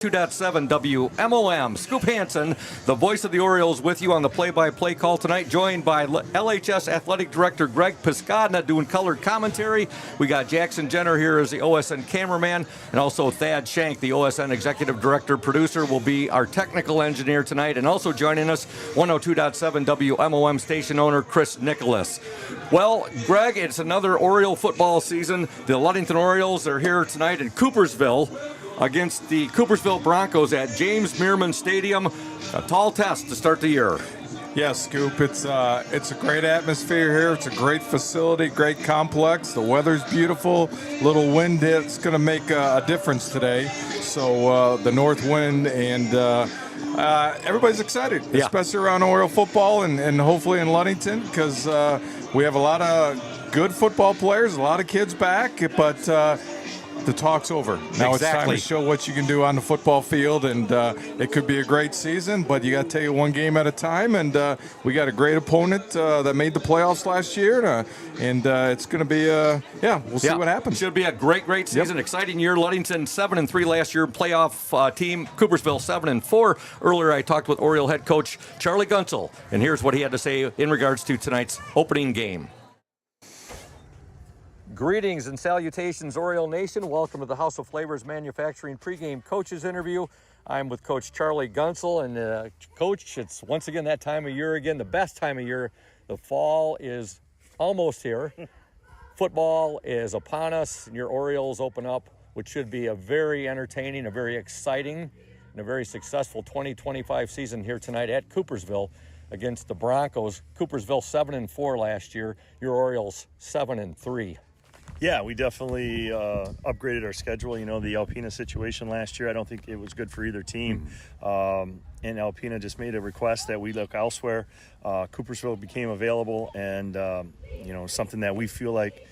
2.7 WMOM. Scoop Hansen, the voice of the Orioles, with you on the play-by-play call tonight, joined by LHS Athletic Director Greg Piscadna doing color commentary. We got Jackson Jenner here as the OSN cameraman, and also Thad Shank, the OSN Executive Director Producer, will be our technical engineer tonight. And also joining us, 102.7 WMOM station owner Chris Nicholas. Well, Greg, it's another Oriole football season. The Ludington Orioles are here tonight in Coopersville against the Coopersville Broncos at James Meerman Stadium. A tall test to start the year. Yes, Scoop. It's a great atmosphere here. It's a great facility, great complex. The weather's beautiful. Little wind hit's going to make a difference today. So the north wind, and everybody's excited, especially around Oriole football and hopefully in Ludington, because we have a lot of good football players, a lot of kids back, but the talk's over. Now It's time to show what you can do on the football field, and it could be a great season, but you got to take it one game at a time, and we got a great opponent that made the playoffs last year, and it's going to be, we'll see what happens. Should be a great season. Exciting year. Ludington 7-3 last year, playoff team. Coopersville 7-4. Earlier I talked with Oriole head coach Charlie Gunel, and here's what he had to say in regards to tonight's opening game. Greetings and salutations, Oriole Nation. Welcome to the House of Flavors Manufacturing pregame coaches interview. I'm with Coach Charlie Gunel, and Coach, it's once again that time of year again, the best time of year. The fall is almost here. Football is upon us, and your Orioles open up, which should be a very entertaining, a very exciting, and a very successful 2025 season here tonight at Coopersville against the Broncos. Coopersville 7-4 last year. Your Orioles 7-3. Yeah, we definitely upgraded our schedule. You know, the Alpena situation last year, I don't think it was good for either team. And Alpena just made a request that we look elsewhere. Coopersville became available, and, something that we feel like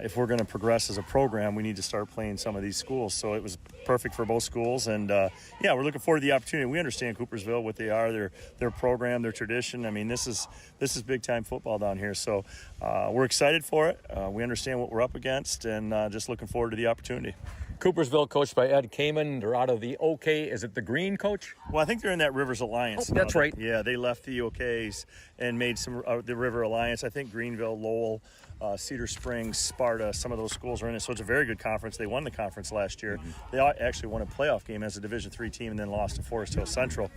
if we're going to progress as a program, we need to start playing some of these schools. So it was perfect for both schools. And, we're looking forward to the opportunity. We understand Coopersville, what they are, their program, their tradition. I mean, this is big-time football down here. So we're excited for it. We understand what we're up against, and just looking forward to the opportunity. Coopersville, coached by Ed Kamen. They're out of the OK. Is it the Green, Coach? Well, I think they're in that Rivers Alliance. Oh, that's right. Yeah, they left the OKs and made some the River Alliance. I think Greenville, Lowell, Cedar Springs, Sparta, some of those schools are in it. So it's a very good conference. They won the conference last year. They actually won a playoff game as a Division III team and then lost to Forest Hill Central.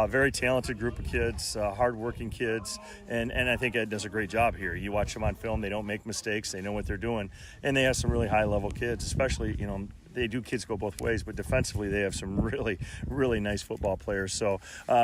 Very talented group of kids, hardworking kids, and I think Ed does a great job here. You watch them on film. They don't make mistakes. They know what they're doing. And they have some really high-level kids, especially, they do kids go both ways, but defensively they have some really, really nice football players. So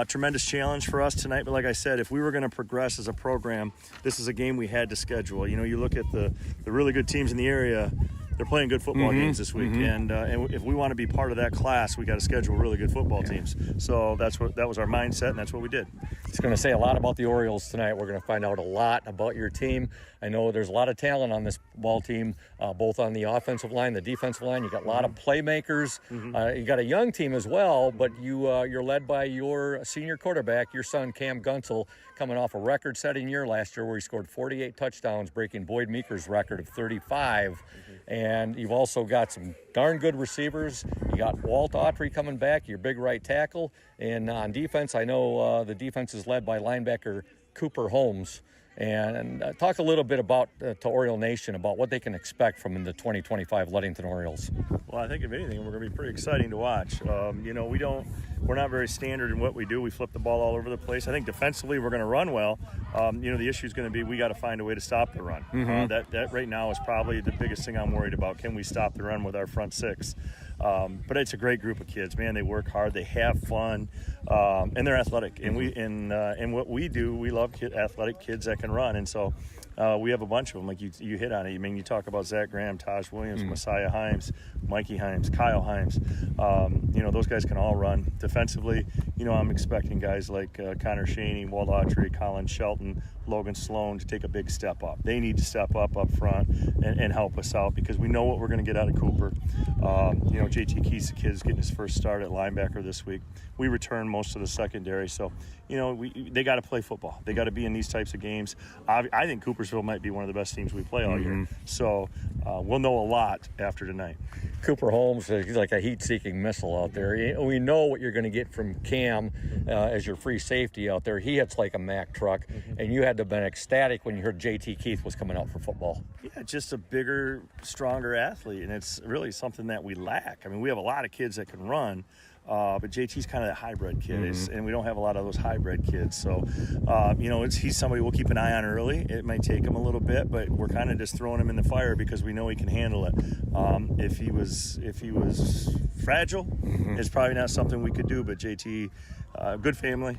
tremendous challenge for us tonight. But like I said, if we were going to progress as a program, this is a game we had to schedule. You look at the really good teams in the area, they're playing good football games this week. And if we want to be part of that class, we got to schedule really good football teams. So that was our mindset, and that's what we did. It's going to say a lot about the Orioles tonight. We're going to find out a lot about your team. I know there's a lot of talent on this ball team, both on the offensive line, the defensive line. You got a lot of playmakers. You got a young team as well, but you're led by your senior quarterback, your son Cam Gunel, coming off a record-setting year last year where he scored 48 touchdowns, breaking Boyd Meeker's record of 35. And you've also got some darn good receivers. You got Walt Autry coming back, your big right tackle. And on defense, I know the defense is led by linebacker Cooper Holmes. And talk a little bit about to Oriole Nation about what they can expect from the 2025 Ludington Orioles. Well, I think if anything, we're going to be pretty exciting to watch. We're not very standard in what we do. We flip the ball all over the place. I think defensively we're going to run well. The issue is going to be we got to find a way to stop the run. That right now is probably the biggest thing I'm worried about. Can we stop the run with our front six? But it's a great group of kids, man. They work hard, they have fun, and they're athletic. And what we do, we love athletic kids that can run. And so we have a bunch of them, like you hit on it. I mean, you talk about Zach Graham, Taj Williams, Messiah Himes, Mikey Himes, Kyle Himes. Those guys can all run. Defensively, I'm expecting guys like Connor Shaney, Walt Autry, Colin Shelton, Logan Sloan to take a big step up. They need to step up front and help us out because we know what we're going to get out of Cooper. JT Keith's the kid is getting his first start at linebacker this week. We return most of the secondary, so they got to play football. They got to be in these types of games. I think Cooper's Coopersville might be one of the best teams we play all year. So we'll know a lot after tonight. Cooper Holmes, he's like a heat-seeking missile out there. We know what you're going to get from Cam as your free safety out there. He hits like a Mack truck, and you had to have been ecstatic when you heard JT Keith was coming out for football. Yeah, just a bigger, stronger athlete, and it's really something that we lack. I mean, we have a lot of kids that can run, but JT's kind of that hybrid kid, and we don't have a lot of those hybrid kids. So, he's somebody we'll keep an eye on early. It might take him a little bit, but we're kind of just throwing him in the fire because we know he can handle it. If he was fragile, it's probably not something we could do. But JT, good family,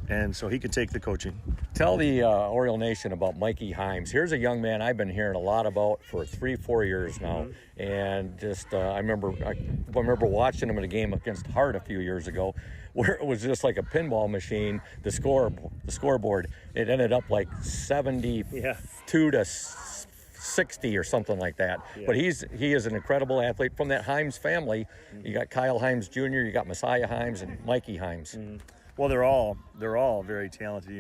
and so he could take the coaching. Tell the Oriole Nation about Mikey Himes. Here's a young man I've been hearing a lot about for 3-4 years now, and just I remember watching him in a game against Hart a few years ago, where it was just like a pinball machine. The scoreboard, it ended up like 72 to 60 or something like that. Yeah. But he is an incredible athlete from that Himes family. You got Kyle Himes Jr., you got Messiah Himes, and Mikey Himes. Well, they're all very talented.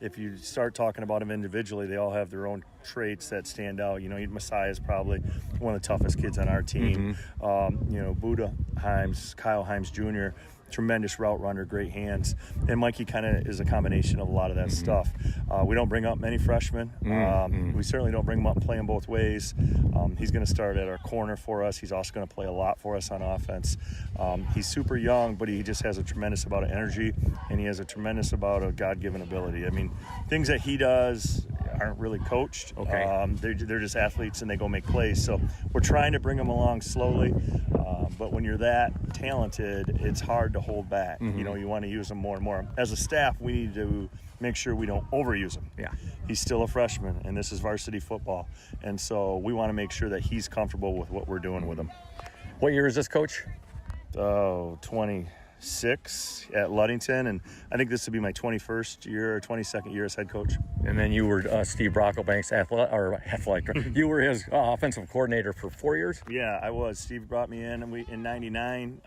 If you start talking about them individually, they all have their own traits that stand out. Messiah is probably one of the toughest kids on our team. Buddha Himes, Kyle Himes Jr., tremendous route runner, great hands, and Mikey kind of is a combination of a lot of that stuff. We don't bring up many freshmen. We certainly don't bring them up playing both ways. He's going to start at our corner for us. He's also going to play a lot for us on offense. He's super young, but he just has a tremendous amount of energy, and he has a tremendous amount of God-given ability. I mean, things that he does aren't really coached. Okay. They're just athletes, and they go make plays. So we're trying to bring them along slowly. But when you're that talented, it's hard to hold back. You want to use them more and more. As a staff, we need to make sure we don't overuse him. Yeah. He's still a freshman, and this is varsity football. And so we want to make sure that he's comfortable with what we're doing with him. What year is this, Coach? 26 at Ludington, and I think this will be my 21st year or 22nd year as head coach. And then you were Steve Brocklebank's athletic. You were his offensive coordinator for 4 years. Yeah, I was. Steve brought me in, and in '99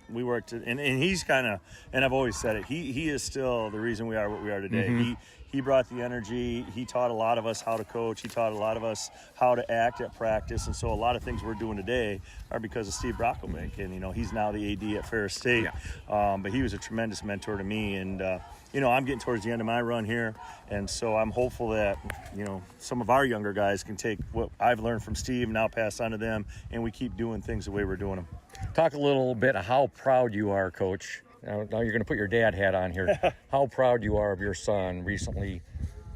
we worked. And he's kind of, and I've always said it. He is still the reason we are what we are today. He brought the energy. He taught a lot of us how to coach. He taught a lot of us how to act at practice. And so a lot of things we're doing today are because of Steve Brocklebank. And, he's now the AD at Ferris State. Yeah. But he was a tremendous mentor to me. And, I'm getting towards the end of my run here. And so I'm hopeful that, some of our younger guys can take what I've learned from Steve and now pass on to them. And we keep doing things the way we're doing them. Talk a little bit of how proud you are, Coach. Now you're going to put your dad hat on here. How proud you are of your son recently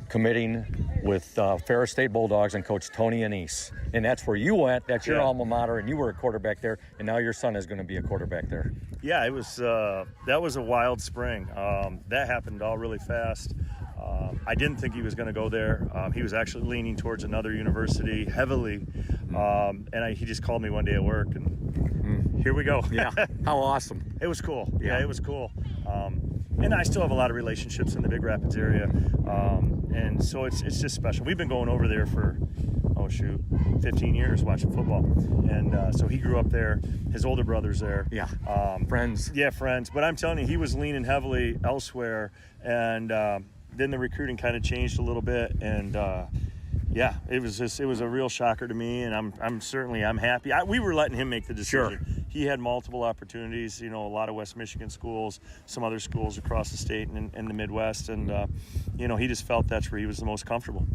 committing with Ferris State Bulldogs and Coach Tony Anise. And that's where you went. That's your alma mater, and you were a quarterback there, and now your son is going to be a quarterback there. Yeah, it was. That was a wild spring. That happened all really fast. I didn't think he was going to go there. He was actually leaning towards another university heavily, and he just called me one day at work, and here we go. Yeah, how awesome. It was cool. Yeah, it was cool. And I still have a lot of relationships in the Big Rapids area, and so it's just special. We've been going over there for 15 years watching football, and so he grew up there. His older brother's there. Yeah, friends. Yeah, friends. But I'm telling you, he was leaning heavily elsewhere, and then the recruiting kind of changed a little bit, and it was a real shocker to me, and I'm happy. We were letting him make the decision. Sure. He had multiple opportunities, a lot of West Michigan schools, some other schools across the state and in the Midwest, and he just felt that's where he was the most comfortable.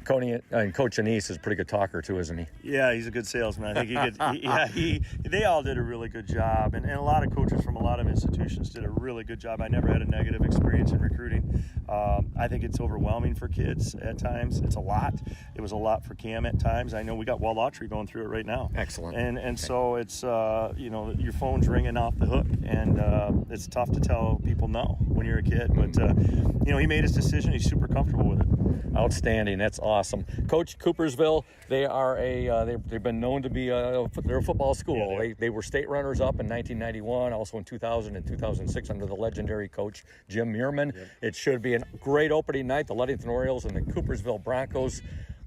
Coach Anise is a pretty good talker too, isn't he? Yeah, he's a good salesman. I think they all did a really good job, and a lot of coaches from a lot of institutions did a really good job. I never had a negative experience in recruiting. I think it's overwhelming for kids at times. It's a lot. It was a lot for Cam at times. I know we got Wall Autry going through it right now. Excellent. And so it's your phone's ringing off the hook, and it's tough to tell people no when you're a kid. But he made his decision. He's super comfortable with it. Outstanding. That's awesome. Coach, Coopersville, they are they've been known to be they're a football school. Yeah, they were state runners up in 1991, also in 2000 and 2006 under the legendary coach Jim Muirman. Yep. It should be a great opening night. The Ludington Orioles and the Coopersville Broncos.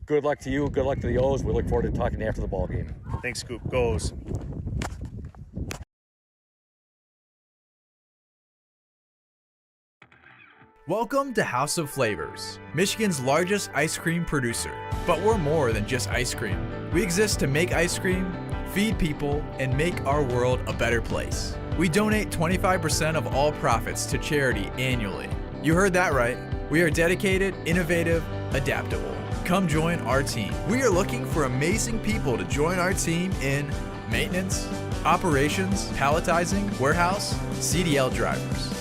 Good luck to you. Good luck to the O's. We look forward to talking to you after the ball game. Thanks, Coop. Goes. Welcome to House of Flavors, Michigan's largest ice cream producer. But we're more than just ice cream. We exist to make ice cream, feed people, and make our world a better place. We donate 25% of all profits to charity annually. You heard that right. We are dedicated, innovative, adaptable. Come join our team. We are looking for amazing people to join our team in maintenance, operations, palletizing, warehouse, CDL drivers.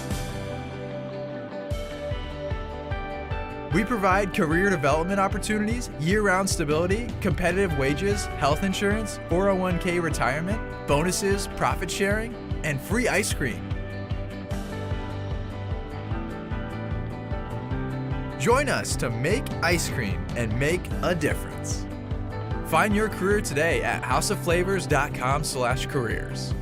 We provide career development opportunities, year-round stability, competitive wages, health insurance, 401k retirement, bonuses, profit sharing, and free ice cream. Join us to make ice cream and make a difference. Find your career today at houseofflavors.com/careers.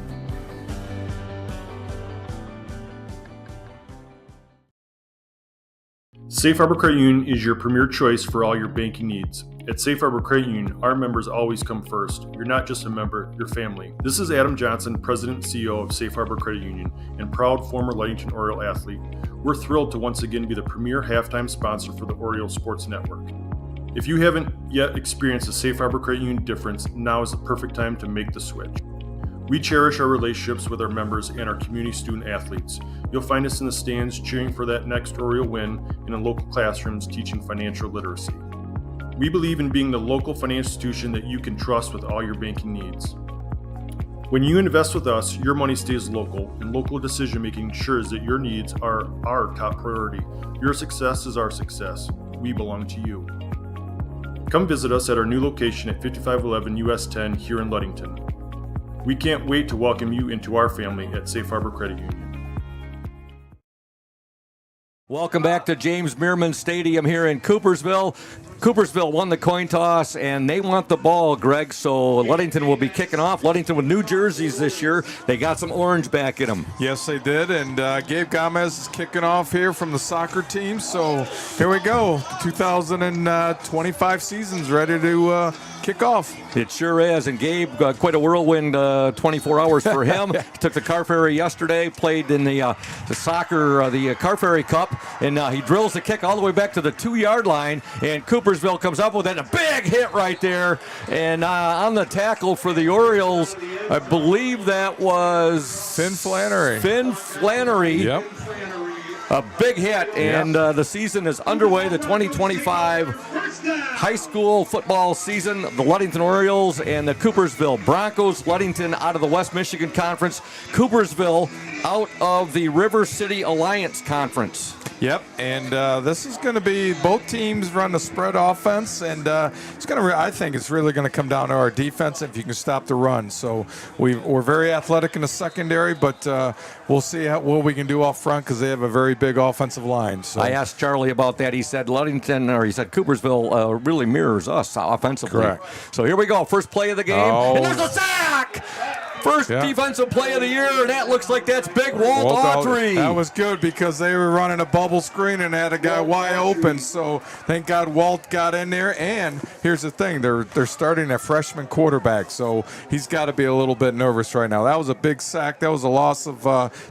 Safe Harbor Credit Union is your premier choice for all your banking needs. At Safe Harbor Credit Union, our members always come first. You're not just a member, you're family. This is Adam Johnson, President and CEO of Safe Harbor Credit Union and proud former Ludington Oriole athlete. We're thrilled to once again be the premier halftime sponsor for the Oriole Sports Network. If you haven't yet experienced the Safe Harbor Credit Union difference, now is the perfect time to make the switch. We cherish our relationships with our members and our community student athletes. You'll find us in the stands cheering for that next Oriole win and in local classrooms teaching financial literacy. We believe in being the local financial institution that you can trust with all your banking needs. When you invest with us, your money stays local, and local decision-making ensures that your needs are our top priority. Your success is our success. We belong to you. Come visit us at our new location at 5511 US 10 here in Ludington. We can't wait to welcome you into our family at Safe Harbor Credit Union. Welcome back to James Meerman Stadium here in Coopersville. Coopersville won the coin toss, and they want the ball, Greg, so Ludington will be kicking off. Ludington with new jerseys this year. They got some orange back in them. Yes, they did, and Gabe Gomez is kicking off here from the soccer team, so here we go. 2025 season's ready to kick off. It sure is, and Gabe got quite a whirlwind 24 hours for him. Took the car ferry yesterday, played in the soccer, the car ferry cup, and he drills the kick all the way back to the 2-yard line, and Coopersville comes up with it, a big hit right there, and on the tackle for the Orioles, I believe that was Finn Flannery. Yep. A big hit, and the season is underway, the 2025 high school football season. The Ludington Orioles and the Coopersville Broncos. Ludington out of the West Michigan Conference. Coopersville out of the River City Alliance Conference. Yep, and this is going to be both teams run a spread offense, and it's going to. I think it's really going to come down to our defense if you can stop the run. So we're very athletic in the secondary, but we'll see what we can do off front because they have a very big offensive line. So I asked Charlie about that. He said Coopersville really mirrors us offensively. Correct. So here we go, first play of the game, and there's a sack. First defensive play of the year, and that looks like that's big Walt Autry. That was good because they were running a bubble screen and had a guy wide open. So thank God Walt got in there. And here's the thing, they're starting a freshman quarterback, so he's got to be a little bit nervous right now. That was a big sack. That was a loss of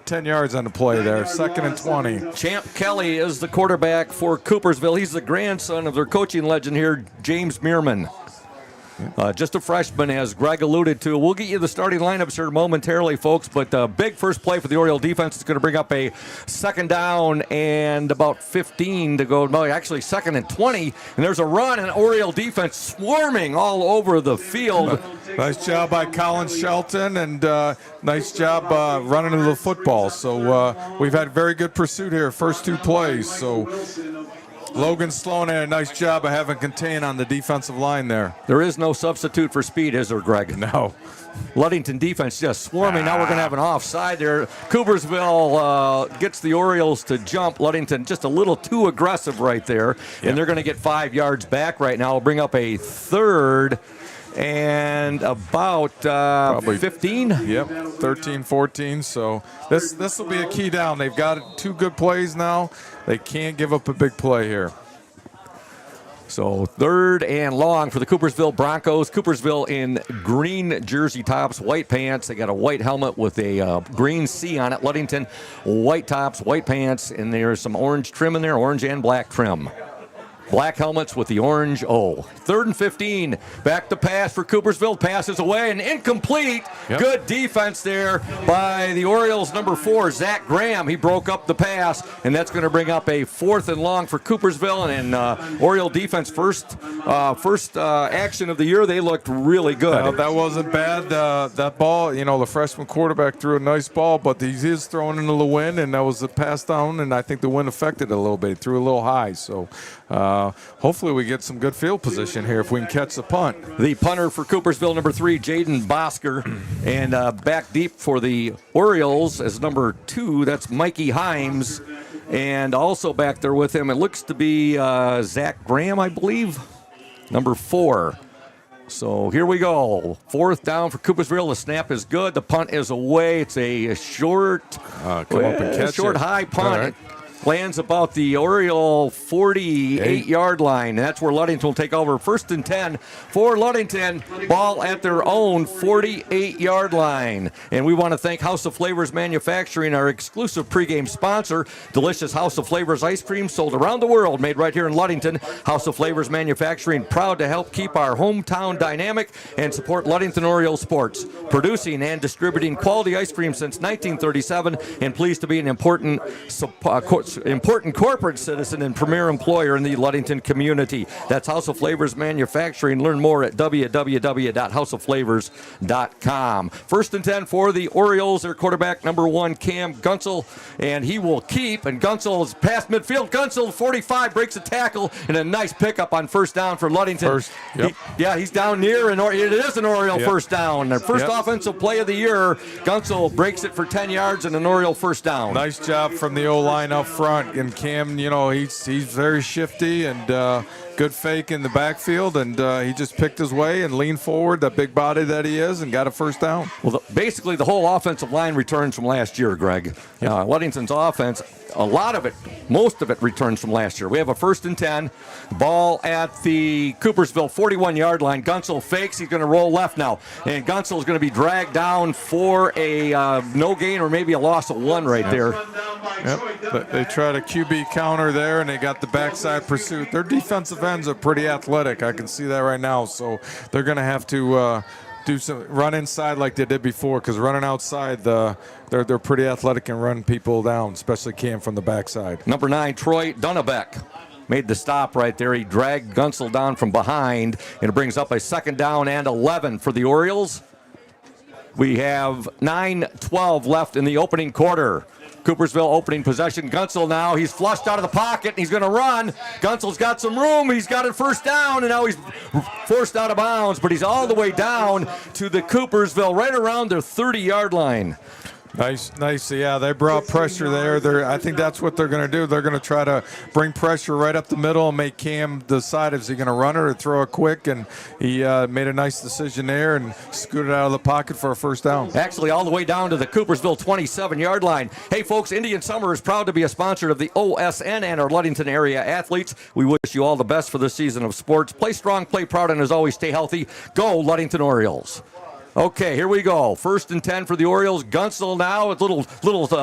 10 yards on the play there, 2nd and 20. Champ Kelly is the quarterback for Coopersville. He's the grandson of their coaching legend here, James Meerman. Just a freshman, as Greg alluded to. We'll get you the starting lineups here momentarily, folks, but big first play for the Oriole defense is going to bring up a 2nd down and about 15 to go. No, actually 2nd and 20, and there's a run, and Oriole defense swarming all over the field. Nice job by Colin Shelton, and nice job running the football. So we've had very good pursuit here, first 2 plays. So Logan Sloan had a nice job of having contain on the defensive line there. There is no substitute for speed, is there, Greg? No. Ludington defense just swarming. Now we're going to have an offside there. Coopersville gets the Orioles to jump. Ludington just a little too aggressive right there, and they're going to get 5 yards back right now. We'll bring up a 3rd and about 15. Yep, 13, 14. So this will be a key down. They've got 2 good plays now. They can't give up a big play here. So 3rd and long for the Coopersville Broncos. Coopersville in green jersey tops, white pants. They got a white helmet with a green C on it. Ludington, white tops, white pants, and there's some orange trim in there, orange and black trim. Black helmets with the orange O. 3rd and 15. Back to pass for Coopersville. Passes away and incomplete. Yep. Good defense there by the Orioles' number 4, Zach Graham. He broke up the pass, and that's going to bring up a 4th and long for Coopersville. And Oriole defense first action of the year. They looked really good. That wasn't bad. That ball, the freshman quarterback threw a nice ball, but he is throwing into the wind, and that was a pass down, and I think the wind affected it a little bit. He threw a little high, so hopefully we get some good field position here if we can catch the punt. The punter for Coopersville, number 3, Jaden Bosker. And back deep for the Orioles as number 2, that's Mikey Himes. And also back there with him, it looks to be Zach Graham, I believe, number 4. So here we go. 4th down for Coopersville. The snap is good. The punt is away. It's a short, high punt. Lands about the Oriole 48-yard line. And that's where Ludington will take over. 1st and 10 for Ludington. Ball at their own 48-yard line. And we want to thank House of Flavors Manufacturing, our exclusive pregame sponsor. Delicious House of Flavors ice cream sold around the world, made right here in Ludington. House of Flavors Manufacturing, proud to help keep our hometown dynamic and support Ludington Oriole sports. Producing and distributing quality ice cream since 1937, and pleased to be an important corporate citizen and premier employer in the Ludington community. That's House of Flavors Manufacturing. Learn more at www.houseoflavors.com. 1st and 10 for the Orioles. Their quarterback, number 1, Cam Gunsel, and he will keep. And Gunsel is past midfield. Gunsel, 45, breaks a tackle, and a nice pickup on 1st down for Ludington. He's down near, and it is an Oriole 1st down. Their first offensive play of the year. Gunsel breaks it for 10 yards and an Oriole 1st down. Nice job from the O-line up front. And Cam, he's very shifty and good fake in the backfield, and he just picked his way and leaned forward, that big body that he is, and got a 1st down. Well, basically the whole offensive line returns from last year, Greg. Ludington's offense, most of it returns from last year. We have a 1st and 10. Ball at the Coopersville 41-yard line. Gunsel fakes. He's going to roll left now. And Gunsel is going to be dragged down for a no gain or maybe a loss of 1 right there. But they tried a QB counter there, and they got the backside pursuit. Their defensive ends are pretty athletic. I can see that right now. So they're going to have to run inside like they did before, because running outside, they're pretty athletic and run people down, especially Cam from the backside. Number 9, Troy Dunnebeck made the stop right there. He dragged Gunsel down from behind, and it brings up a 2nd down and 11 for the Orioles. We have 9:12 left in the opening quarter. Coopersville opening possession. Gunsel now, he's flushed out of the pocket, and he's going to run. Gunsel's got some room. He's got it 1st down, and now he's forced out of bounds, but he's all the way down to the Coopersville, right around their 30-yard line. Nice. Yeah, they brought pressure there. I think that's what they're going to do. They're going to try to bring pressure right up the middle and make Cam decide if he's going to run it or throw it quick. And he made a nice decision there and scooted out of the pocket for a 1st down. Actually, all the way down to the Coopersville 27-yard line. Hey, folks, Indian Summer is proud to be a sponsor of the OSN and our Ludington area athletes. We wish you all the best for this season of sports. Play strong, play proud, and as always, stay healthy. Go Ludington Orioles. Okay, here we go. 1st and 10 for the Orioles. Gunsel now, a little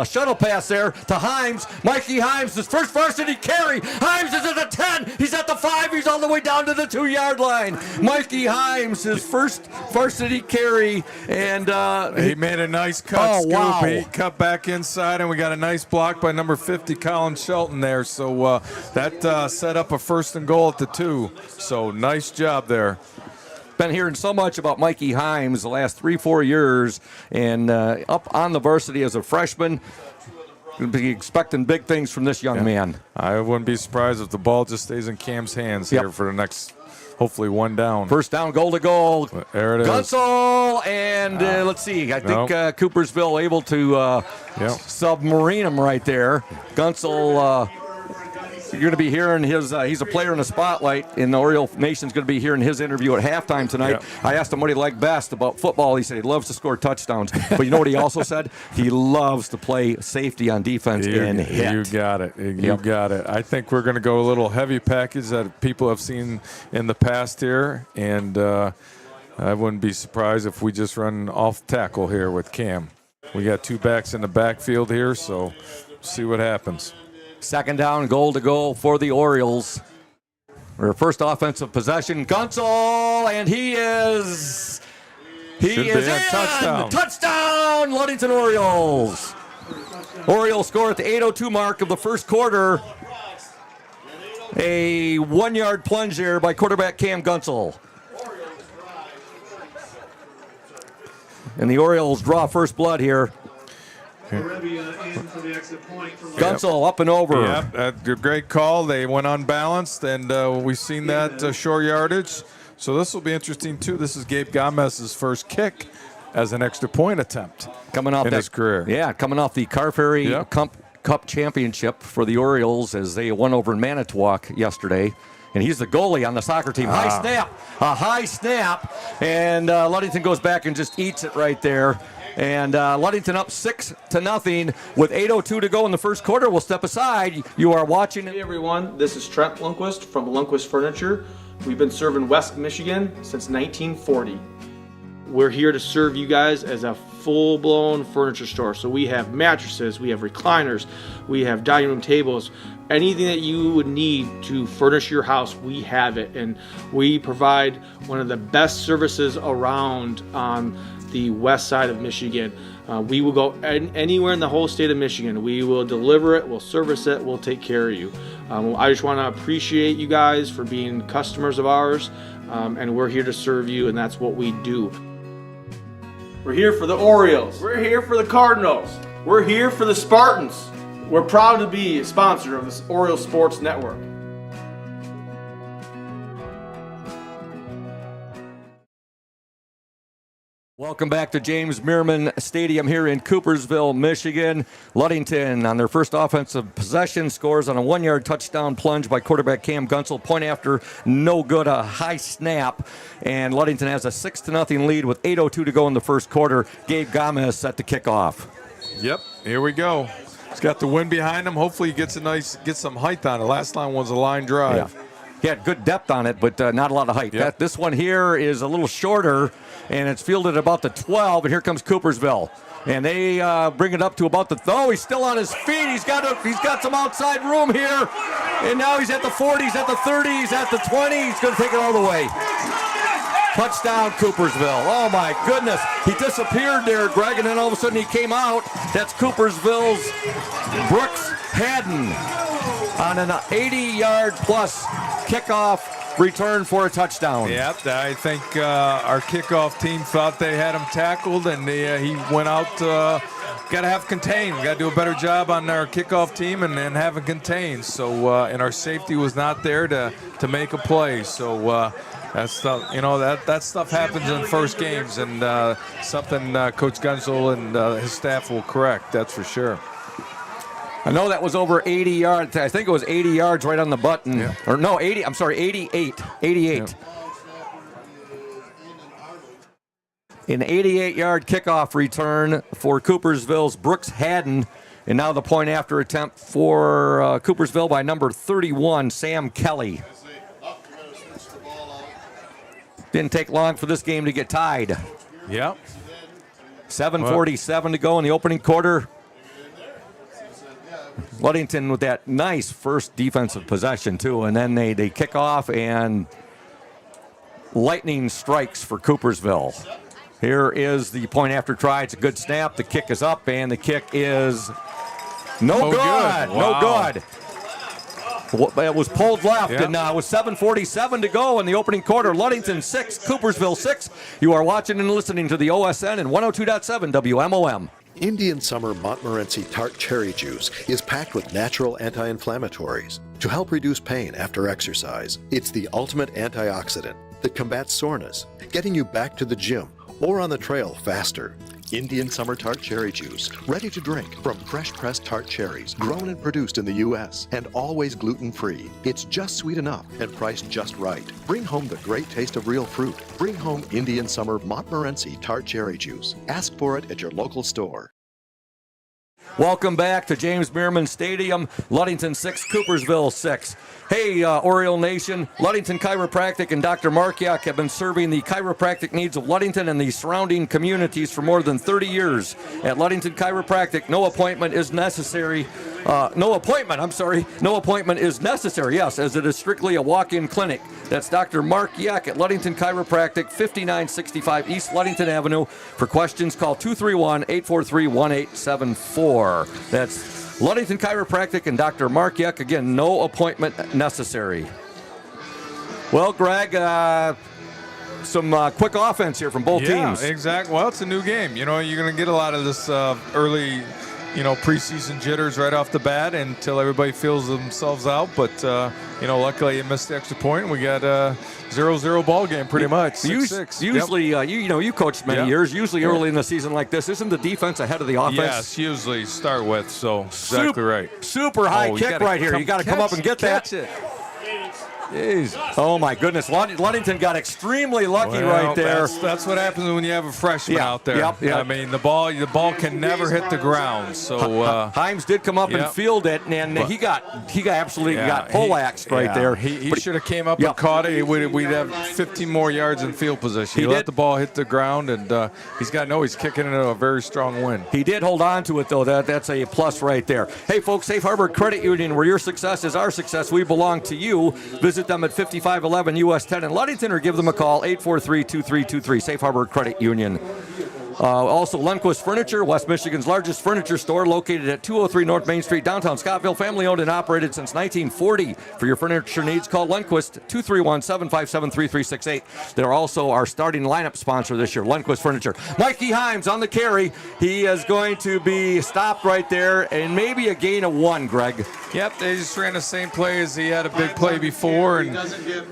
shuttle pass there to Himes. Mikey Himes, his first varsity carry. Himes is at the 10. He's at the 5. He's all the way down to the 2-yard line. Mikey Himes, his first varsity carry, and he made a nice cut. Scoop. Wow. He cut back inside, and we got a nice block by number 50, Colin Shelton there. So that set up a 1st and goal at the 2. So nice job there. Been hearing so much about Mikey Himes the last 3-4 years, and up on the varsity as a freshman. Going to be expecting big things from this young man. I wouldn't be surprised if the ball just stays in Cam's hands here for the next, hopefully, 1 down. 1st down, goal to goal. There it is. Gunsel, and let's see. I think Coopersville able to submarine him right there. Gunsel You're going to be hearing his, he's a player in the spotlight, and the Oriole Nation's going to be hearing his interview at halftime tonight. I asked him what he liked best about football. He said he loves to score touchdowns. But you know what he also said? He loves to play safety on defense and hit. You got it. You got it. I think we're going to go a little heavy package that people have seen in the past here, and I wouldn't be surprised if we just run off tackle here with Cam. We got 2 backs in the backfield here, so see what happens. Second down, goal to go for the Orioles. Their first offensive possession. Gunsel, and he is in. Touchdown. Touchdown, Ludington Orioles. Orioles score at the 8:02 mark of the first quarter. A 1-yard plunge there by quarterback Cam Gunsel. And the Orioles draw first blood here. Gunsel up and over. Yep, a great call. They went unbalanced, and we've seen that short yardage. So this will be interesting, too. This is Gabe Gomez's first kick as an extra point attempt coming off his career. Yeah, coming off the Car Ferry Cup Championship for the Orioles as they won over in Manitowoc yesterday. And he's the goalie on the soccer team. A high snap, and Ludington goes back and just eats it right there. And Ludington up 6-0 with 8:02 to go in the first quarter. We'll step aside. You are watching. Hey everyone, this is Trent Lundquist from Lundquist Furniture. We've been serving West Michigan since 1940. We're here to serve you guys as a full-blown furniture store. So we have mattresses, we have recliners, we have dining room tables. Anything that you would need to furnish your house, we have it. And we provide one of the best services around on the west side of Michigan. We will go anywhere in the whole state of Michigan. We will deliver it, we'll service it, we'll take care of you. I just want to appreciate you guys for being customers of ours, and we're here to serve you, and that's what we do. We're here for the Orioles. We're here for the Cardinals. We're here for the Spartans. We're proud to be a sponsor of this Oriole Sports Network. Welcome back to James Meerman Stadium here in Coopersville, Michigan. Ludington on their first offensive possession scores on a 1-yard touchdown plunge by quarterback Cam Gunsel. Point after, no good, a high snap. And Ludington has a 6-0 lead with 8:02 to go in the first quarter. Gabe Gomez set to kick off. Yep, here we go. He's got the wind behind him. Hopefully he gets some height on it. Last line was a line drive. Yeah. He had good depth on it, but not a lot of height. Yep. This one here is a little shorter, and it's fielded about the 12, and here comes Coopersville. And they bring it up to about the... Oh, he's still on his feet. He's got some outside room here. And now he's at the 40, he's at the 30, he's at the 20. He's going to take it all the way. Touchdown, Coopersville. Oh, my goodness. He disappeared there, Greg, and then all of a sudden he came out. That's Coopersville's Brooks Haddon on an 80-yard plus kickoff return for a touchdown. Yep, I think our kickoff team thought they had him tackled, and he went out. Got to have contained. We got to do a better job on our kickoff team and have it contained. So, and our safety was not there to make a play. So that stuff, that stuff happens in first games, and something Coach Gunsel and his staff will correct. That's for sure. I know that was over 80 yards. I think it was 80 yards right on the button. Yeah. Or no, 80. I'm sorry, 88. 88. Yeah. An 88-yard kickoff return for Coopersville's Brooks Haddon. And now the point after attempt for Coopersville by number 31, Sam Kelly. Didn't take long for this game to get tied. Yep. 7:47 to go in the opening quarter. Ludington with that nice first defensive possession, too. And then they kick off, and lightning strikes for Coopersville. Here is the point after try. It's a good snap. The kick is up, and the kick is no good. Wow. No good. It was pulled left, Yep. and with 7:47 to go in the opening quarter. Ludington 6, Coopersville 6. You are watching and listening to the OSN and 102.7 WMOM. Indian Summer Montmorency Tart Cherry Juice is packed with natural anti-inflammatories to help reduce pain after exercise. It's the ultimate antioxidant that combats soreness, getting you back to the gym or on the trail faster. Indian Summer Tart Cherry Juice, ready to drink from fresh-pressed tart cherries, grown and produced in the U.S., and always gluten-free. It's just sweet enough and priced just right. Bring home the great taste of real fruit. Bring home Indian Summer Montmorency Tart Cherry Juice. Ask for it at your local store. Welcome back to James Bierman Stadium, Ludington 6, Coopersville 6. Hey, Oriole Nation, Ludington Chiropractic and Dr. Markiak have been serving the chiropractic needs of Ludington and the surrounding communities for more than 30 years. At Ludington Chiropractic, no appointment is necessary. No appointment is necessary, yes, as it is strictly a walk-in clinic. That's Dr. Markiak at Ludington Chiropractic, 5965 East Ludington Avenue. For questions, call 231-843-1874. That's Ludington Chiropractic and Dr. Markiak. Again, no appointment necessary. Well, Greg, some quick offense here from both teams. Yeah, exactly. Well, it's a new game. You know, you're going to get a lot of this early, preseason jitters right off the bat until everybody feels themselves out. But, luckily you missed the extra point. And we got a 0-0 ball game pretty much. 6-6. Usually, you coached many years. Usually early in the season like this, isn't the defense ahead of the offense? Yes, usually start with. So exactly right. Super high kick right here. You got to come up and get that. Catch it. Jeez. Oh, my goodness. Ludington got extremely lucky right there. That's what happens when you have a freshman out there. Yep. I mean, the ball can never hit the ground. So Himes did come up and field it, and he got poleaxed right there. He should have came up and caught it. We'd have 15 more yards in field position. He let the ball hit the ground, and he's kicking into a very strong wind. He did hold on to it, though. That's a plus right there. Hey, folks, Safe Harbor Credit Union, where your success is our success. We belong to you. Visit them at 5511 US 10 in Ludington, or give them a call, 843-2323, Safe Harbor Credit Union. Also, Lundquist Furniture, West Michigan's largest furniture store, located at 203 North Main Street, downtown Scottville, family-owned and operated since 1940. For your furniture needs, call Lundquist, 231-757-3368. They're also our starting lineup sponsor this year, Lundquist Furniture. Mikey Himes on the carry. He is going to be stopped right there, and maybe a gain of 1, Greg. Yep, they just ran the same play as he had a big play before. And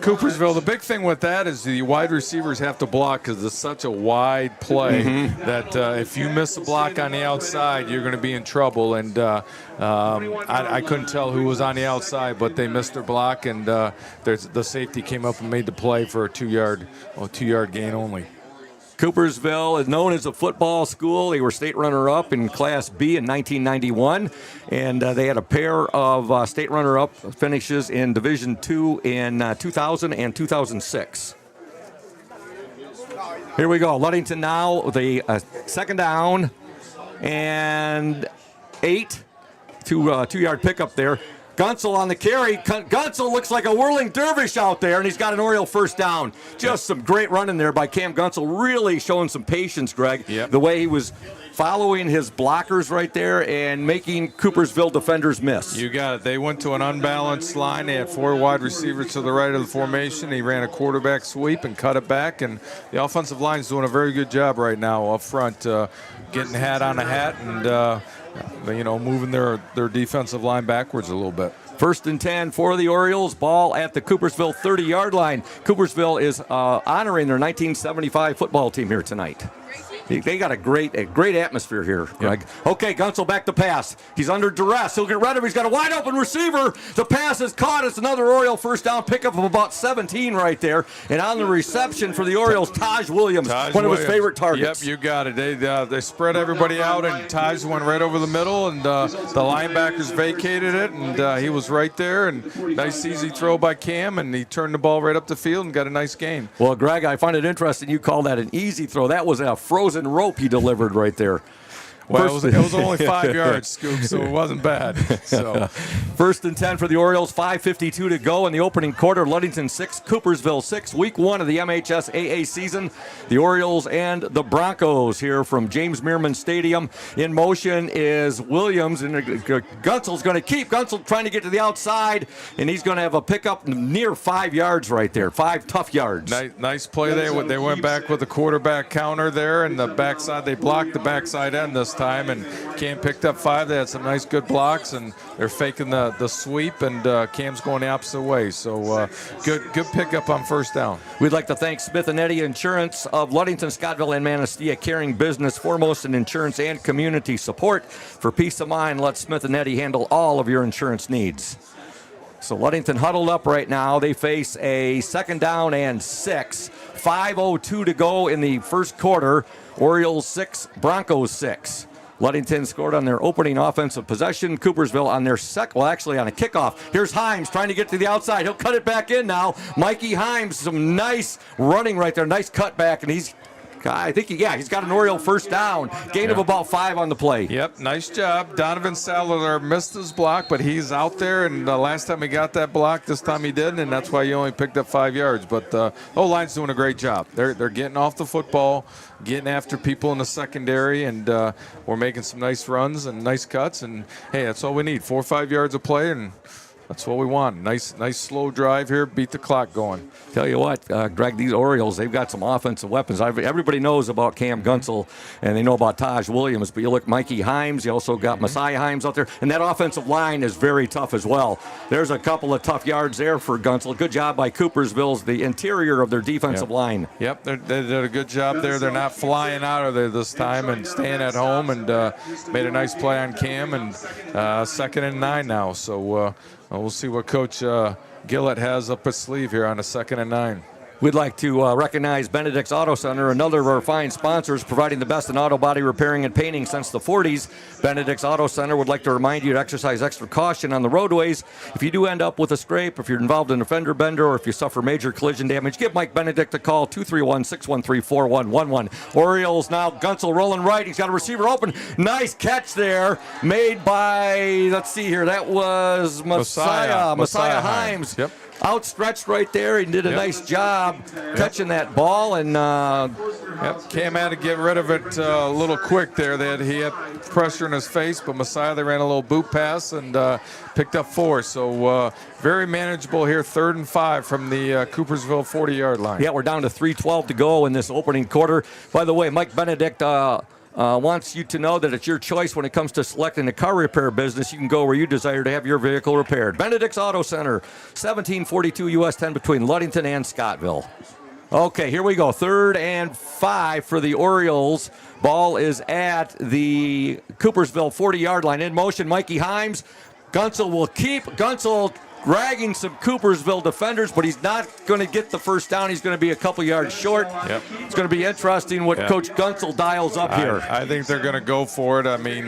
Coopersville, the big thing with that is the wide receivers have to block because it's such a wide play. That if you miss a block on the outside, you're going to be in trouble. And I couldn't tell who was on the outside, but they missed their block, and the safety came up and made the play for a 2-yard gain only. Coopersville is known as a football school. They were state runner-up in Class B in 1991, and they had a pair of state runner-up finishes in Division II in 2000 and 2006. Here we go. Ludington now with a second down and 8. 2-yard pickup there. Gunsel on the carry. Gunsel looks like a whirling dervish out there, and he's got an Oriole first down. Just some great running there by Cam Gunsel, really showing some patience, Greg. Yep. The way he was following his blockers right there and making Coopersville defenders miss. You got it. They went to an unbalanced line. They had 4 wide receivers to the right of the formation. He ran a quarterback sweep and cut it back, and the offensive line is doing a very good job right now up front, getting hat on a hat and moving their defensive line backwards a little bit. First and 10 for the Orioles. Ball at the Coopersville 30-yard line. Coopersville is honoring their 1975 football team here tonight. They got a great atmosphere here, Greg. Yep. Okay, Gunsel back to pass. He's under duress. He'll get rid of it. He's got a wide open receiver. The pass is caught. It's another Oriole first down pickup of about 17 right there. And on the reception for the Orioles, Taj Williams, one of his favorite targets. Yep, you got it. They spread everybody out, and Taj went right over the middle, and the linebackers vacated it, and he was right there. And nice easy throw by Cam, and he turned the ball right up the field and got a nice gain. Well, Greg, I find it interesting you call that an easy throw. That was a frozen rope he delivered right there. Well, it was only 5 yards, Scoop, so it wasn't bad. So, first and 10 for the Orioles, 5:52 to go in the opening quarter. Ludington 6, Coopersville 6, week 1 of the MHSAA season. The Orioles and the Broncos here from James Bierman Stadium. In motion is Williams, and Gunsel's going to keep. Gunsel trying to get to the outside, and he's going to have a pickup near 5 yards right there, 5 tough yards. Nice play there. They went back with the quarterback counter there, and the backside, they blocked the backside end. time, and Cam picked up 5. They had some nice good blocks, and they're faking the sweep, and Cam's going the opposite way. So good pickup on first down. We'd like to thank Smith & Eddy Insurance of Ludington, Scottville, and Manistee, caring business foremost in insurance and community support. For peace of mind, let Smith & Eddy handle all of your insurance needs. So Ludington huddled up right now. They face a 2nd down and 6. 5:02 to go in the first quarter. Orioles 6, Broncos 6. Ludington scored on their opening offensive possession. Coopersville on their on a kickoff. Here's Himes trying to get to the outside. He'll cut it back in now. Mikey Himes, some nice running right there. Nice cutback, and he's got an Oriole first down. Gain of about 5 on the play. Yep, nice job. Donovan Salazar missed his block, but he's out there, and last time he got that block, this time he didn't, and that's why he only picked up 5 yards. But the O-line's doing a great job. They're getting off the football, getting after people in the secondary, and we're making some nice runs and nice cuts, and, hey, that's all we need, 4 or 5 yards of play, and that's what we want. Nice slow drive here, beat the clock going. Tell you what, Greg, these Orioles, they've got some offensive weapons. Everybody knows about Cam Gunsel, and they know about Taj Williams, but you look Mikey Himes, you also got Messiah Himes out there, and that offensive line is very tough as well. There's a couple of tough yards there for Gunsel. Good job by Coopersville's, the interior of their defensive line. Yep, they did a good job there. They're not flying out of there this time and staying at home, and made a nice play on Cam, and 2nd and 9 now. So we'll see what Coach Gillett has up his sleeve here on a 2nd and 9. We'd like to recognize Benedict's Auto Center, another of our fine sponsors, providing the best in auto body repairing and painting since the 40s. Benedict's Auto Center would like to remind you to exercise extra caution on the roadways. If you do end up with a scrape, if you're involved in a fender bender, or if you suffer major collision damage, give Mike Benedict a call, 231-613-4111. Orioles now, Gunsel rolling right. He's got a receiver open. Nice catch there, made by, let's see here, that was Messiah Himes. Yep. Outstretched right there. He did a nice job catching that ball, and Cam had to get rid of it a little quick there. He had pressure in his face, but Messiah, they ran a little boot pass and picked up 4. So very manageable here, 3rd and 5 from the Coopersville 40-yard line. Yeah, we're down to 3:12 to go in this opening quarter. By the way, Mike Benedict wants you to know that it's your choice when it comes to selecting a car repair business. You can go where you desire to have your vehicle repaired. Benedict's Auto Center, 1742 US 10 between Ludington and Scottville. Okay, here we go. 3rd and 5 for the Orioles. Ball is at the Coopersville 40-yard line. In motion, Mikey Himes. Gunsel will keep. Gunsel dragging some Coopersville defenders, but he's not going to get the first down. He's going to be a couple yards short. Yep. It's going to be interesting what Coach Gunsel dials up here. I think they're going to go for it. I mean,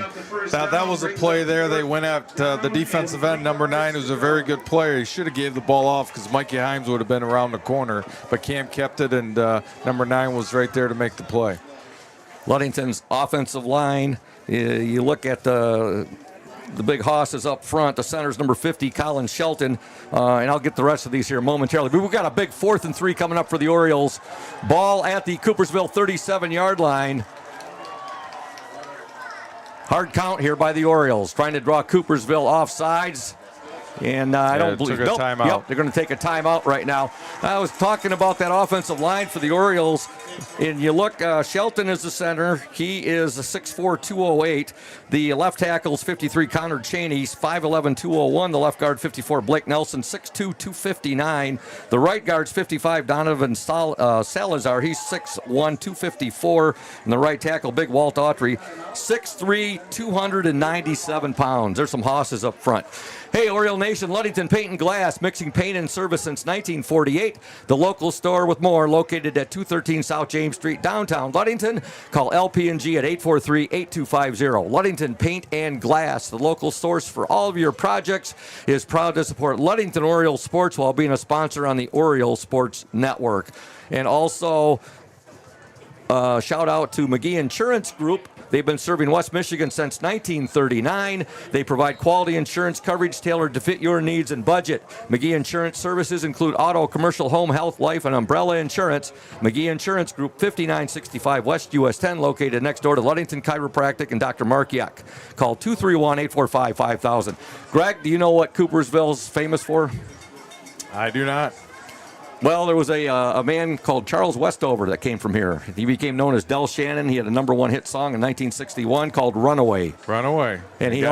that was a play there. They went at the defensive end, number 9, who's a very good player. He should have gave the ball off because Mikey Himes would have been around the corner, but Cam kept it, and number 9 was right there to make the play. Ludington's offensive line, you look at the big hosses up front. The center's number 50, Colin Shelton. And I'll get the rest of these here momentarily. But we've got a big 4th and 3 coming up for the Orioles. Ball at the Coopersville 37-yard line. Hard count here by the Orioles, trying to draw Coopersville off sides. And I don't believe took a timeout. Yep, they're going to take a timeout right now. I was talking about that offensive line for the Orioles, and you look, Shelton is the center. He is a 6'4", 208. The left tackle is 53, Connor Cheney, 5'11", 201. The left guard, 54, Blake Nelson, 6'2", 259. The right guard's 55, Donovan Salazar. He's 6'1", 254. And the right tackle, big Walt Autry, 6'3", 297 pounds. There's some hosses up front. Hey, Oriole Nation, Ludington Paint and Glass, mixing paint and service since 1948. The local store with more, located at 213 South James Street, downtown Ludington. Call LP&G at 843-8250. Ludington Paint and Glass, the local source for all of your projects, is proud to support Ludington Oriole Sports while being a sponsor on the Oriole Sports Network. And also, shout out to McGee Insurance Group. They've been serving West Michigan since 1939. They provide quality insurance coverage tailored to fit your needs and budget. McGee Insurance services include auto, commercial, home, health, life, and umbrella insurance. McGee Insurance Group, 5965 West US 10, located next door to Ludington Chiropractic and Dr. Markiak. Call 231-845-5000. Greg, do you know what Coopersville's famous for? I do not. Well, there was a man called Charles Westover that came from here. He became known as Del Shannon. He had a #1 hit song in 1961 called "Runaway." Runaway. And he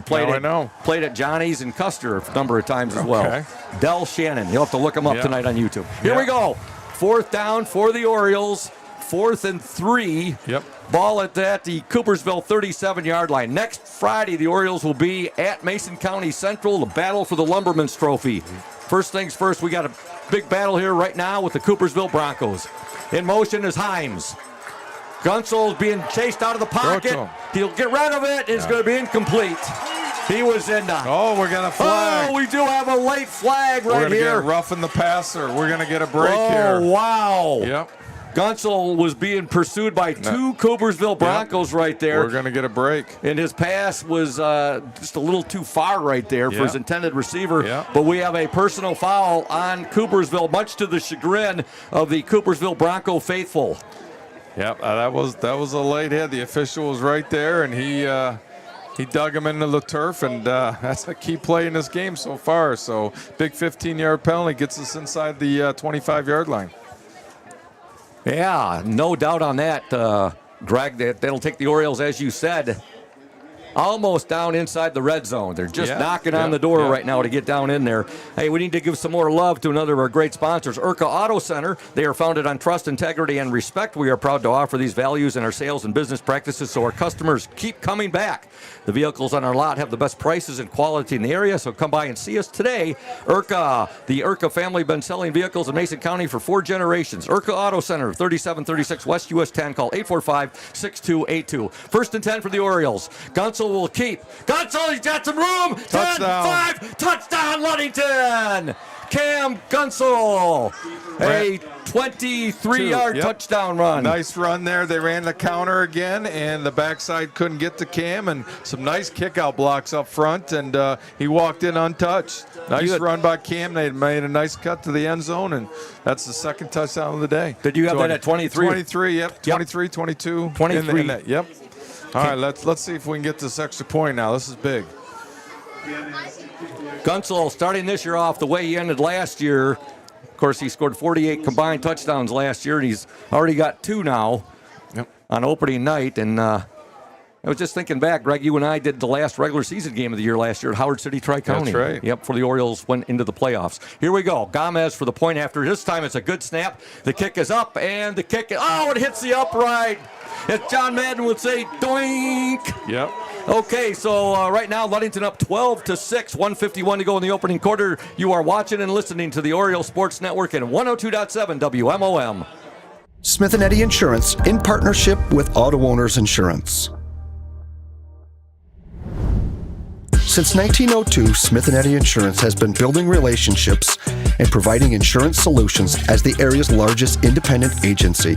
played at Johnny's and Custer a number of times as well. Del Shannon. You'll have to look him up tonight on YouTube. Here we go. 4th down for the Orioles. 4th and 3. Yep. Ball at the Coopersville 37-yard line. Next Friday, the Orioles will be at Mason County Central, the battle for the Lumberman's Trophy. First things first, we got a big battle here right now with the Coopersville Broncos. In motion is Himes. Gunsel's being chased out of the pocket. He'll get rid of it. It's going to be incomplete. He was in the... Oh, we're going to flag. Oh, we do have a late flag right here. We're going to get roughing the passer. We're going to get a break here. Oh, wow. Yep. Gunsel was being pursued by 2 Coopersville Broncos right there. We're going to get a break. And his pass was just a little too far right there for his intended receiver. Yeah. But we have a personal foul on Coopersville, much to the chagrin of the Coopersville Bronco faithful. Yep, that was a late hit. The official was right there, and he dug him into the turf, and that's a key play in this game so far. So big 15-yard penalty gets us inside the 25-yard line. Yeah, no doubt on that, Greg. That'll take the Orioles, as you said, almost down inside the red zone. They're just knocking on the door right now to get down in there. Hey, we need to give some more love to another of our great sponsors, Urca Auto Center. They are founded on trust, integrity, and respect. We are proud to offer these values in our sales and business practices so our customers keep coming back. The vehicles on our lot have the best prices and quality in the area, so come by and see us today. Urca, the Urca family, been selling vehicles in Mason County for 4 generations. Urca Auto Center, 3736 West US 10. Call 845-6282. 1st and 10 for the Orioles. Gunsel will keep. Gunsel, he's got some room. Touchdown. 10-5. Touchdown, Ludington. Cam Gunsel. A 23-yard touchdown run. Nice run there. They ran the counter again, and the backside couldn't get to Cam, and some nice kick-out blocks up front, and he walked in untouched. Nice run by Cam. They made a nice cut to the end zone, and that's the 2nd touchdown of the day. Did you have that at 23? 23, yep. 23, 22. 23. Yep. All right, let's see if we can get this extra point now. This is big. Gunsel starting this year off the way he ended last year. Of course, he scored 48 combined touchdowns last year, and he's already got 2 now on opening night. And I was just thinking back, Greg, you and I did the last regular season game of the year last year at Howard City Tri-County. That's right. Yep, for the Orioles went into the playoffs. Here we go. Gomez for the point after. This time it's a good snap. The kick is up, and the kick, it hits the upright. As John Madden would say, doink. Yep. Okay, so right now, Ludington up 12-6, 1:51 to go in the opening quarter. You are watching and listening to the Oriole Sports Network and 102.7 WMOM. Smith & Eddy Insurance, in partnership with Auto Owners Insurance. Since 1902, Smith & Eddy Insurance has been building relationships and providing insurance solutions as the area's largest independent agency.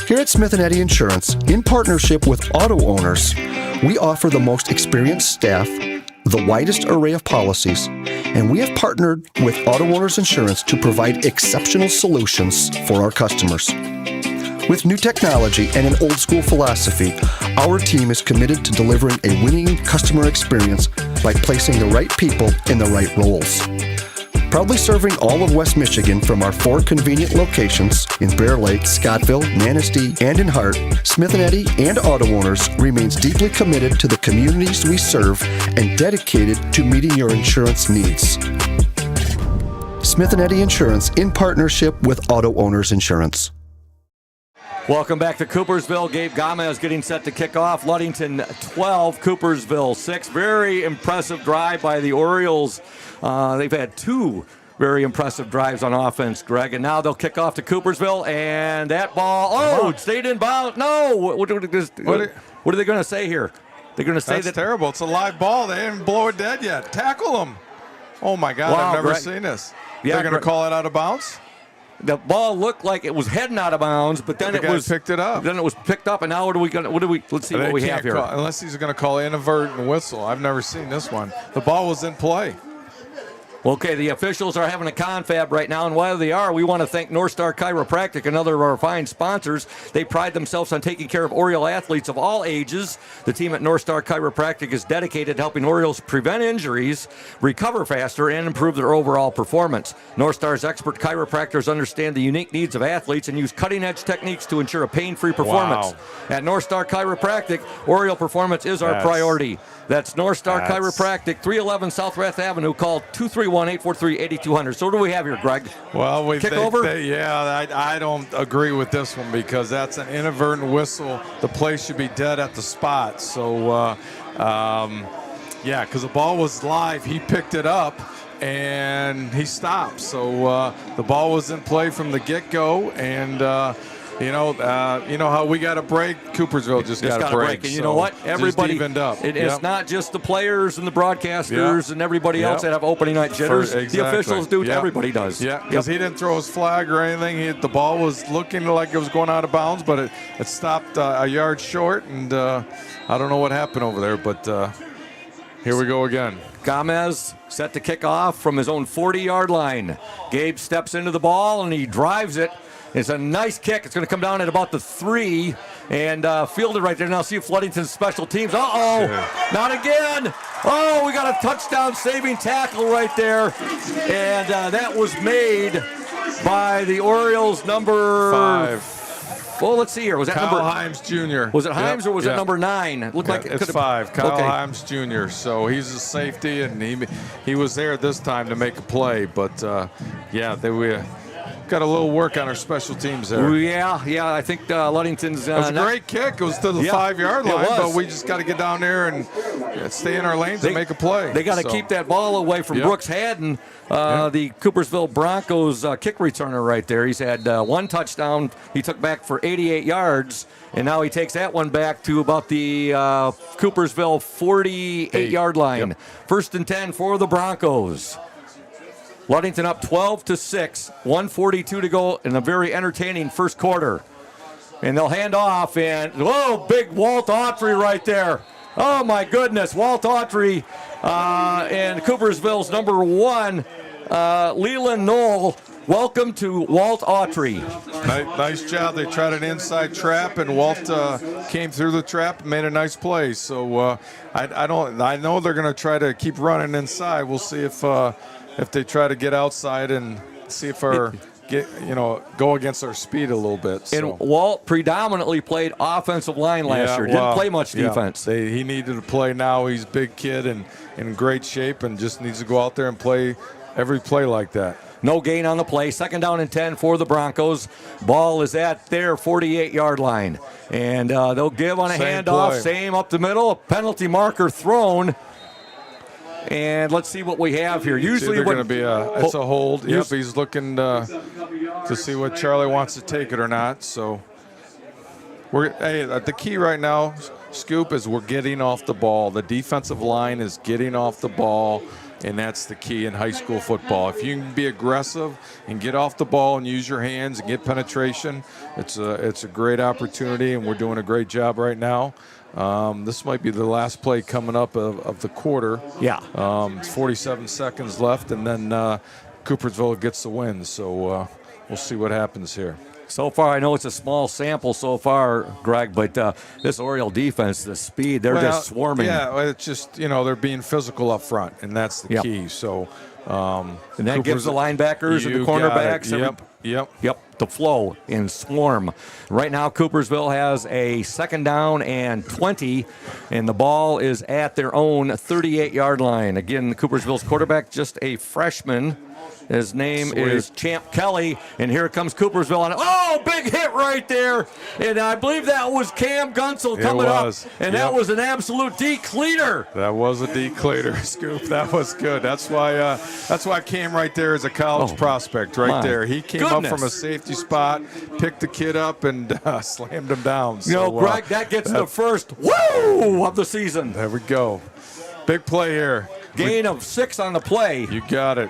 Here at Smith & Eddy Insurance, in partnership with Auto Owners, we offer the most experienced staff, the widest array of policies, and we have partnered with Auto Owners Insurance to provide exceptional solutions for our customers. With new technology and an old-school philosophy, our team is committed to delivering a winning customer experience by placing the right people in the right roles. Proudly serving all of West Michigan from our 4 convenient locations in Bear Lake, Scottville, Manistee, and in Hart, Smith & Eddy and Auto Owners remains deeply committed to the communities we serve and dedicated to meeting your insurance needs. Smith & Eddy Insurance, in partnership with Auto Owners Insurance. Welcome back to Coopersville. Gabe Gomez getting set to kick off. Ludington 12, Coopersville 6. Very impressive drive by the Orioles. They've had 2 very impressive drives on offense, Greg. And now they'll kick off to Coopersville. And that ball, it stayed in bounds. No. What are they going to say here? They're going to say That's terrible. It's a live ball. They didn't blow it dead yet. Tackle them. Oh, my God. Wow, I've never Greg. seen this. Yeah, They're going to call it out of bounds? The ball looked like it was heading out of bounds, but then picked it up. Then it was picked up, and now let's see what we have here. Unless he's going to call inadvertent whistle. I've never seen this one. The ball was in play. Okay, the officials are having a confab right now, and while they are, we want to thank North Star Chiropractic, another of our fine sponsors. They pride themselves on taking care of Oriole athletes of all ages. The team at North Star Chiropractic is dedicated to helping Orioles prevent injuries, recover faster, and improve their overall performance. North Star's expert chiropractors understand the unique needs of athletes and use cutting-edge techniques to ensure a pain-free performance. Wow. At North Star Chiropractic, Oriole performance is our priority. That's North Star Chiropractic, 311 South Rath Avenue. Call 231-843-8200. So what do we have here, Greg? Well, Kick over? I don't agree with this one because that's an inadvertent whistle. The play should be dead at the spot. So, because the ball was live. He picked it up and he stopped. So the ball was in play from the get-go, and you know how we got a break. Coopersville just got a break. And you know what? Everybody evened up. It's not just the players and the broadcasters and everybody else that have opening night jitters. Exactly. The officials do. Everybody does. Yeah, because he didn't throw his flag or anything. The ball was looking like it was going out of bounds, but it stopped a yard short, and I don't know what happened over there, but here we go again. Gomez set to kick off from his own 40-yard line. Gabe steps into the ball, and he drives it. It's a nice kick. It's going to come down at about the 3 and fielded right there. Now see if Ludington's special teams. Not again. Oh, we got a touchdown saving tackle right there. And that was made by the Orioles number 5. Well, let's see here. Was that Kyle number Himes Jr. Was it Himes or was it number 9? It looked like it it's could 5. Kyle Himes Jr. So he's a safety, and he was there this time to make a play. But we got a little work on our special teams there. Yeah. I think Ludington's. It was a great kick. It was to the 5-yard line, but we just got to get down there and stay in our lanes and make a play. They got to keep that ball away from Brooks Haddon, the Coopersville Broncos kick returner right there. He's had one touchdown. He took back for 88 yards, and now he takes that one back to about the Coopersville 48-yard line. Yep. 1st and 10 for the Broncos. Ludington up 12-6, 1:42 to go in a very entertaining first quarter. And they'll hand off, and big Walt Autry right there. Oh my goodness, Walt Autry and Coopersville's number 1, Leland Knoll. Welcome to Walt Autry. Nice job. They tried an inside trap, and Walt came through the trap and made a nice play. So I know they're going to try to keep running inside. We'll see if they try to get outside and see if go against our speed a little bit. So. And Walt predominantly played offensive line last year. Didn't play much defense. He needed to play now. He's a big kid and in great shape, and just needs to go out there and play every play like that. No gain on the play. 2nd down and 10 for the Broncos. Ball is at their 48-yard line. And they'll give on a handoff. Same up the middle. A penalty marker thrown. And let's see what we have here. Usually it's going to be it's a hold. Yep, he's looking to see what Charlie wants to take it or not. So the key right now, Scoop, is we're getting off the ball. The defensive line is getting off the ball, and that's the key in high school football. If you can be aggressive and get off the ball and use your hands and get penetration, it's a great opportunity, and we're doing a great job right now. This might be the last play coming up of the quarter. Yeah. 47 seconds left, and then Coopersville gets the win. So we'll see what happens here. So far, I know it's a small sample so far, Greg, but this Oriole defense, the speed, they're just swarming. Yeah, it's just, they're being physical up front, and that's the key. So, and that gives the linebackers and the cornerbacks. Yep. The flow and swarm. Right now, Coopersville has a 2nd down and 20, and the ball is at their own 38-yard line. Again, Coopersville's quarterback, just a freshman. His name is Champ Kelly, and here comes Coopersville on it. Oh, big hit right there, and I believe that was Cam Gunsel coming up, and that was an absolute decleater. That was a decleater, Scoop. That was good. That's why Cam right there is a college prospect right there. He came up from a safety spot, picked the kid up, and slammed him down. Greg, that gets the first woo of the season. There we go. Big play here. Gain of 6 on the play. You got it.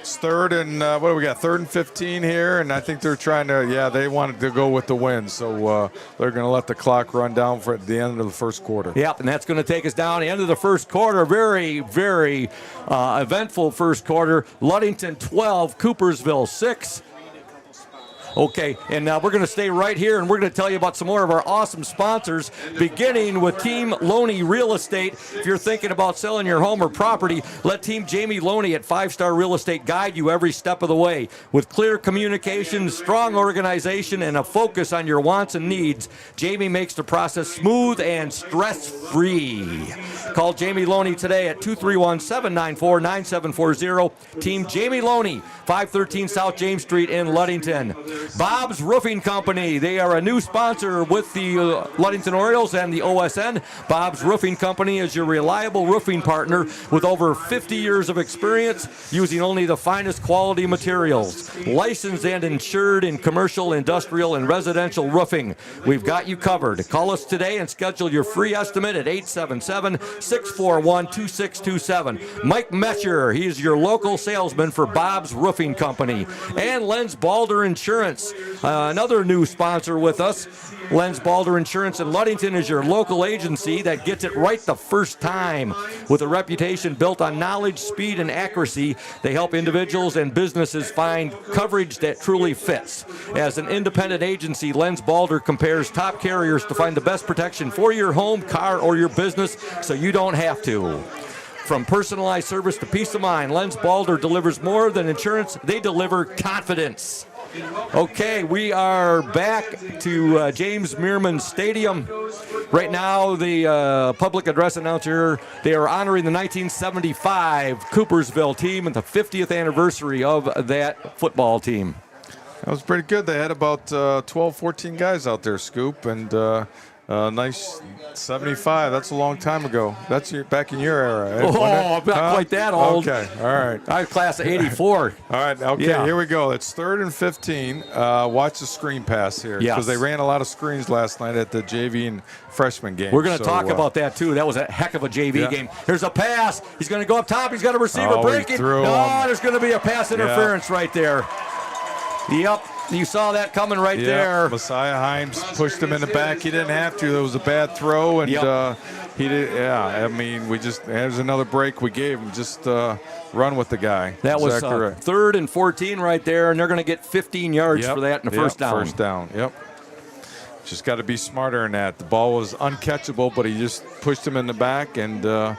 It's third and what do we got? 3rd and 15 here, and I think they're trying to. Yeah, they wanted to go with the win, so they're going to let the clock run down for the end of the first quarter. Yep, and that's going to take us down the end of the first quarter. Very, very eventful first quarter. Ludington 12, Coopersville 6. Okay, and we're going to stay right here, and we're going to tell you about some more of our awesome sponsors, beginning with Team Loney Real Estate. If you're thinking about selling your home or property, let Team Jamie Loney at 5 Star Real Estate guide you every step of the way. With clear communication, strong organization, and a focus on your wants and needs, Jamie makes the process smooth and stress-free. Call Jamie Loney today at 231-794-9740. Team Jamie Loney, 513 South James Street in Ludington. Bob's Roofing Company. They are a new sponsor with the Ludington Orioles and the OSN. Bob's Roofing Company is your reliable roofing partner with over 50 years of experience using only the finest quality materials. Licensed and insured in commercial, industrial, and residential roofing. We've got you covered. Call us today and schedule your free estimate at 877-641-2627. Mike Mescher, he is your local salesman for Bob's Roofing Company. And Lenz Balder Insurance. Another new sponsor with us. Lenz Balder Insurance in Ludington is your local agency that gets it right the first time. With a reputation built on knowledge, speed, and accuracy, they help individuals and businesses find coverage that truly fits. As an independent agency, Lenz Balder compares top carriers to find the best protection for your home, car, or your business so you don't have to. From personalized service to peace of mind, Lenz Balder delivers more than insurance. They deliver confidence. Okay, we are back to James Meerman Stadium. Right now, the public address announcer, they are honoring the 1975 Coopersville team and the 50th anniversary of that football team. That was pretty good. They had about 12, 14 guys out there, Scoop, and nice 75. That's a long time ago. That's back in your era. I'm not quite that old. Okay, all right. I was class of 84. All right, okay, Yeah. Here we go. It's 3rd and 15. Watch the screen pass here. Yes. Because they ran a lot of screens last night at the JV and freshman game. We're going to talk about that, too. That was a heck of a JV game. Here's a pass. He's going to go up top. He's got a receiver breaking. No, there's going to be a pass interference right there. Yep. You saw that coming there. Messiah Himes pushed him in the back. He didn't have to. There was a bad throw, and he did. Yeah, I mean, there's another break we gave him. Just run with the guy. That was 3rd and 14 right there, and they're going to get 15 yards for that in the first down. First down, Just got to be smarter than that. The ball was uncatchable, but he just pushed him in the back, and the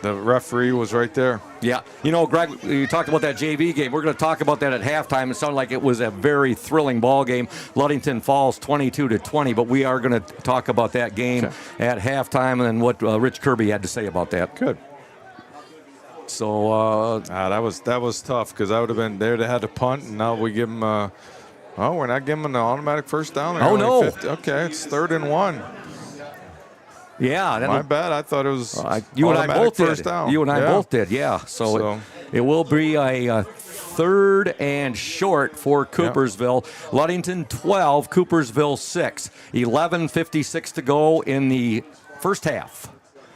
referee was right there. Yeah. You know, Greg, you talked about that JV game. We're going to talk about that at halftime. It sounded like it was a very thrilling ball game. Ludington falls 22-20, but we are going to talk about that game at halftime and what Rich Kirby had to say about that. Good. So that was tough because I would have been there to have to punt, and now we give them we're not giving them an automatic first down. Oh, no. 50. Okay, it's 3rd and 1. Yeah, my bad. I thought it was you and I both first did. down. You and I both did. Yeah. So it will be a 3rd and short for Coopersville. Ludington 12, Coopersville 6. 11:56 to go in the first half.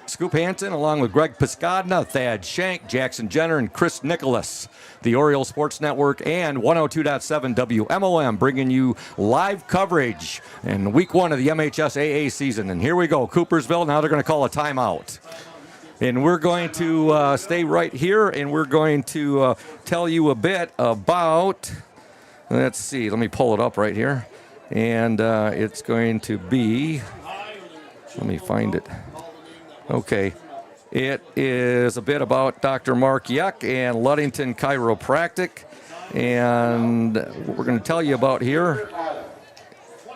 Scoop Hansen, along with Greg Piscadna, Thad Shank, Jackson Jenner, and Chris Nicholas. The Oriole Sports Network and 102.7 WMOM bringing you live coverage in week 1 of the MHSAA season. And here we go, Coopersville. Now they're going to call a timeout. And we're going to stay right here, and we're going to tell you a bit about, let's see, let me pull it up right here. And it's going to be, let me find it. Okay. It is a bit about Dr. Mark Yuck and Ludington Chiropractic. And what we're going to tell you about here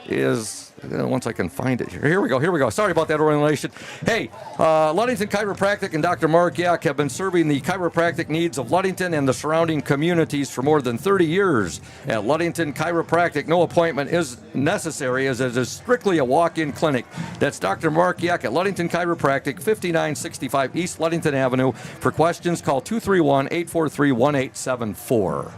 is, once I can find it here. Here we go. Sorry about that, Oriole Nation. Hey, Ludington Chiropractic and Dr. Mark Yuck have been serving the chiropractic needs of Ludington and the surrounding communities for more than 30 years. At Ludington Chiropractic, no appointment is necessary as it is strictly a walk-in clinic. That's Dr. Mark Yuck at Ludington Chiropractic, 5965 East Ludington Avenue. For questions, call 231-843-1874.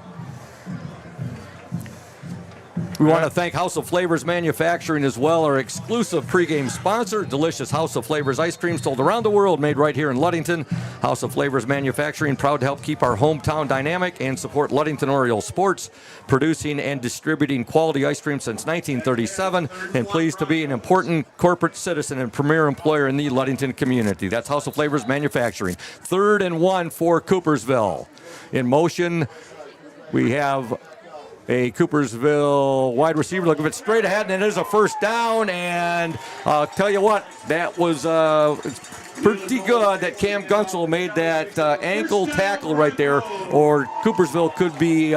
We want to thank House of Flavors Manufacturing as well, our exclusive pregame sponsor. Delicious House of Flavors ice cream sold around the world, made right here in Ludington. House of Flavors Manufacturing, proud to help keep our hometown dynamic and support Ludington Oriole sports, producing and distributing quality ice cream since 1937, and pleased to be an important corporate citizen and premier employer in the Ludington community. That's House of Flavors Manufacturing. 3rd and 1 for Coopersville. In motion, we have a Coopersville wide receiver looking at it straight ahead, and it is a first down. And I'll tell you what, that was pretty good that Cam Gunsel made that ankle tackle right there, or Coopersville could be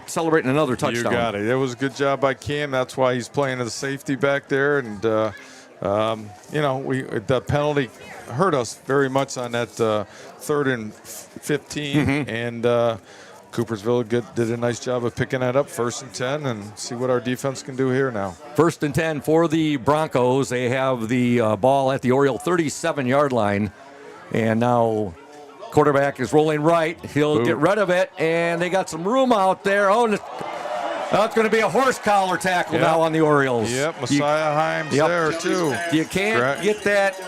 celebrating another touchdown. You got it. It was a good job by Cam. That's why he's playing as a safety back there. And, the penalty hurt us very much on that 3rd and 15. And Coopersville did a nice job of picking that up, 1st and 10, and see what our defense can do here now. 1st and 10 for the Broncos. They have the ball at the Oriole 37-yard line. And now quarterback is rolling right. He'll get rid of it, and they got some room out there. It's going to be a horse collar tackle now on the Orioles. Yep, Messiah Himes there, too. You can't get that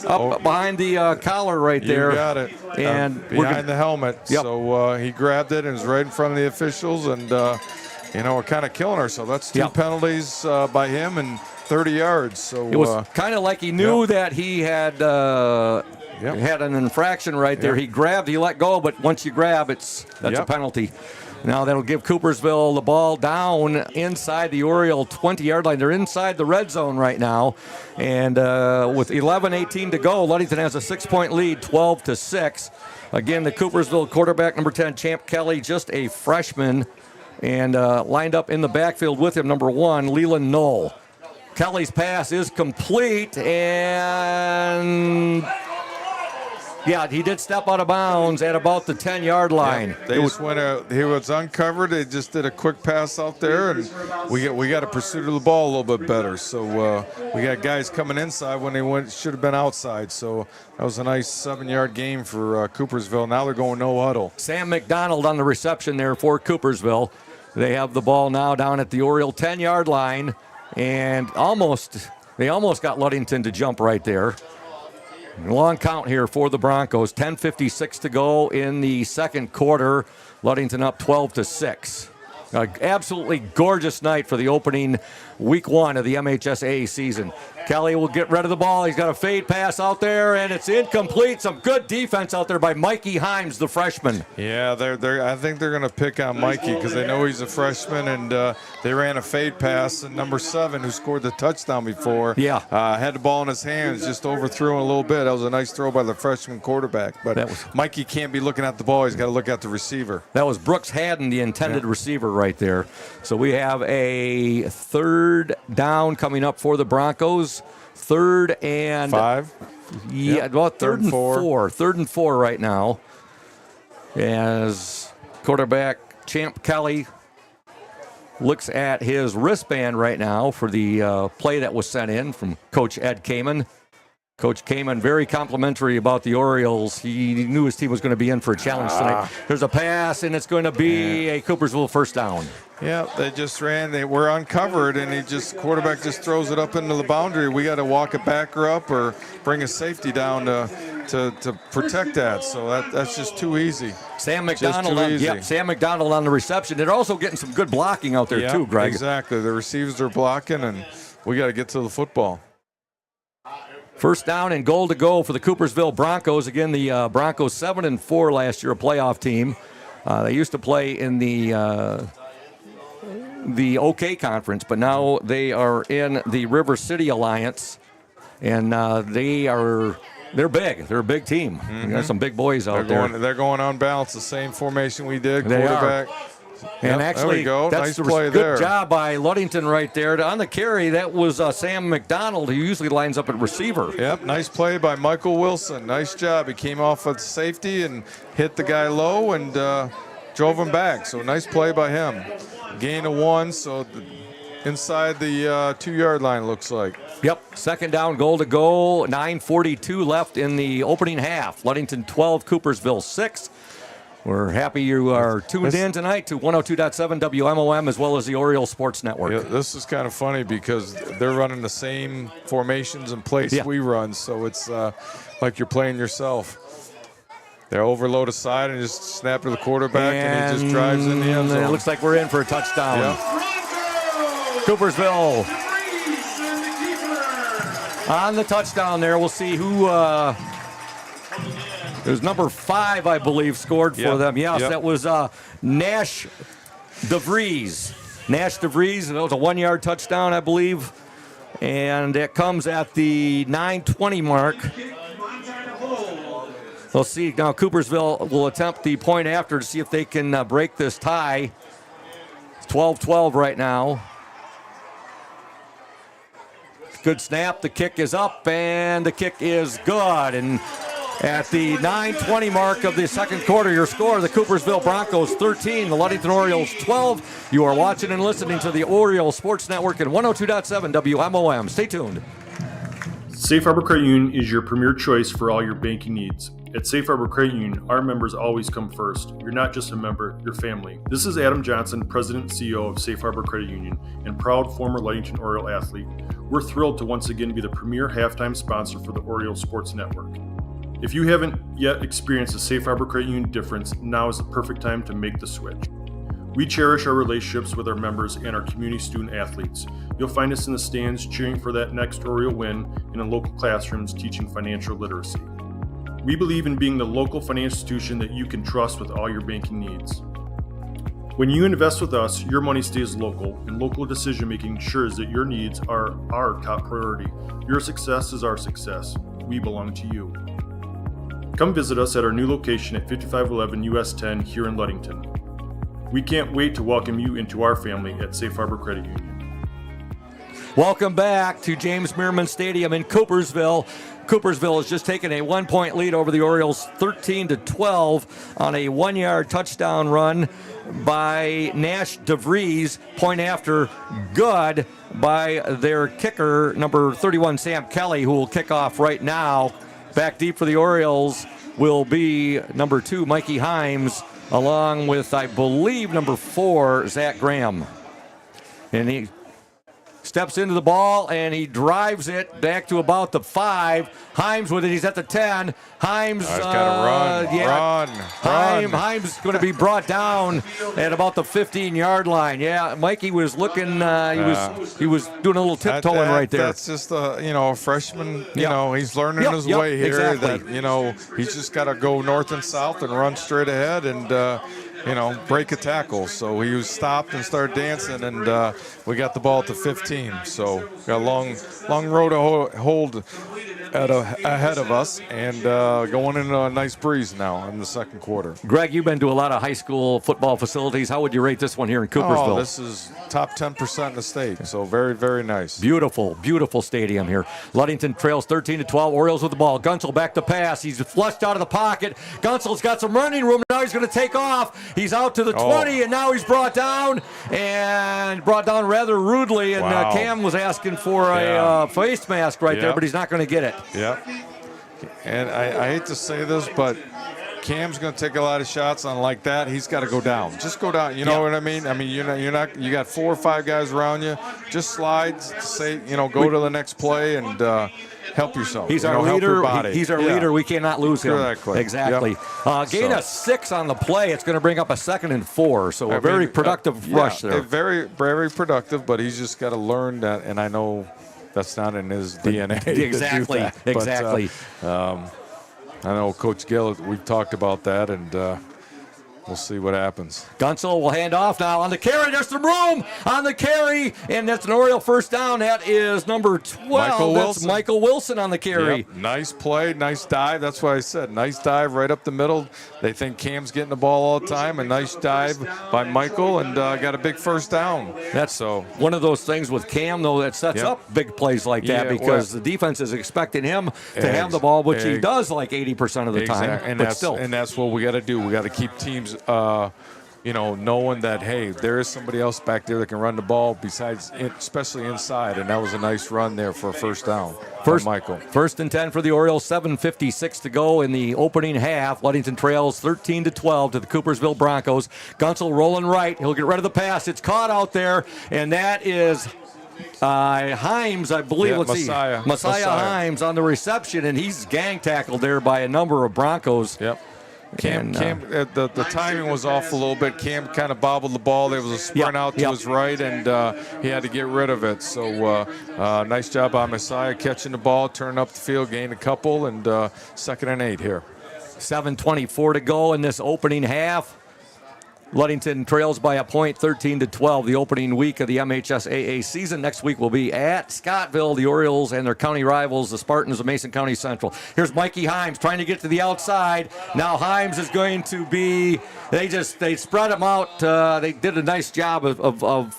up behind the collar right there. You got it. And behind the helmet. Yep. So he grabbed it and was right in front of the officials, and, we're kind of killing ourselves. That's 2 penalties by him and 30 yards. So it was kind of like he knew that he had had an infraction right there. He grabbed, he let go, but once you grab, that's a penalty. Now that'll give Coopersville the ball down inside the Oriole 20-yard line. They're inside the red zone right now. And with 11:18 to go, Ludington has a 6-point lead, 12-6. Again, the Coopersville quarterback, number 10, Champ Kelly, just a freshman. And lined up in the backfield with him, number 1, Leland Knoll. Kelly's pass is complete, and he did step out of bounds at about the 10-yard line. He was uncovered. They just did a quick pass out there, and we got to pursue the ball a little bit better. So we got guys coming inside when they should have been outside. So that was a nice 7-yard game for Coopersville. Now they're going no huddle. Sam McDonald on the reception there for Coopersville. They have the ball now down at the Oriole 10-yard line, and they almost got Ludington to jump right there. Long count here for the Broncos. 10:56 to go in the second quarter. Ludington up 12-6. Absolutely gorgeous night for the opening week 1 of the MHSAA season. Kelly will get rid of the ball. He's got a fade pass out there, and it's incomplete. Some good defense out there by Mikey Himes, the freshman. Yeah, I think they're going to pick on Mikey because they know he's a freshman, and they ran a fade pass. And number 7, who scored the touchdown before, had the ball in his hands, just overthrew him a little bit. That was a nice throw by the freshman quarterback. But Mikey can't be looking at the ball. He's got to look at the receiver. That was Brooks Haddon, the intended receiver right there. So we have a 3rd down coming up for the Broncos. 3rd and 5. Yeah, well, 3rd and 4. 3rd and 4 right now. As quarterback Champ Kelly looks at his wristband right now for the play that was sent in from Coach Ed Kamen. Coach Kamen very complimentary about the Orioles. He knew his team was going to be in for a challenge tonight. There's a pass, and it's going to be a Coopersville first down. Yeah, they just ran. They were uncovered, and quarterback just throws it up into the boundary. We got to walk it back or up or bring a safety down to protect that. So that's just too easy. Sam McDonald, Sam McDonald on the reception. They're also getting some good blocking out there too, Greg. Exactly. The receivers are blocking, and we got to get to the football. First down and goal to go for the Coopersville Broncos. Again, the Broncos 7-4 last year, a playoff team. They used to play in the OK Conference, but now they are in the River City Alliance, and they're big. They're a big team. Mm-hmm. There's some big boys out there. They're going on balance, the same formation we did. Quarterback. And actually, there we go. That's nice play there. Good job by Ludington right there. On the carry, that was Sam McDonald, who usually lines up at receiver. Yep, nice play by Michael Wilson. Nice job. He came off of safety and hit the guy low and drove him back. So nice play by him. Gain of 1, so inside the 2-yard line, looks like. Yep, second down, goal to go. 9:42 left in the opening half. Ludington 12, Coopersville 6. We're happy you are tuned in tonight to 102.7 WMOM as well as the Oriole Sports Network. Yeah, this is kind of funny because they're running the same formations and plays we run, so it's like you're playing yourself. They overload aside and just snap to the quarterback, and he just drives in the end zone. It looks like we're in for a touchdown. Yep. Coopersville on the touchdown there. We'll see who... It was number 5, I believe, scored for them. Yes, that was Nash DeVries. Nash DeVries, that was a 1-yard touchdown, I believe. And it comes at the 9:20 mark. We'll see. Now, Coopersville will attempt the point after to see if they can break this tie. It's 12-12 right now. Good snap. The kick is up, and the kick is good. And at the 9:20 mark of the second quarter, your score, the Coopersville Broncos 13, the Ludington Orioles 12. You are watching and listening to the Oriole Sports Network at 102.7 WMOM. Stay tuned. Safe Harbor Credit Union is your premier choice for all your banking needs. At Safe Harbor Credit Union, our members always come first. You're not just a member, you're family. This is Adam Johnson, President and CEO of Safe Harbor Credit Union, and proud former Ludington Oriole athlete. We're thrilled to once again be the premier halftime sponsor for the Oriole Sports Network. If you haven't yet experienced the Safe Harbor Credit Union difference, now is the perfect time to make the switch. We cherish our relationships with our members and our community student athletes. You'll find us in the stands cheering for that next Oriole win and in local classrooms teaching financial literacy. We believe in being the local financial institution that you can trust with all your banking needs. When you invest with us, your money stays local, and local decision-making ensures that your needs are our top priority. Your success is our success. We belong to you. Come visit us at our new location at 5511 US 10 here in Ludington. We can't wait to welcome you into our family at Safe Harbor Credit Union. Welcome back to James Mearman Stadium in Coopersville. Coopersville has just taken a 1-point lead over the Orioles 13-12 on a 1-yard touchdown run by Nash DeVries. Point after good by their kicker, number 31, Sam Kelly, who will kick off right now. Back deep for the Orioles will be number 2, Mikey Himes, along with, I believe, number 4, Zach Graham. And he steps into the ball, and he drives it back to about the 5. Himes with it. He's at the 10. Himes. He's got to run. Himes going to be brought down at about the 15-yard line. Yeah, Mikey was looking. He was doing a little tiptoeing right there. That's just a freshman. He's learning his way here. Exactly. That he's just got to go north and south and run straight ahead and. Break a tackle. So he was stopped and started dancing, and we got the ball at the 15. So got a long road to hold ahead of us, and going into a nice breeze now in the second quarter. Greg, you've been to a lot of high school football facilities. How would you rate this one here in Coopersville? Oh, this is top 10% in the state, so very, very nice. Beautiful, beautiful stadium here. Ludington trails 13-12. Orioles with the ball. Gunsel back to pass. He's flushed out of the pocket. Gunsel's got some running room. Now he's going to take off. He's out to the 20, and now he's brought down rather rudely. And Cam was asking for a face mask right there, but he's not going to get it. Yep. And I hate to say this, but Cam's going to take a lot of shots on like that. He's got to go down. Just go down. You know what I mean? I mean, you're not. You got 4 or 5 guys around you. Just slides. Say, go to the next play and help yourself. He's our leader. He's our leader. We cannot lose him. Exactly. Yep. Gain a 6 on the play. It's going to bring up a 2nd and 4. So a very productive rush there. Very, very productive. But he's just got to learn that. And I know that's not in his DNA. Exactly. To do that. Exactly. But, I know Coach Gill, we've talked about that, and we'll see what happens. Gunsel will hand off now on the carry. There's some room on the carry, and that's an Oriole first down. That is number 12. That's Michael Wilson on the carry. Yep. Nice play, nice dive. That's what I said. Nice dive right up the middle. They think Cam's getting the ball all the time. A nice dive by Michael, and got a big first down. That's one of those things with Cam, though, that sets up big plays like that because the defense is expecting him to have the ball, which he does like 80% of the time. And but still. And that's what we got to do. We got to keep teams knowing that, hey, there is somebody else back there that can run the ball besides, especially inside, and that was a nice run there for a first down. Michael. First and 10 for the Orioles, 7:56 to go in the opening half. Ludington trails 13-12 to the Coopersville Broncos. Gunsel rolling right. He'll get rid of the pass. It's caught out there, and that is Himes, I believe. Yeah, Messiah Himes on the reception, and he's gang tackled there by a number of Broncos. Yep. Cam, the timing was off a little bit. Cam kind of bobbled the ball. There was a sprint out to his right, and he had to get rid of it. So nice job by Messiah catching the ball, turning up the field, gained a couple, and 2nd and 8 here. 7:24 to go in this opening half. Ludington trails by a point, 13-12, the opening week of the MHSAA season. Next week will be at Scottville, the Orioles and their county rivals, the Spartans of Mason County Central. Here's Mikey Himes trying to get to the outside. Now Himes is going to be, they spread him out. They did a nice job of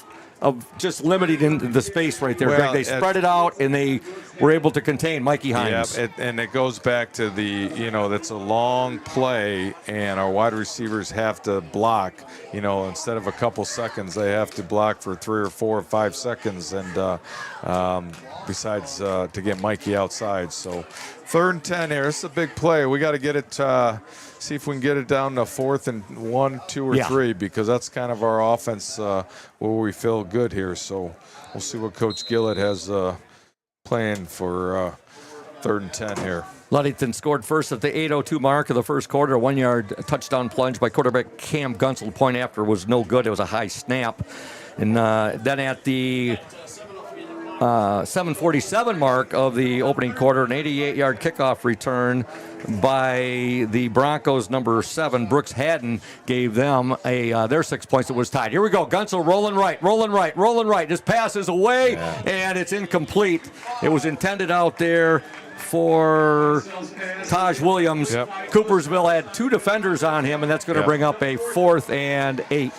just limiting the space right there. Greg, they spread it out, and they were able to contain Mikey Himes. Yeah, and it goes back to that's a long play, and our wide receivers have to block. Instead of a couple seconds, they have to block for 3 or 4 or 5 seconds, and besides to get Mikey outside. So 3rd and 10 here. This is a big play. We got to get it. See if we can get it down to 4th and 1, 2, or 3, because that's kind of our offense where we feel good here. So we'll see what Coach Gillett has planned for 3rd and 10 here. Ludington scored first at the 8:02 mark of the first quarter. A 1-yard touchdown plunge by quarterback Cam Gunsel. The point after was no good. It was a high snap. And then at the 7:47 mark of the opening quarter, an 88-yard kickoff return by the Broncos, number 7, Brooks Haddon, gave them their 6 points. It was tied. Here we go. Gunsel rolling right. This pass is away, and it's incomplete. It was intended out there for Taj Williams. Yep. Coopersville had 2 defenders on him, and that's going to bring up a 4th and 8.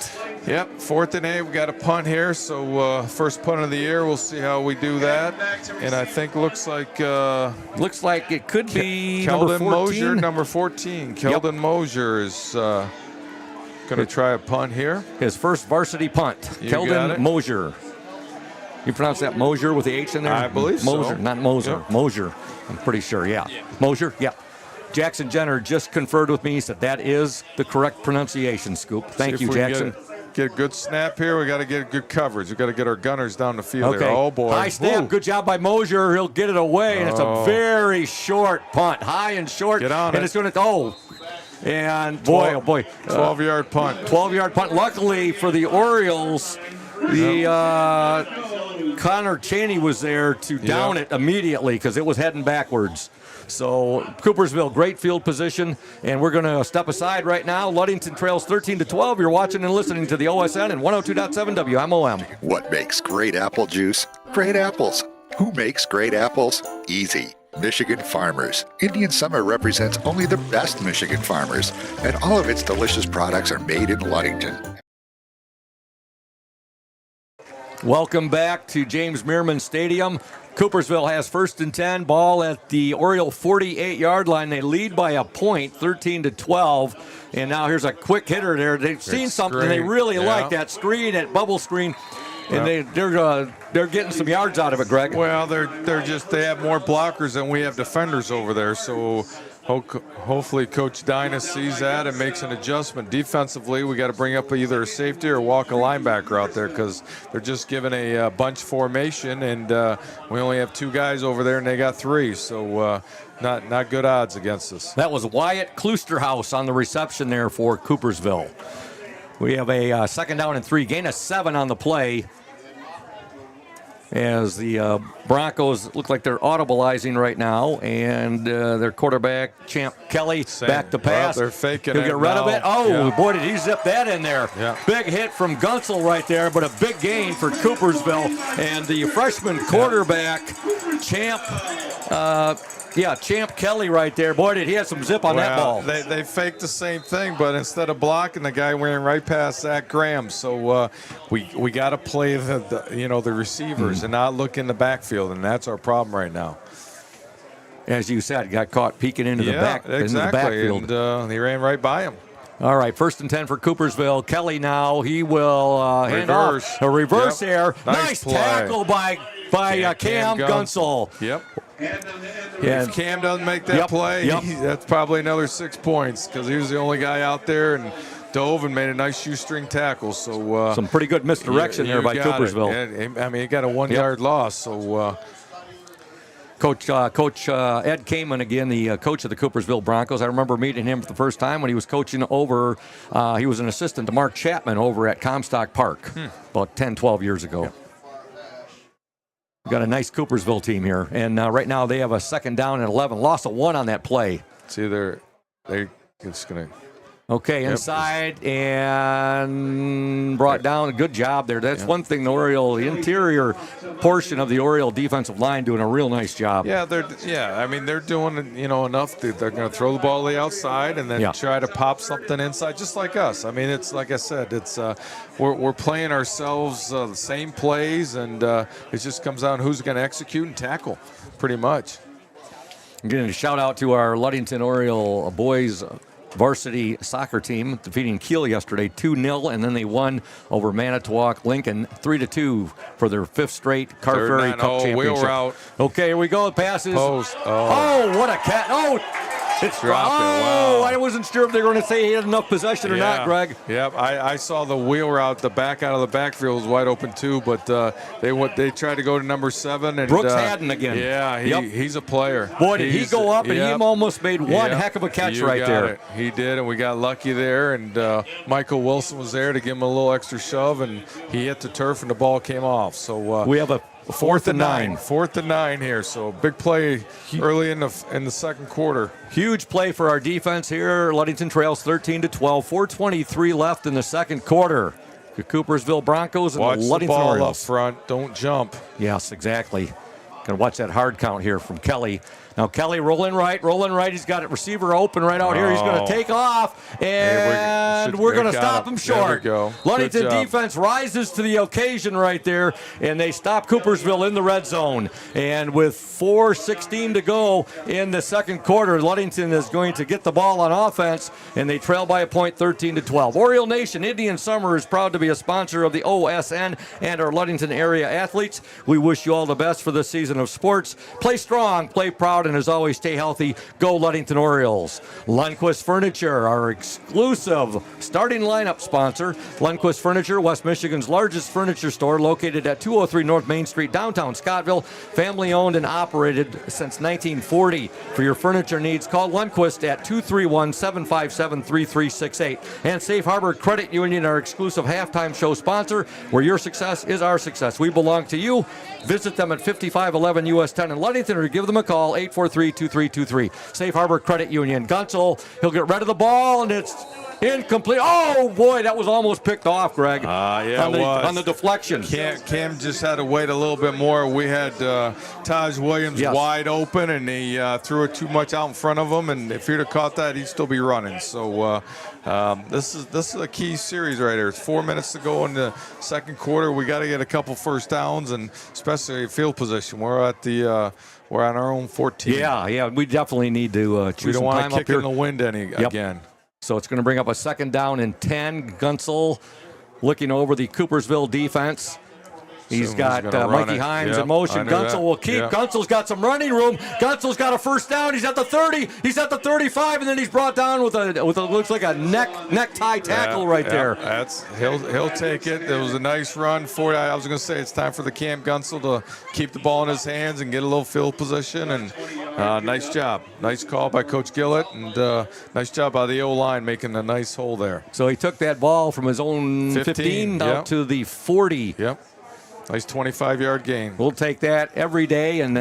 Yep, 4th and 8. We got a punt here, so first punt of the year. We'll see how we do that. And I think looks like it could be Keldon number 14. Mosier, number 14. Keldon Mosier is going to try a punt here. His first varsity punt. Keldon Mosier. You pronounce that Mosier with the H in there? I believe Mosier, so. not Moser. Yep. Mosier. I'm pretty sure, yeah. Mosier, yeah. Jackson Jenner just conferred with me. He said that is the correct pronunciation, Scoop. Thank you, Jackson. Get a good snap here. We got to get good coverage. We got to get our gunners down the field here. Oh boy! High snap. Ooh. Good job by Mosier. He'll get it away, and it's a very short punt, high and short. Get on it. And it's going to and boy, 12-yard punt. 12-yard punt. Luckily for the Orioles, Connor Chaney was there to down it immediately because it was heading backwards. So Coopersville, great field position, and we're going to step aside right now. Ludington trails 13-12. You're watching and listening to the OSN and 102.7 WMOM. What makes great apple juice? Great apples. Who makes great apples? Easy. Michigan Farmers. Indian Summer represents only the best Michigan farmers, and all of its delicious products are made in Ludington. Welcome back to James Mearman Stadium. Coopersville has 1st and 10, ball at the Oriole 48-yard line. They lead by a point, 13-12. And now here's a quick hitter there. They've seen something they really like, that screen, that bubble screen. And they're getting some yards out of it, Greg. Well, they have more blockers than we have defenders over there. So hopefully Coach Dyna sees that and makes an adjustment. Defensively, we got to bring up either a safety or walk a linebacker out there because they're just giving a bunch formation, and we only have 2 guys over there, and they got 3. So not good odds against us. That was Wyatt Kloosterhouse on the reception there for Coopersville. We have a 2nd down and 3, gain of 7 on the play. As the Broncos look like they're audibleizing right now, and their quarterback, Champ Kelly, back to pass. Well, they're faking He'll it get rid of it. Boy, did he zip that in there. Yeah. Big hit from Gunsel right there, but a big gain for Coopersville. And the freshman quarterback, Champ Kelly right there. Boy, did he have some zip on that ball. They faked the same thing, but instead of blocking, the guy went right past Zach Graham. So we got to play the receivers and not look in the backfield, and that's our problem right now. As you said, got caught peeking into the backfield. And he ran right by him. All right, 1st and 10 for Coopersville. Kelly now, he will hand off a reverse here. Nice tackle by Cam Gunsel. Yep. If Cam doesn't make that play, that's probably another 6 points because he was the only guy out there and dove and made a nice shoestring tackle. So some pretty good misdirection there by Coopersville. I mean, he got a 1-yard loss. So Coach Ed Kamen again, the coach of the Coopersville Broncos. I remember meeting him for the first time when he was coaching over. He was an assistant to Mark Chapman over at Comstock Park about 10, 12 years ago. Yep. We've got a nice Coopersville team here, and right now they have a 2nd down and 11. Loss of 1 on that play. See, they're just going to. Okay, inside and brought down. A good job there. That's one thing. The interior portion of the Oriole defensive line doing a real nice job. Yeah, I mean, they're doing enough. They're going to throw the ball to the outside and then try to pop something inside, just like us. I mean, it's like I said, it's we're playing ourselves the same plays, and it just comes down to who's going to execute and tackle, pretty much. I'm giving a shout out to our Ludington Oriole boys varsity soccer team, defeating Kiel yesterday 2-0, and then they won over Manitowoc Lincoln 3-2 for their 5th straight Car Ferry Cup championship. Wheel route. Okay, here we go. Passes. Post. Oh, what a cat! Oh, it's dropped it. Wow. I wasn't sure if they were going to say he had enough possession or not, Greg. Yep, I saw the wheel route. The back out of the backfield was wide open too, but they tried to go to number 7 and Brooks Haddon again. Yeah, he's a player. Boy, did he go up and he almost made one heck of a catch right there. He did, and we got lucky there. And Michael Wilson was there to give him a little extra shove, and he hit the turf and the ball came off. So we have a 4th and 9. 4th and 9 here. So big play early in the second quarter. Huge play for our defense here. Ludington trails 13-12. 4:23 left in the second quarter. The Coopersville Broncos and watch the Ludington the ball Orioles. up front. Don't jump. Yes, exactly. Gonna watch that hard count here from Kelly. Now Kelly rolling right. He's got it receiver open right out here. He's going to take off, and we're going to stop him short. There we go. Ludington defense rises to the occasion right there, and they stop Coopersville in the red zone. And with 4:16 to go in the second quarter, Ludington is going to get the ball on offense, and they trail by a point, 13-12. Oriole Nation Indian Summer is proud to be a sponsor of the OSN and our Ludington area athletes. We wish you all the best for this season of sports. Play strong, play proud, and as always, stay healthy. Go Ludington Orioles. Lundquist Furniture, our exclusive starting lineup sponsor. Lundquist Furniture, West Michigan's largest furniture store, located at 203 North Main Street, downtown Scottville. Family owned and operated since 1940. For your furniture needs, call Lundquist at 231-757-3368. And Safe Harbor Credit Union, our exclusive halftime show sponsor, where your success is our success. We belong to you. Visit them at 5511 US 10 in Ludington, or give them a call, 843-2323. Safe Harbor Credit Union. Gunsel, he'll get rid of the ball, and it's incomplete. Oh, boy, that was almost picked off, Greg. On the deflection. Cam just had to wait a little bit more. We had Taj Williams wide open, and he threw it too much out in front of him, and if he'd have caught that, he'd still be running. So this is a key series right here. It's 4 minutes to go in the second quarter. We got to get a couple first downs, and especially field position. We're on our own 14. Yeah, we definitely need to choose some time up here. We don't want to kick in the wind again. So it's going to bring up a 2nd down and 10. Gunsel looking over the Coopersville defense. He's got Mikey Himes in motion. Gunsel will keep. Gunsel's got some running room. Gunsel's got a first down. He's at the 30. He's at the 35, and then he's brought down with a looks like a necktie tackle right there. He'll take it. It was a nice run. I was going to say it's time for the Cam Gunsel to keep the ball in his hands and get a little field position. And nice job. Nice call by Coach Gillett, and nice job by the O-line making a nice hole there. So he took that ball from his own 15 out to the 40. Yep. Nice 25-yard gain. We'll take that every day and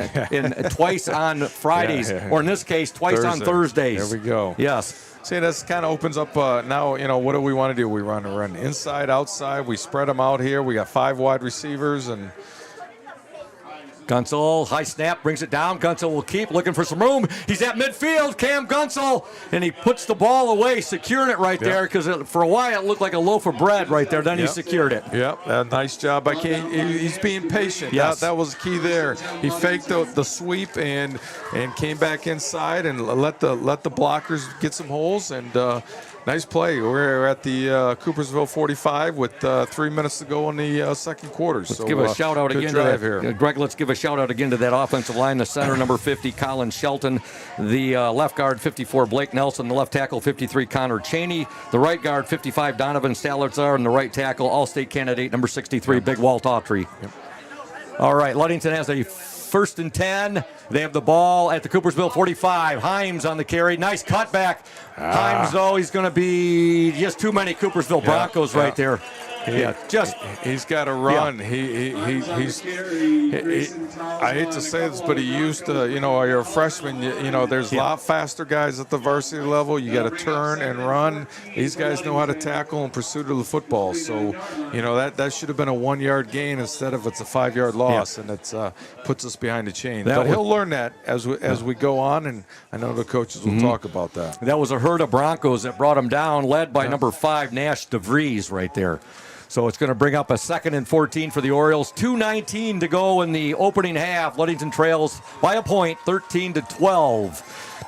twice on Fridays, or in this case, twice on Thursdays. There we go. Yes. See, this kind of opens up now, what do we want to do? We run inside, outside. We spread them out here. We got 5 wide receivers, and Gunsel, high snap, brings it down. Gunsel will keep looking for some room. He's at midfield, Cam Gunsel, and he puts the ball away, securing it right there, because for a while it looked like a loaf of bread right there. Then he secured it. Yep, nice job by Cam. He's being patient. Yes. That was key there. He faked the sweep and came back inside and let the blockers get some holes, and Nice play. We're at the Coopersville 45 with 3 minutes to go in the second quarter. Let's give a shout out again to that. Here. Greg, let's give a shout out again to that offensive line. The center, number 50, Colin Shelton. The left guard, 54, Blake Nelson. The left tackle, 53, Connor Cheney. The right guard, 55, Donovan Salazar. And the right tackle, All-State candidate, number 63, Big Walt Autry. Yep. All right, Ludington has a 1st and 10. They have the ball at the Coopersville 45. Himes on the carry. Nice cutback. Himes, though, he's going to be just too many Coopersville Broncos right there. He's got to run. I hate to say this, but he used to, you're a freshman, there's a lot faster guys at the varsity level. You got to turn and run. These guys know how to tackle in pursuit of the football. So, that should have been a 1-yard gain instead of it's a 5-yard loss, and it puts us behind the chain. But he'll learn that as we go on, and I know the coaches will talk about that. That was a herd of Broncos that brought him down, led by number 5, Nash DeVries right there. So it's going to bring up a 2nd and 14 for the Orioles. 2:19 to go in the opening half. Ludington trails by a point, 13-12.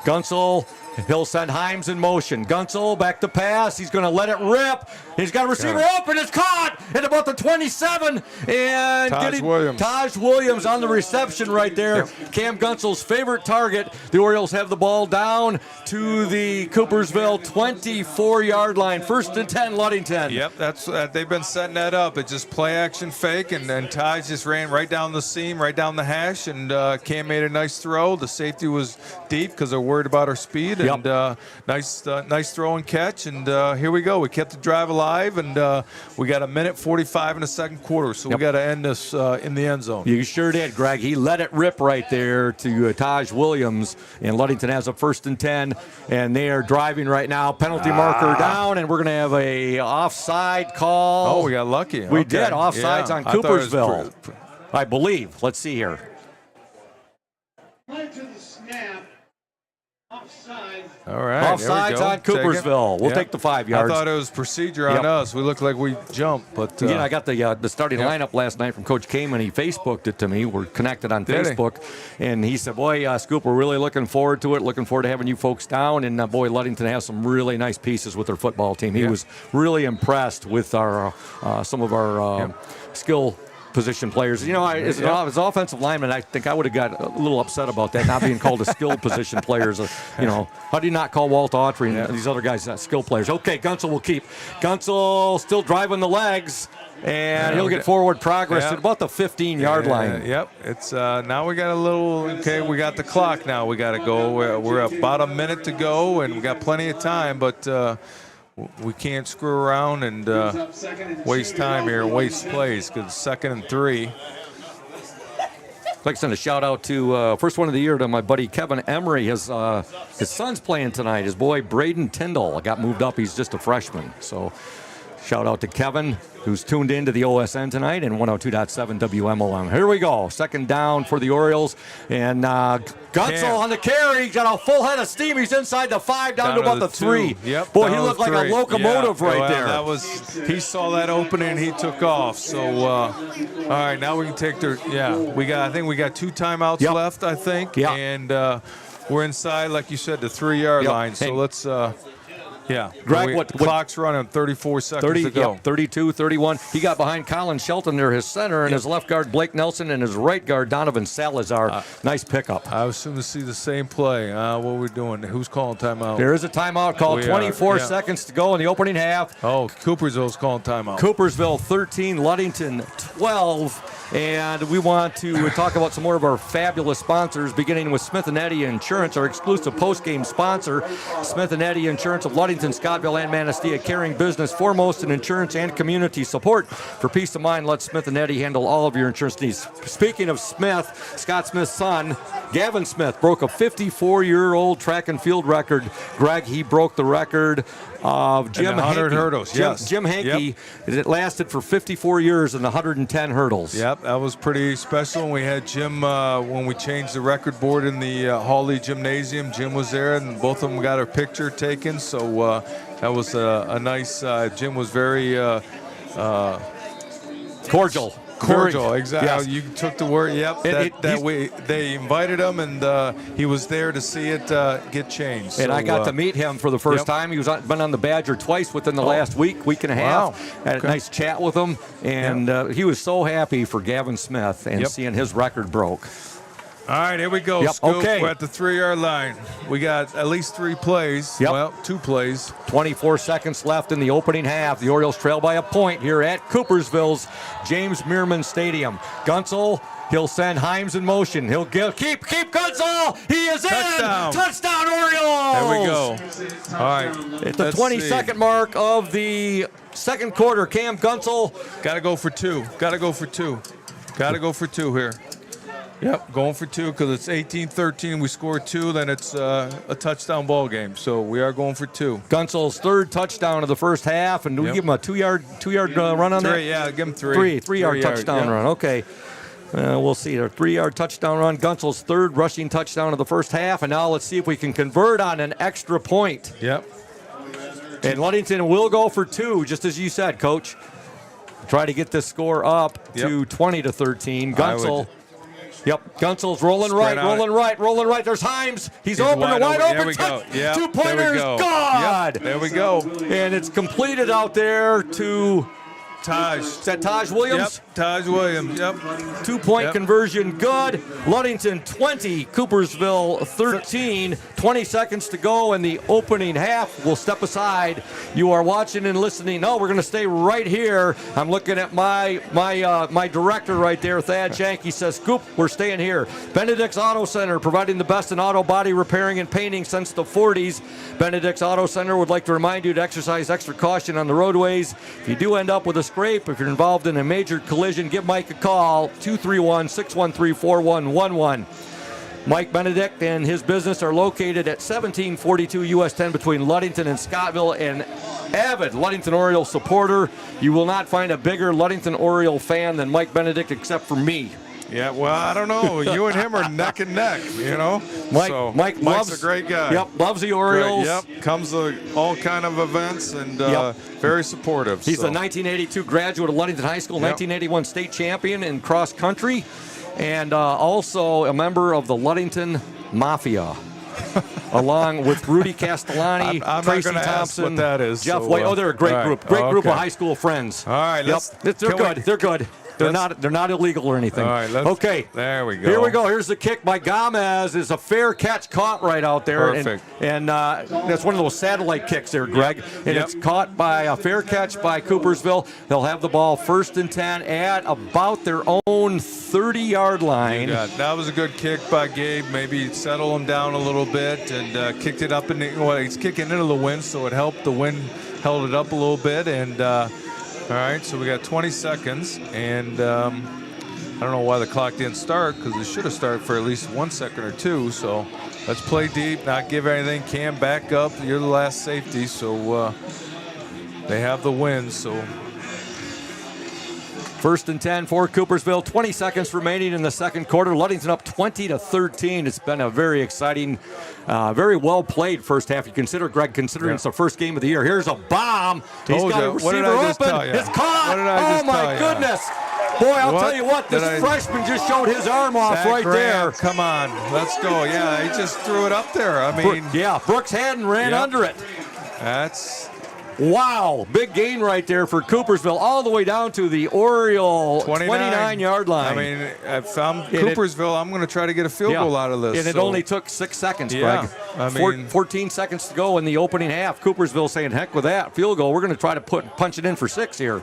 Gunsel, he'll send Himes in motion. Gunsel back to pass. He's going to let it rip. He's got a receiver open. It's caught at about the 27. And Taj Williams on the reception right there. Yep. Cam Gunsel's favorite target. The Orioles have the ball down to the Coopersville 24-yard line. 1st and 10, Ludington. Yep, that's they've been setting that up. It's just play action fake, and then Taj just ran right down the seam, right down the hash, and Cam made a nice throw. The safety was deep because they're worried about our speed, and nice throw and catch. And here we go. We kept the drive alive, and we got 1:45 in the second quarter, so we got to end this in the end zone. You sure did, Greg. He let it rip right there to Taj Williams, and Ludington has a 1st and 10, and they are driving right now. Penalty marker down, and we're going to have a offside call. Oh, we got lucky. We did. Offsides on Coopersville, I believe. Let's see here. Play to the snap. Offside. All right. Offsides on Coopersville. We'll take the 5 yards. I thought it was procedure on us. We looked like we jumped, but I got the starting lineup last night from Coach Kamen. He Facebooked it to me. We're connected on Facebook, and he said, "Boy, Scoop, we're really looking forward to it. Looking forward to having you folks down." And boy, Ludington has some really nice pieces with their football team. He was really impressed with our some of our skill position players. As an offensive lineman, I think I would have got a little upset about that, not being called a skilled position players. How do you not call Walt Autry and these other guys skill players? Okay, Gunsel will keep. Gunsel still driving the legs, and he'll get forward progress at about the 15-yard line. Yep. It's now we got a little. Okay, we got the clock now. We got to go. We're about a minute to go, and we got plenty of time, but. We can't screw around and waste time here and waste plays because 2nd and 3. I'd like to send a shout out to first one of the year to my buddy Kevin Emery. His son's playing tonight. His boy Braden Tyndall got moved up. He's just a freshman. So shout out to Kevin, who's tuned in to the OSN tonight and 102.7 WMOM. Here we go. 2nd down for the Orioles. And Gunsel on the carry. Got a full head of steam. He's inside the 5 down to about the 3. Yep. Boy, he looked like a locomotive right there. He saw that opening and he took off. So, all right, now we can take their, I think we got 2 timeouts left, I think. Yep. And we're inside, like you said, the 3-yard line. So let's, Greg, the clock's running, 34 seconds to go. 32, 31. He got behind Colin Shelton there, his center, and his left guard, Blake Nelson, and his right guard, Donovan Salazar. Nice pickup. I was soon to see the same play. What are we doing? Who's calling timeout? There is a timeout called. 24 seconds to go in the opening half. Oh, Coopersville's calling timeout. Coopersville 13, Ludington 12. And we want to talk about some more of our fabulous sponsors, beginning with Smith & Eddy Insurance, our exclusive post-game sponsor. Smith & Eddy Insurance of Ludington, Scottville, and Manistee, carrying business foremost in insurance and community support. For peace of mind, let Smith & Eddy handle all of your insurance needs. Speaking of Smith, Scott Smith's son, Gavin Smith, broke a 54-year-old track and field record. Greg, he broke the record of Jim 100 hurdles. Jim Hankey. It lasted for 54 years in the 110 hurdles. Yep, that was pretty special. We had Jim when we changed the record board in the Hawley Gymnasium. Jim was there, and both of them got a picture taken. So that was a nice. Jim was very cordial. Cordial, exactly. Yes. You took the word. Yep. They invited him, and he was there to see it get changed. And so, I got to meet him for the first time. He was been on the Badger twice within the last week and a half. Had a nice chat with him, and he was so happy for Gavin Smith and seeing his record broke. All right, here we go. Yep. Scoop. Okay. We're at the 3-yard line. We got at least 3 plays. Yep. Well, 2 plays. 24 seconds left in the opening half. The Orioles trail by a point here at Coopersville's James Meerman Stadium. Gunsel, he'll send Himes in motion. He'll keep Gunsel. He is Touchdown. in. Touchdown Orioles. There we go. All right. At the 20-second mark of the second quarter, Cam Gunsel. Got to go for 2. Got to go for 2. Got to go for 2 here. Yep, going for 2 because it's 18-13. We score 2, then it's a touchdown ball game. So we are going for 2. Gunsel's third touchdown of the first half, and do we give him a two-yard run on that? 3, yeah, give him 3. 3-yard touchdown run. Okay. We'll see. A 3-yard touchdown run. Gunsel's third rushing touchdown of the first half, and now let's see if we can convert on an extra point. Yep. And Ludington will go for 2, just as you said, Coach. Try to get this score up to 20-13. Gunsel. Yep, Gunsel's rolling right. There's Himes. He's open and wide open. There we go. Yep. 2-pointers. God. Yep. There we go. And it's completed out there to Taj. Is that Taj Williams? Yep, Taj Williams. Yep. 2-point conversion good. Ludington 20, Coopersville 13. 20 seconds to go in the opening half. We'll step aside. You are watching and listening. No, we're going to stay right here. I'm looking at my director right there, Thad Shank. He says, Scoop, we're staying here. Benedict's Auto Center, providing the best in auto body repairing and painting since the 40s. Benedict's Auto Center would like to remind you to exercise extra caution on the roadways. If you do end up with a scrape, if you're involved in a major collision, give Mike a call, 231-613-4111. Mike Benedict and his business are located at 1742 US 10 between Ludington and Scottville. An avid Ludington Oriole supporter. You will not find a bigger Ludington Oriole fan than Mike Benedict except for me. Yeah, well, I don't know. You and him are neck and neck, you know. Mike's a great guy. Yep, loves the Orioles. Yep, comes to all kind of events and very supportive. He's a 1982 graduate of Ludington High School, 1981 state champion in cross country, and also a member of the Ludington Mafia. Along with Rudy Castellani, I'm Tracy not Thompson, ask what that is, Jeff so, White. Oh, they're a great group. Great group of okay. high school friends. All right, They're good. They're good. They're not illegal or anything. All right, okay. There we go. Here we go. Here's the kick by Gomez. Is a fair catch caught right out there. Perfect. And that's one of those satellite kicks there, Greg. And it's caught by a fair catch by Coopersville. They'll have the ball 1st and 10 at about their own 30-yard line. That was a good kick by Gabe. Maybe settle him down a little bit and kicked it up. He's kicking into the wind, so it helped. The wind held it up a little bit. And all right, so we got 20 seconds. And I don't know why the clock didn't start because it should have started for at least 1 second or 2. So let's play deep, not give anything. Cam, back up. You're the last safety, so they have the win. So 1st and 10 for Coopersville. 20 seconds remaining in the second quarter. Ludington up 20-13. It's been a very exciting, very well played first half. You consider, Greg, considering it's the first game of the year. Here's a bomb. He's got a receiver open. It's caught. Oh my goodness. Boy, I'll tell you what, this freshman just showed his arm off right there. Come on, let's go. Yeah, he just threw it up there. I mean, Brooks Haddon ran under it. That's wow, big gain right there for Coopersville, all the way down to the Oriole 29-yard line. I mean, if I'm Coopersville, I'm going to try to get a field goal out of this. And it only took 6 seconds, Greg. I mean, 14 seconds to go in the opening half. Coopersville saying, heck with that field goal. We're going to try to punch it in for 6 here.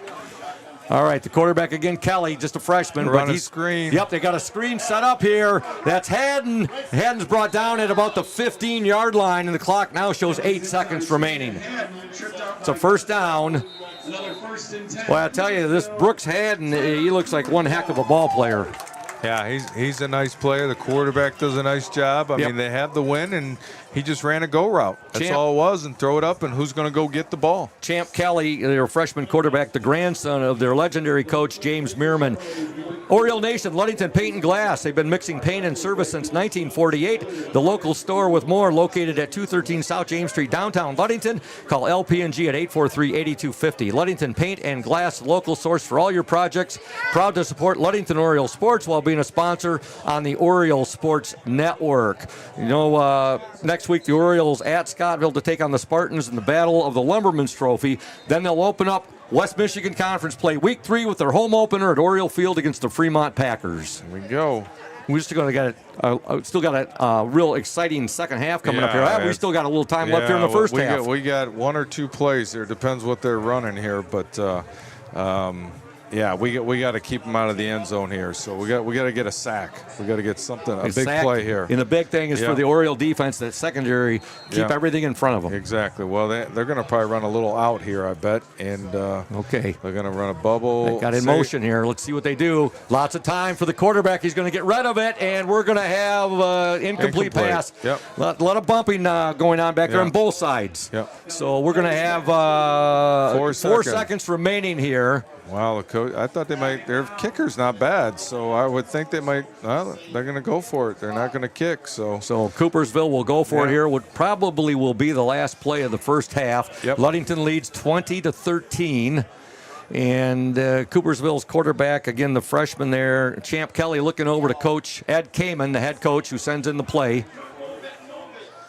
All right, the quarterback again, Kelly, just a freshman. Run a screen. Yep, they got a screen set up here. That's Haddon. Haddon's brought down at about the 15-yard line, and the clock now shows 8 seconds remaining. It's a first down. Well, I tell you, this Brooks Haddon, he looks like one heck of a ball player. Yeah, he's a nice player. The quarterback does a nice job. I mean, they have the win, and He just ran a go route. That's all it was, and throw it up, and who's going to go get the ball? Champ Kelly, their freshman quarterback, the grandson of their legendary coach, James Meerman. Oriole Nation, Ludington Paint and Glass. They've been mixing paint and service since 1948. The local store with more located at 213 South James Street, downtown Ludington. Call LP&G at 843-8250. Ludington Paint and Glass, local source for all your projects. Proud to support Ludington Oriole Sports while being a sponsor on the Oriole Sports Network. You know, next week the Orioles at Scottville to take on the Spartans in the Battle of the Lumberman's Trophy. Then they'll open up West Michigan Conference play week 3 with their home opener at Oriole Field against the Fremont Packers. Here we go. We still got a real exciting second half coming up here. We still got a little time left here in the first half. We got 1 or 2 plays there. Depends what they're running here, but we got to keep them out of the end zone here. So we got to get a sack. We got to get something, a big play here. And the big thing is for the Oriole defense, that secondary, keep everything in front of them. Exactly. Well, they're going to probably run a little out here, I bet. And they're going to run a bubble. They got in motion here. Let's see what they do. Lots of time for the quarterback. He's going to get rid of it, and we're going to have incomplete pass. Yep. A lot of bumping going on back there on both sides. Yep. So we're going to have 4 seconds remaining here. Wow, the coach! I thought their kicker's not bad, so I would think they might. They're going to go for it. They're not going to kick. So Coopersville will go for it here. What probably will be the last play of the first half. Yep. Ludington leads 20-13. And Coopersville's quarterback, again, the freshman there, Champ Kelly, looking over to Coach Ed Kamen, the head coach, who sends in the play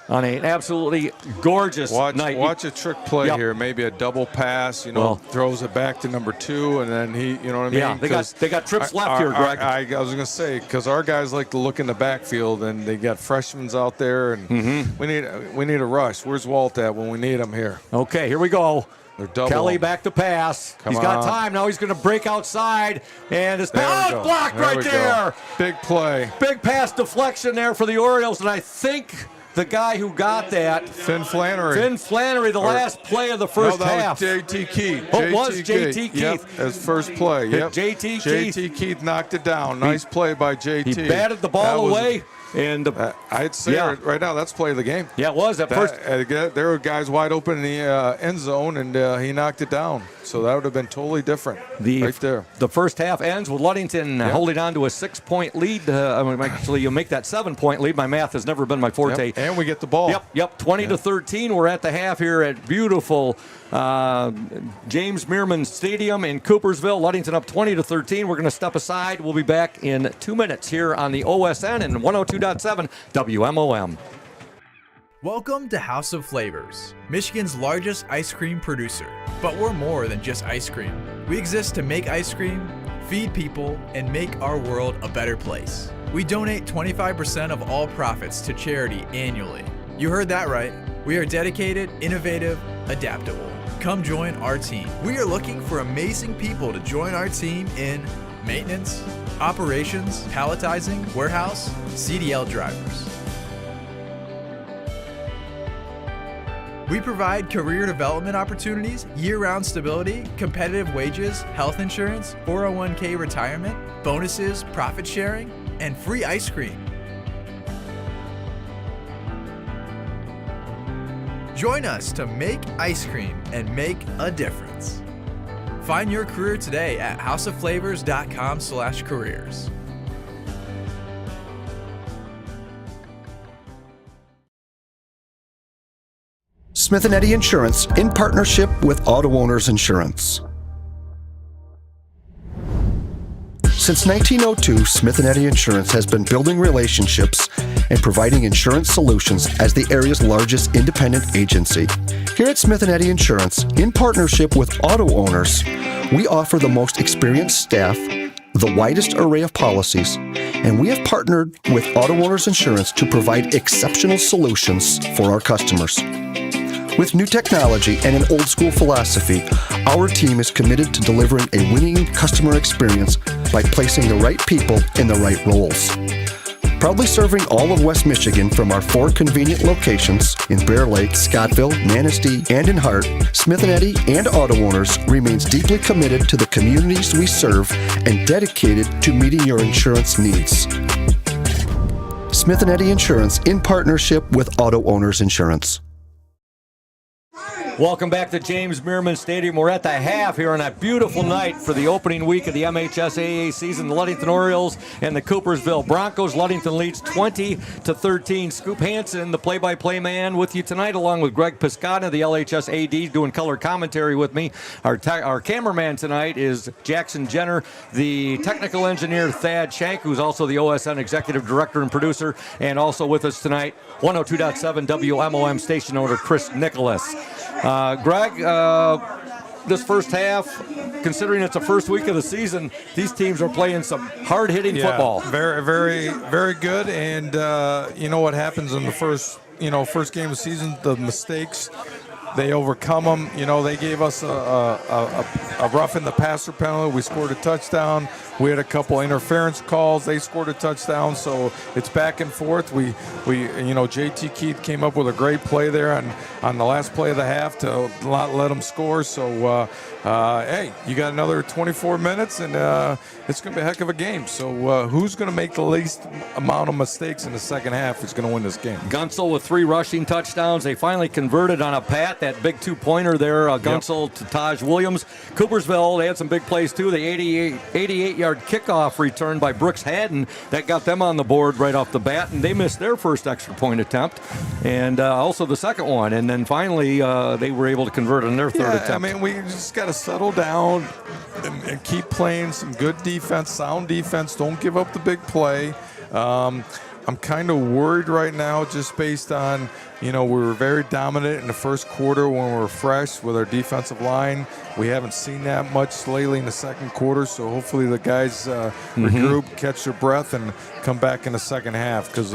on an absolutely gorgeous night. Watch a trick play here, maybe a double pass, throws it back to number 2, and then he, you know what I mean? Yeah, they got trips left here, Greg. I was going to say, because our guys like to look in the backfield, and they got freshmen out there, and we need a rush. Where's Walt at when we need him here? Okay, here we go. They're double. Kelly back to pass. He's got time. Now he's going to break outside. And it's blocked right there. Big play. Big pass deflection there for the Orioles. And I think the guy who got that, Finn Flannery, the last play of the first half. JT Keith. It was JT Keith. Yep, his first play. Yep. JT Keith knocked it down. Nice play by JT. He batted the ball away. And I'd say right now that's play of the game. Yeah, it was at first. There were guys wide open in the end zone, and he knocked it down. So that would have been totally different right there. The first half ends with Ludington holding on to a 6-point lead. Actually, you make that 7-point lead. My math has never been my forte. Yep. And we get the ball. Yep. 20-13. We're at the half here at beautiful James Meerman Stadium in Coopersville. Ludington up 20-13. We're going to step aside. We'll be back in 2 minutes here on the OSN and 102.7 WMOM. Welcome to House of Flavors, Michigan's largest ice cream producer. But we're more than just ice cream. We exist to make ice cream, feed people, and make our world a better place. We donate 25% of all profits to charity annually. You heard that right. We are dedicated, innovative, adaptable. Come join our team. We are looking for amazing people to join our team in maintenance, operations, palletizing, warehouse, CDL drivers. We provide career development opportunities, year-round stability, competitive wages, health insurance, 401k retirement, bonuses, profit sharing, and free ice cream. Join us to make ice cream and make a difference. Find your career today at houseofflavors.com/careers. Smith & Eddy Insurance in partnership with Auto Owners Insurance. Since 1902, Smith & Eddy Insurance has been building relationships and providing insurance solutions as the area's largest independent agency. Here at Smith & Eddy Insurance, in partnership with Auto Owners, we offer the most experienced staff, the widest array of policies, and we have partnered with Auto Owners Insurance to provide exceptional solutions for our customers. With new technology and an old-school philosophy, our team is committed to delivering a winning customer experience by placing the right people in the right roles. Proudly serving all of West Michigan from our 4 convenient locations in Bear Lake, Scottville, Manistee, and in Hart, Smith & Eddy and Auto Owners remains deeply committed to the communities we serve and dedicated to meeting your insurance needs. Smith & Eddy Insurance in partnership with Auto Owners Insurance. Welcome back to James Meerman Stadium. We're at the half here on a beautiful night for the opening week of the MHSAA season. The Ludington Orioles and the Coopersville Broncos. Ludington leads 20-13. Scoop Hansen, the play-by-play man, with you tonight, along with Greg Piscata, the LHS AD, doing color commentary with me. Our cameraman tonight is Jackson Jenner, the technical engineer Thad Shank, who's also the OSN executive director and producer, and also with us tonight, 102.7 WMOM station owner Chris Nicholas. Greg, this first half, considering it's the first week of the season, these teams are playing some hard-hitting football. Very, very, very good. And you know what happens in the first game of the season? The mistakes, they overcome them. You know, they gave us a roughing the passer penalty. We scored a touchdown. We had a couple interference calls. They scored a touchdown. So it's back and forth. We JT Keith came up with a great play there on the last play of the half to not let them score. So hey, you got another 24 minutes, and it's going to be a heck of a game. So who's going to make the least amount of mistakes in the second half is going to win this game. Gunsel with 3 rushing touchdowns. They finally converted on a pat, that big 2-pointer there, Gunsel to Taj Williams. Coopersville, they had some big plays too. The 88-yard kickoff return by Brooks Haddon, that got them on the board right off the bat, and they missed their first extra point attempt, and also the second one. And then finally, they were able to convert on their third attempt. I mean, we just got to settle down and keep playing some good defense, sound defense. Don't give up the big play. I'm kind of worried right now just based on, we were very dominant in the first quarter when we were fresh with our defensive line. We haven't seen that much lately in the second quarter, so hopefully the guys regroup, catch their breath, and come back in the second half, because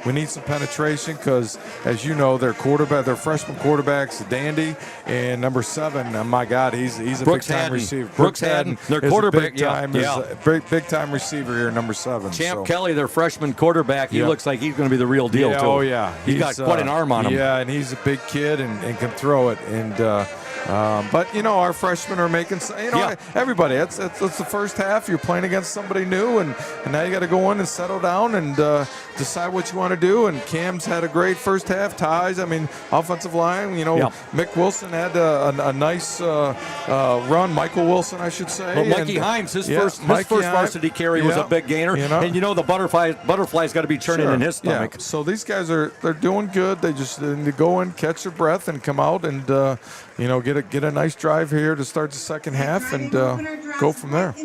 we need some penetration, because, as you know, their freshman quarterback's a dandy, and number 7, my God, he's a big-time receiver. Brooks Haddon, their quarterback, big time receiver here, number 7. Champ Kelly, their freshman quarterback, he looks like he's going to be the real deal, too. Oh, yeah. He's got quite an arm on him. Yeah, and he's a big kid and can throw it. And but our freshmen are making. Everybody. It's the first half. You're playing against somebody new, and now you got to go in and settle down and decide what you want to do. And Cam's had a great first half. Ties. Offensive line. Mick Wilson had a nice run. Michael Wilson, I should say. But Mikey Himes, his first varsity carry was a big gainer. And the butterfly's got to be churning in his stomach. Yeah. So these guys they're doing good. They just need to go in, catch their breath, and come out and get a nice drive here to start the second half and go from there.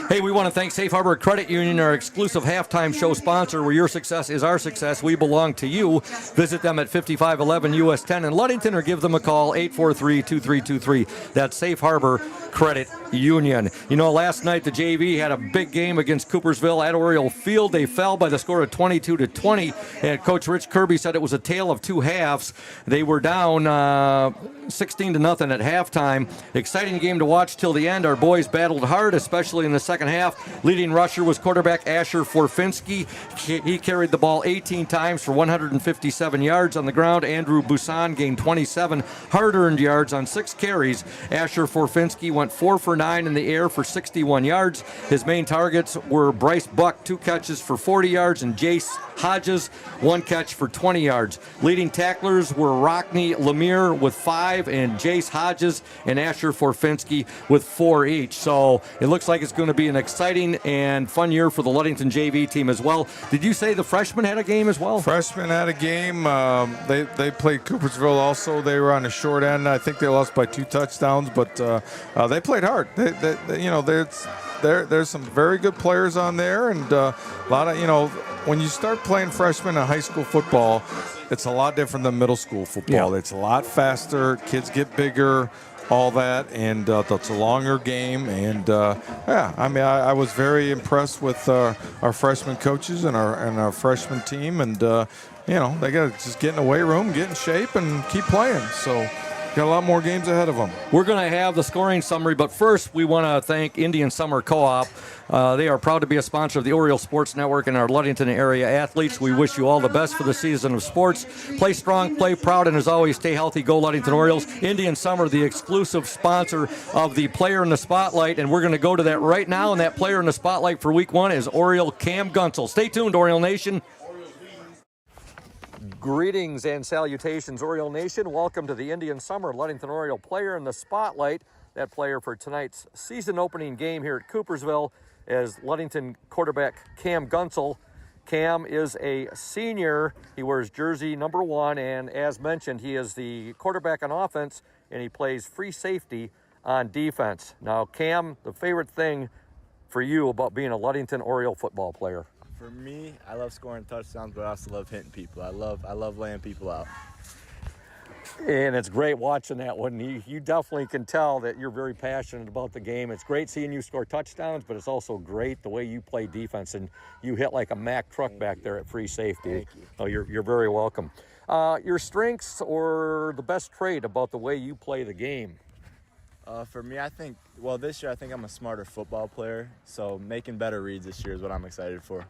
Hey, we want to thank Safe Harbor Credit Union, our exclusive halftime show sponsor, where your success is our success. We belong to you. Visit them at 5511 US 10 in Ludington, or give them a call, 843-2323. That's Safe Harbor Credit Union. Last night the JV had a big game against Coopersville at Oriole Field. They fell by the score of 22-20, and Coach Rich Kirby said it was a tale of two halves. They were down 16-0 at halftime. Exciting game to watch till the end. Our boys battled hard, especially in the second half. Leading rusher was quarterback Asher Forfinski. He carried the ball 18 times for 157 yards on the ground. Andrew Busan gained 27 hard-earned yards on 6 carries. Asher Forfinski went 4 for 9 in the air for 61 yards. His main targets were Bryce Buck, 2 catches for 40 yards, and Jace Hodges, 1 catch for 20 yards. Leading tacklers were Rockney Lemire with 5, and Jace Hodges and Asher Forfinski with 4 each. So it looks like it's going to be an exciting and fun year for the Ludington JV team as well. Did you say the freshmen had a game as well? Freshmen had a game. They played Coopersville also. They were on the short end. I think they lost by 2 touchdowns, but they played hard. There's some very good players on there, and a lot of, when you start playing freshmen in high school football, it's a lot different than middle school football. Yeah. It's a lot faster. Kids get bigger, all that, and it's a longer game. And I was very impressed with our freshman coaches and our freshman team, and they got to just get in the weight room, get in shape, and keep playing. So. Got a lot more games ahead of them. We're going to have the scoring summary, but first we want to thank Indian Summer Co-op. They are proud to be a sponsor of the Oriole Sports Network and our Ludington area athletes. We wish you all the best for the season of sports. Play strong, play proud, and as always, stay healthy. Go Ludington Orioles. Indian Summer, the exclusive sponsor of the Player in the Spotlight, and we're going to go to that right now, and that Player in the Spotlight for Week 1 is Oriole Cam Gunsel. Stay tuned, Oriole Nation. Greetings and salutations, Oriole Nation. Welcome to the Indian Summer Ludington Oriole player in the spotlight. That player for tonight's season opening game here at Coopersville is Ludington quarterback Cam Gunel. Cam is a senior. He wears jersey number 1, and as mentioned, he is the quarterback on offense, and he plays free safety on defense. Now, Cam, the favorite thing for you about being a Ludington Oriole football player? For me, I love scoring touchdowns, but I also love hitting people. I love laying people out. And it's great watching that one. You definitely can tell that you're very passionate about the game. It's great seeing you score touchdowns, but it's also great the way you play defense, and you hit like a Mack truck back there at free safety. Thank you. Oh, you're very welcome. Your strengths or the best trait about the way you play the game? For me, I think, this year I think I'm a smarter football player, so making better reads this year is what I'm excited for.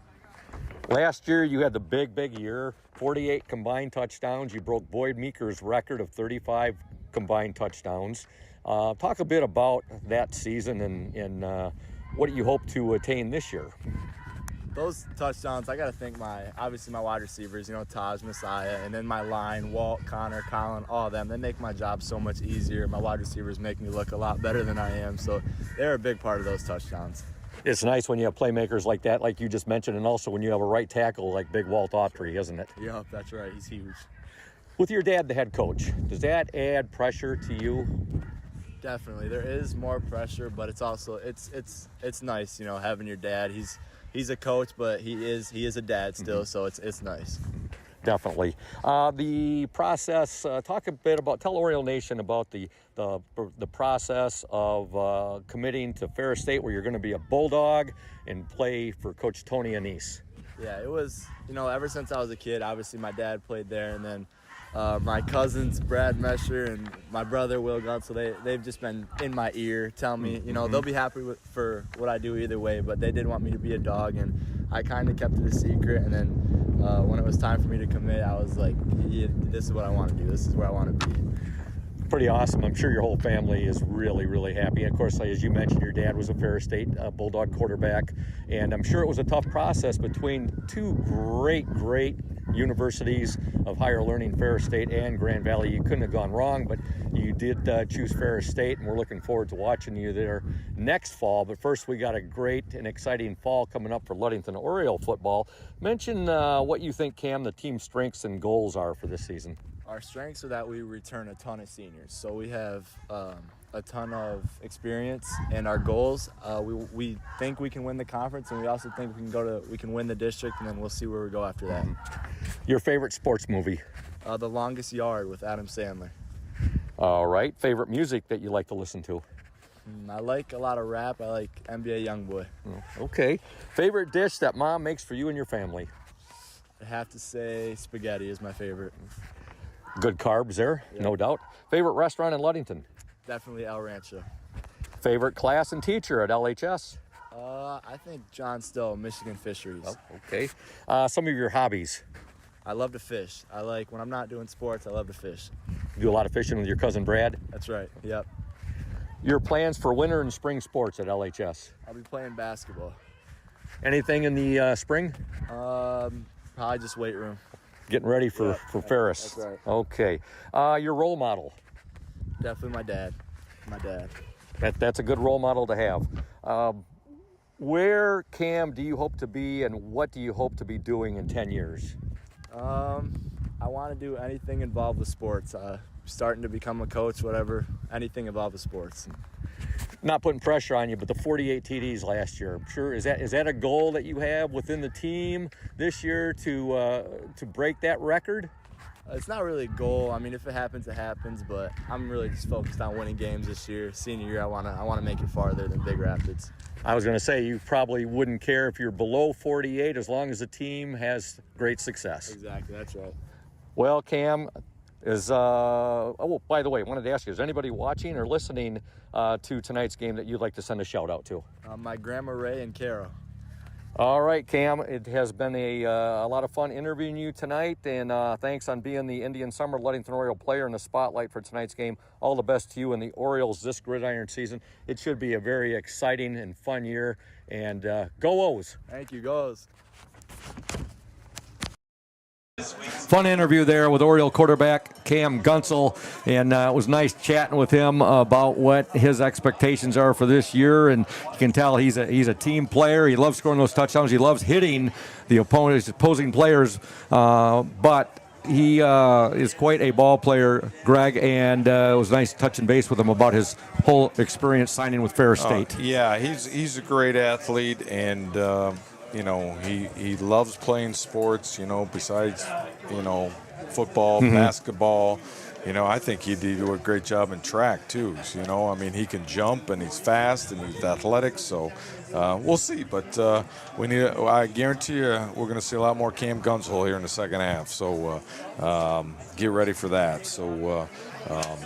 Last year, you had the big year, 48 combined touchdowns. You broke Boyd Meeker's record of 35 combined touchdowns. Talk a bit about that season and what do you hope to attain this year? Those touchdowns, I got to thank obviously my wide receivers, Taj, Messiah, and then my line, Walt, Connor, Colin, all of them. They make my job so much easier. My wide receivers make me look a lot better than I am, so they're a big part of those touchdowns. It's nice when you have playmakers like that, like you just mentioned, and also when you have a right tackle like big Walt Autry, isn't it? Yep, that's right. He's huge. With your dad, the head coach, does that add pressure to you? Definitely. There is more pressure, but it's also it's nice, having your dad. He's a coach, but he is a dad still, so it's nice. Definitely. The process, tell Oriole Nation about the process of committing to Ferris State, where you're going to be a Bulldog and play for Coach Tony Anise. Yeah, it was, ever since I was a kid, obviously my dad played there, and then my cousins, Brad Mesher and my brother, Will Guntzel, they've just been in my ear telling me, they'll be happy for what I do either way, but they did want me to be a dog, and I kind of kept it a secret, and then when it was time for me to commit, I was like, yeah, this is what I want to do. This is where I want to be. Pretty awesome. I'm sure your whole family is really happy. Of course, as you mentioned, your dad was a Ferris State Bulldog quarterback, and I'm sure it was a tough process between two great universities of higher learning, Ferris State and Grand Valley. You couldn't have gone wrong, but you did choose Ferris State, and we're looking forward to watching you there next fall. But first, we got a great and exciting fall coming up for Ludington Oriole football. Mention what you think, Cam, the team's strengths and goals are for this season. Our strengths are that we return a ton of seniors, so we have a ton of experience. And our goals, we think we can win the conference, and we also think we can win the district, and then we'll see where we go after that. Your favorite sports movie? The Longest Yard with Adam Sandler. All right. Favorite music that you like to listen to? I like a lot of rap. I like NBA Youngboy. Okay. Favorite dish that Mom makes for you and your family? I have to say spaghetti is my favorite. Good carbs there, Yep. No doubt. Favorite restaurant in Ludington? Definitely El Rancho. Favorite class and teacher at LHS? I think John Stowe, Michigan Fisheries. Oh, okay. Some of your hobbies? I love to fish. When I'm not doing sports, I love to fish. You do a lot of fishing with your cousin Brad? That's right, yep. Your plans for winter and spring sports at LHS? I'll be playing basketball. Anything in the spring? Probably just weight room. Getting ready for Ferris. That's right. Okay. Your role model? Definitely my dad. That's a good role model to have. Where, Cam, do you hope to be, and what do you hope to be doing in 10 years? I want to do anything involved with sports. Starting to become a coach, whatever, anything involved with sports. Not putting pressure on you, but the 48 TDs last year, I'm sure, is that a goal that you have within the team this year to break that record? It's not really a goal. I mean, if it happens, it happens. But I'm really just focused on winning games this year. Senior year, I want to make it farther than Big Rapids. I was going to say, you probably wouldn't care if you're below 48 as long as the team has great success. Exactly, that's right. Well, Cam, by the way, I wanted to ask you, is anybody watching or listening to tonight's game that you'd like to send a shout out to? My grandma Ray and Carol. All right, Cam, it has been a lot of fun interviewing you tonight, and thanks on being the Indian Summer Ludington Oriole player in the spotlight for tonight's game. All the best to you and the Orioles this gridiron season. It should be a very exciting and fun year, and go O's. Thank you, go O's. Fun interview there with Oriole quarterback Cam Gunsel, and it was nice chatting with him about what his expectations are for this year. And you can tell he's a team player. He loves scoring those touchdowns. He loves hitting the opposing players, but he is quite a ball player, Greg, and it was nice touching base with him about his whole experience signing with Ferris State. Yeah, he's a great athlete, and he loves playing sports. Besides football, basketball. I think he'd do a great job in track too. He can jump and he's fast and he's athletic. So we'll see. But I guarantee you we're going to see a lot more Cam Gunsel here in the second half. So get ready for that. So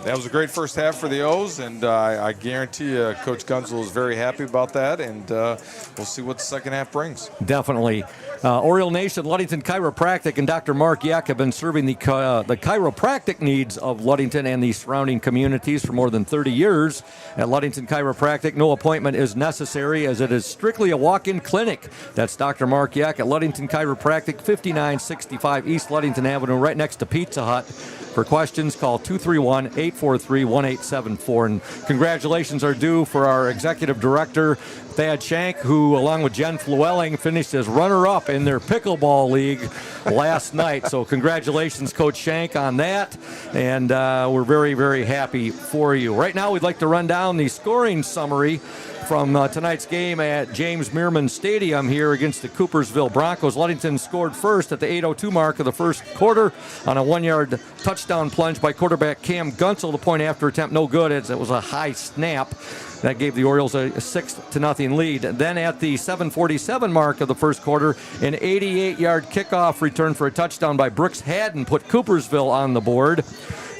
that was a great first half for the O's, and I guarantee you Coach Gunsel is very happy about that. And we'll see what the second half brings. Definitely. Oriole Nation, Ludington Chiropractic, and Dr. Mark Yack have been serving the chiropractic needs of Ludington and the surrounding communities for more than 30 years. At Ludington Chiropractic, no appointment is necessary as it is strictly a walk-in clinic. That's Dr. Mark Yack at Ludington Chiropractic, 5965 East Ludington Avenue, right next to Pizza Hut. For questions, call 231-843-1874. And congratulations are due for our executive director, Thad Shank, who, along with Jen Flewelling, finished as runner-up in their pickleball league last night. So congratulations, Coach Shank, on that. And we're very, very happy for you. Right now, we'd like to run down the scoring summary from tonight's game at James Meerman Stadium here against the Coopersville Broncos. Ludington scored first at the 8:02 mark of the first quarter on a 1-yard touchdown plunge by quarterback Cam Gunsel. The point after attempt no good as it was a high snap. That gave the Orioles a 6-0 lead. Then at the 7:47 mark of the first quarter, an 88-yard kickoff return for a touchdown by Brooks Haddon put Coopersville on the board.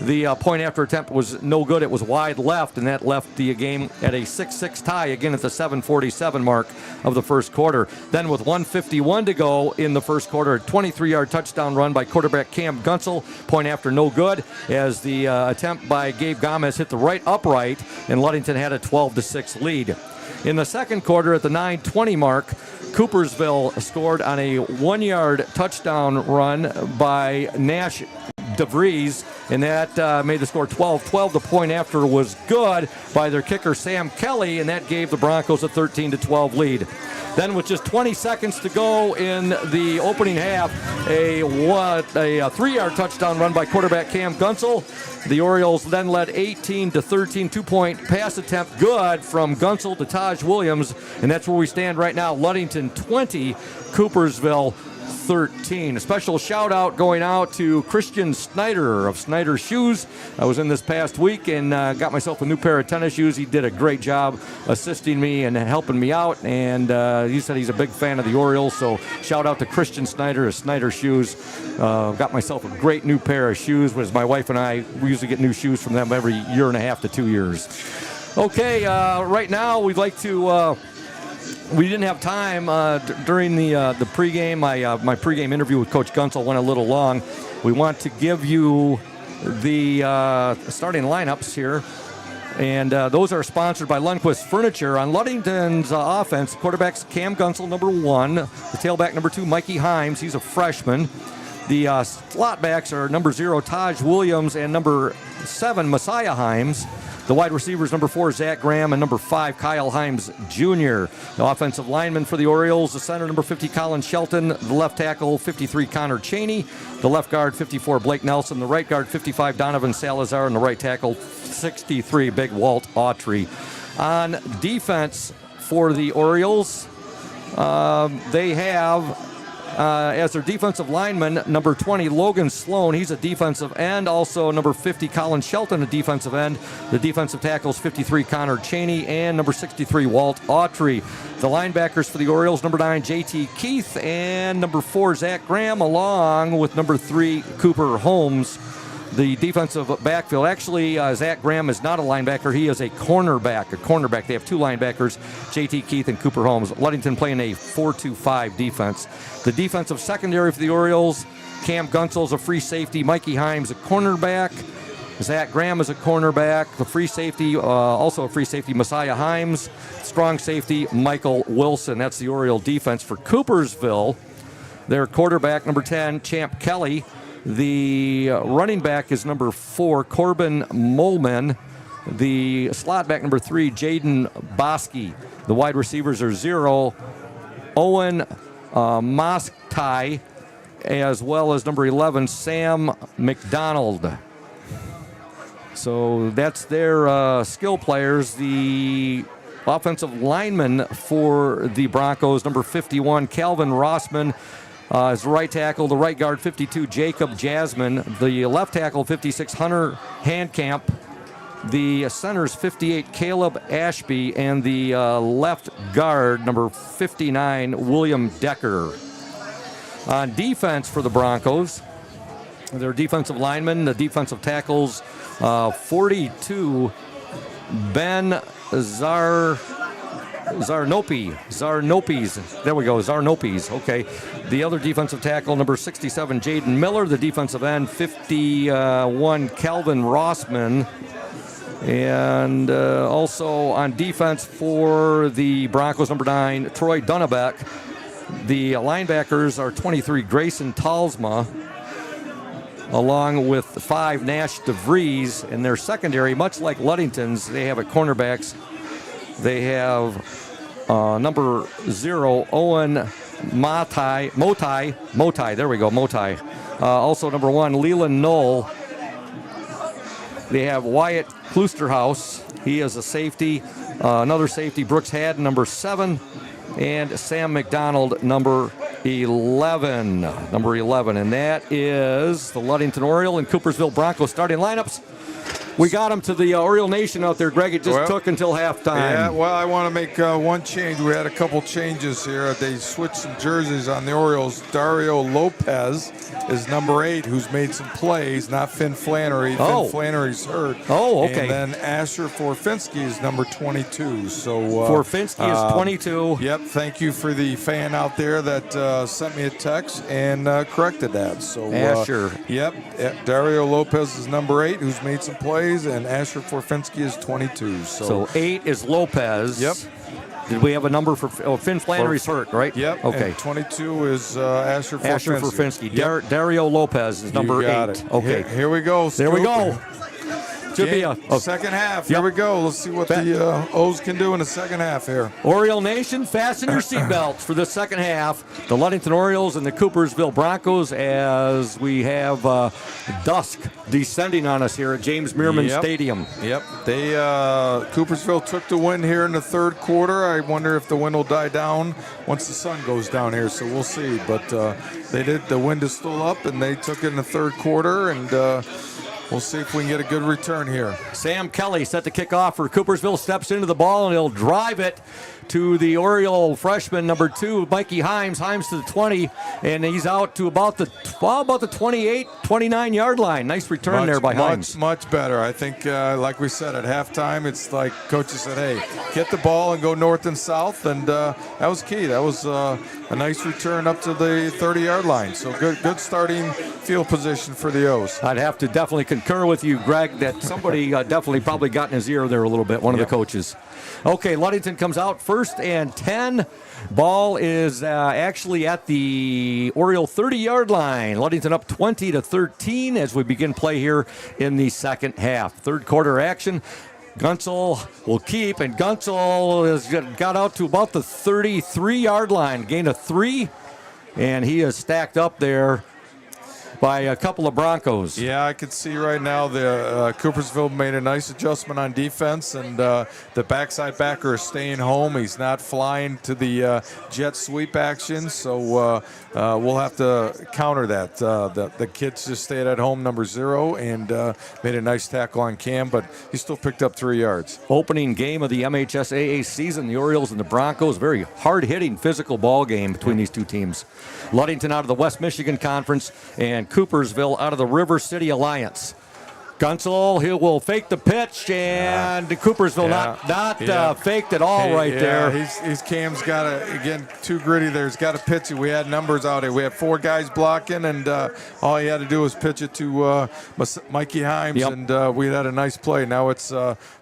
The point after attempt was no good. It was wide left, and that left the game at a 6-6 tie again at the 7:47 mark of the first quarter. Then with 1:51 to go in the first quarter, a 23-yard touchdown run by quarterback Cam Gunsel. Point after no good as the attempt by Gabe Gomez hit the right upright, and Ludington had a 12-6 lead. In the second quarter at the 9:20 mark, Coopersville scored on a 1-yard touchdown run by Nash DeVries, and that made the score 12-12. The point after was good by their kicker Sam Kelly, and that gave the Broncos a 13-12 lead. Then with just 20 seconds to go in the opening half, a 3-yard touchdown run by quarterback Cam Gunsel. The Orioles then led 18-13, 2-point pass attempt good from Gunsel to Taj Williams, and that's where we stand right now. Ludington 20, Coopersville 13. A special shout out going out to Christian Snyder of Snyder Shoes. I was in this past week and got myself a new pair of tennis shoes. He did a great job assisting me and helping me out, and he said he's a big fan of the Orioles, so shout out to Christian Snyder of Snyder Shoes. Got myself a great new pair of shoes. Was my wife and I, we usually get new shoes from them every 1.5 to 2 years. Okay, right now we'd like to we didn't have time during the pregame. My pregame interview with Coach Gunsel went a little long. We want to give you the starting lineups here. And those are sponsored by Lundquist Furniture. On Ludington's offense, quarterbacks Cam Gunsel, number 1. The tailback, number 2, Mikey Himes. He's a freshman. The slot backs are number 0, Taj Williams, and number 7, Messiah Himes. The wide receivers, number 4, Zach Graham, and number 5, Kyle Himes Jr. The offensive lineman for the Orioles, the center, number 50, Colin Shelton. The left tackle, 53, Connor Cheney. The left guard, 54, Blake Nelson. The right guard, 55, Donovan Salazar. And the right tackle, 63, Big Walt Autry. On defense for the Orioles, they have as their defensive lineman, number 20, Logan Sloan. He's a defensive end. Also, number 50, Colin Shelton, a defensive end. The defensive tackles, 53, Connor Cheney, and number 63, Walt Autry. The linebackers for the Orioles, number 9, J.T. Keith, and number 4, Zach Graham, along with number 3, Cooper Holmes. The defensive backfield, actually, Zach Graham is not a linebacker. He is a cornerback. They have 2 linebackers, J.T. Keith and Cooper Holmes. Ludington playing a 4-2-5 defense. The defensive secondary for the Orioles, Cam Gunsel is a free safety. Mikey Himes, a cornerback. Zach Graham is a cornerback. The free safety, also a free safety, Messiah Himes. Strong safety, Michael Wilson. That's the Oriole defense. For Coopersville, Their quarterback, number 10, Champ Kelly. The running back is number 4, Corbin Molman. The slot back, number 3, Jaden Bosky. The wide receivers are 0, Owen Moskai, as well as number 11, Sam McDonald. So that's their skill players. The offensive lineman for the Broncos, number 51, Calvin Rossman, is the right tackle. The right guard, 52, Jacob Jasmine. The left tackle, 56, Hunter Handcamp. The centers, 58, Caleb Ashby. And the left guard, number 59, William Decker. On defense for the Broncos, their defensive linemen, the defensive tackles, 42, Ben Zarnopes. There we go, Zarnopes. Okay. The other defensive tackle, number 67, Jaden Miller. The defensive end, 51, Calvin Rossman. And also on defense for the Broncos, number 9, Troy Dunnebeck. The linebackers are 23, Grayson Talsma, along with 5, Nash DeVries. In their secondary, much like Ludington's, they have at cornerbacks. They have number 0, Owen Motai. There we go, Motai. Also number 1, Leland Knoll. They have Wyatt Klusterhouse. He is a safety. Another safety, Brooks Haddon, number 7. And Sam McDonald, number 11. And that is the Ludington Oriole and Coopersville Broncos starting lineups. We got them to the Oriole Nation out there, Greg. It just took until halftime. Yeah, well, I want to make one change. We had a couple changes here. They switched some jerseys on the Orioles. Dario Lopez is number 8, who's made some plays, not Finn Flannery. Finn Flannery's hurt. Oh, okay. And then Asher Forfinski is number 22. So Forfinski is 22. Yep, thank you for the fan out there that sent me a text and corrected that. So Asher. Yep, Dario Lopez is number 8, who's made some plays. And Asher Forfinski is 22. So 8 is Lopez. Yep. Did we have a number for Finn Flannery's hurt, right? Yep. Okay. And 22 is Asher Forfinski. Asher Forfinski. Yep. Dario Lopez is number 8. It. Okay. Here we go. There we go. Should be a second half. Here we go. Let's see what the O's can do in the second half here. Oriole Nation, fasten your seatbelts for the second half. The Ludington Orioles and the Coopersville Broncos, as we have dusk descending on us here at James Meerman Stadium. Yep. They Coopersville took the win here in the third quarter. I wonder if the wind will die down once the sun goes down here. So we'll see. But they did. The wind is still up, and they took it in the third quarter, and we'll see if we can get a good return here. Sam Kelly set the kickoff for Coopersville, steps into the ball, and he'll drive it to the Oriole freshman, number 2, Mikey Himes. Himes to the 20, and he's out to about the 28, 29-yard line. Nice return there by Himes. Much better. I think, like we said, at halftime, it's like coaches said, hey, get the ball and go north and south, and that was key. That was a nice return up to the 30-yard line. So good starting field position for the O's. I'd have to definitely concur with you, Greg, that somebody definitely probably got in his ear there a little bit, one of the coaches. Okay, Ludington comes out first and 10. Ball is actually at the Oriole 30-yard line. Ludington up 20-13 as we begin play here in the second half. Third quarter action. Gunsel will keep, and Gunsel has got out to about the 33-yard line. Gain of 3, and he is stacked up there by a couple of Broncos. Yeah, I can see right now the Coopersville made a nice adjustment on defense, and the backside backer is staying home. He's not flying to the jet sweep action, so we'll have to counter that. The kids just stayed at home, number 0, and made a nice tackle on Cam, but he still picked up 3 yards. Opening game of the MHSAA season, the Orioles and the Broncos. Very hard-hitting, physical ball game between these two teams. Ludington out of the West Michigan Conference, and Coopersville out of the River City Alliance. Gunsel, he will fake the pitch, and Coopersville not faked at all there. He's Cam's got to, again, too gritty there. He's got to pitch it. We had numbers out here. We had 4 guys blocking, and all he had to do was pitch it to Mikey Himes, and we had a nice play. Now it's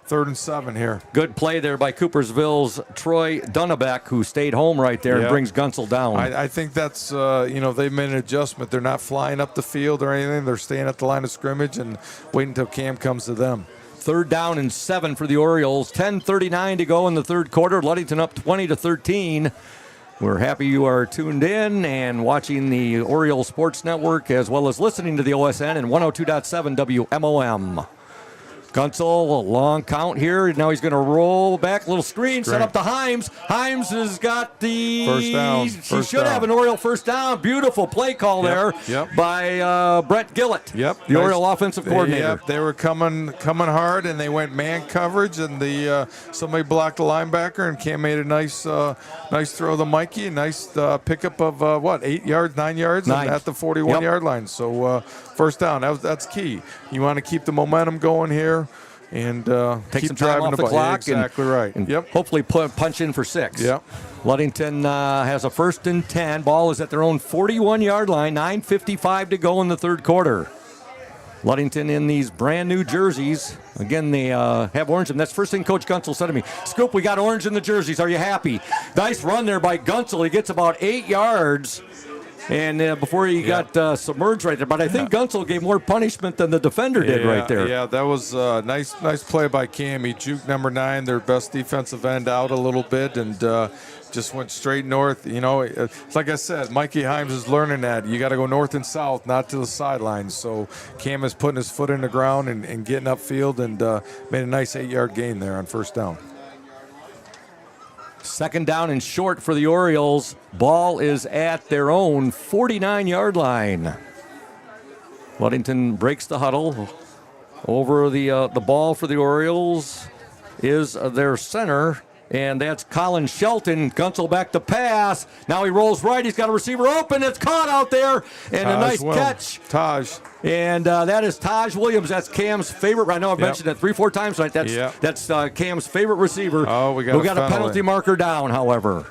3rd and 7 here. Good play there by Coopersville's Troy Dunnebeck, who stayed home right there and brings Gunsel down. I think that's, they've made an adjustment. They're not flying up the field or anything. They're staying at the line of scrimmage and waiting until Cam comes to them. 3rd down and 7 for the Orioles. 10:39 to go in the third quarter. Ludington up 20-13. We're happy you are tuned in and watching the Oriole Sports Network as well as listening to the OSN and 102.7 WMOM. Gunsel, a long count here. Now he's going to roll back, little screen, set up to Himes. Himes has got the first down. He should have an Oriole first down. Beautiful play call there by Brett Gillett, the Oriole offensive coordinator. Yep, they were coming hard, and they went man coverage, and somebody blocked the linebacker, and Cam made a nice throw to Mikey, a nice pickup of 8 yards, 9 yards, and at the 41-yard line. So first down, that's key. You want to keep the momentum going here. And take keep some time driving off the clock. Yeah, exactly right. And hopefully punch in for 6. Yep. Ludington has a 1st and 10. Ball is at their own 41-yard line. 9:55 to go in the third quarter. Ludington in these brand new jerseys. Again, they have orange, and that's the first thing Coach Gunsel said to me. Scoop, we got orange in the jerseys. Are you happy? Nice run there by Gunsel. He gets about 8 yards. And before he got submerged right there. But I think Gunsel gave more punishment than the defender did right there. Yeah, that was a nice play by Cam. He juked number 9, their best defensive end, out a little bit and just went straight north. It's like I said, Mikey Himes is learning that. You got to go north and south, not to the sidelines. So Cam is putting his foot in the ground and getting upfield and made a nice 8-yard gain there on first down. 2nd down and short for the Orioles. Ball is at their own 49-yard line. Ludington breaks the huddle. Over the ball for the Orioles is their center, and that's Colin Shelton. Gunsel back to pass. Now he rolls right. He's got a receiver open. It's caught out there, and a nice catch. Taj. And that is Taj Williams. That's Cam's favorite. I know I've mentioned that 3-4 times tonight. That's Cam's favorite receiver. Oh, we got a penalty marker down, however.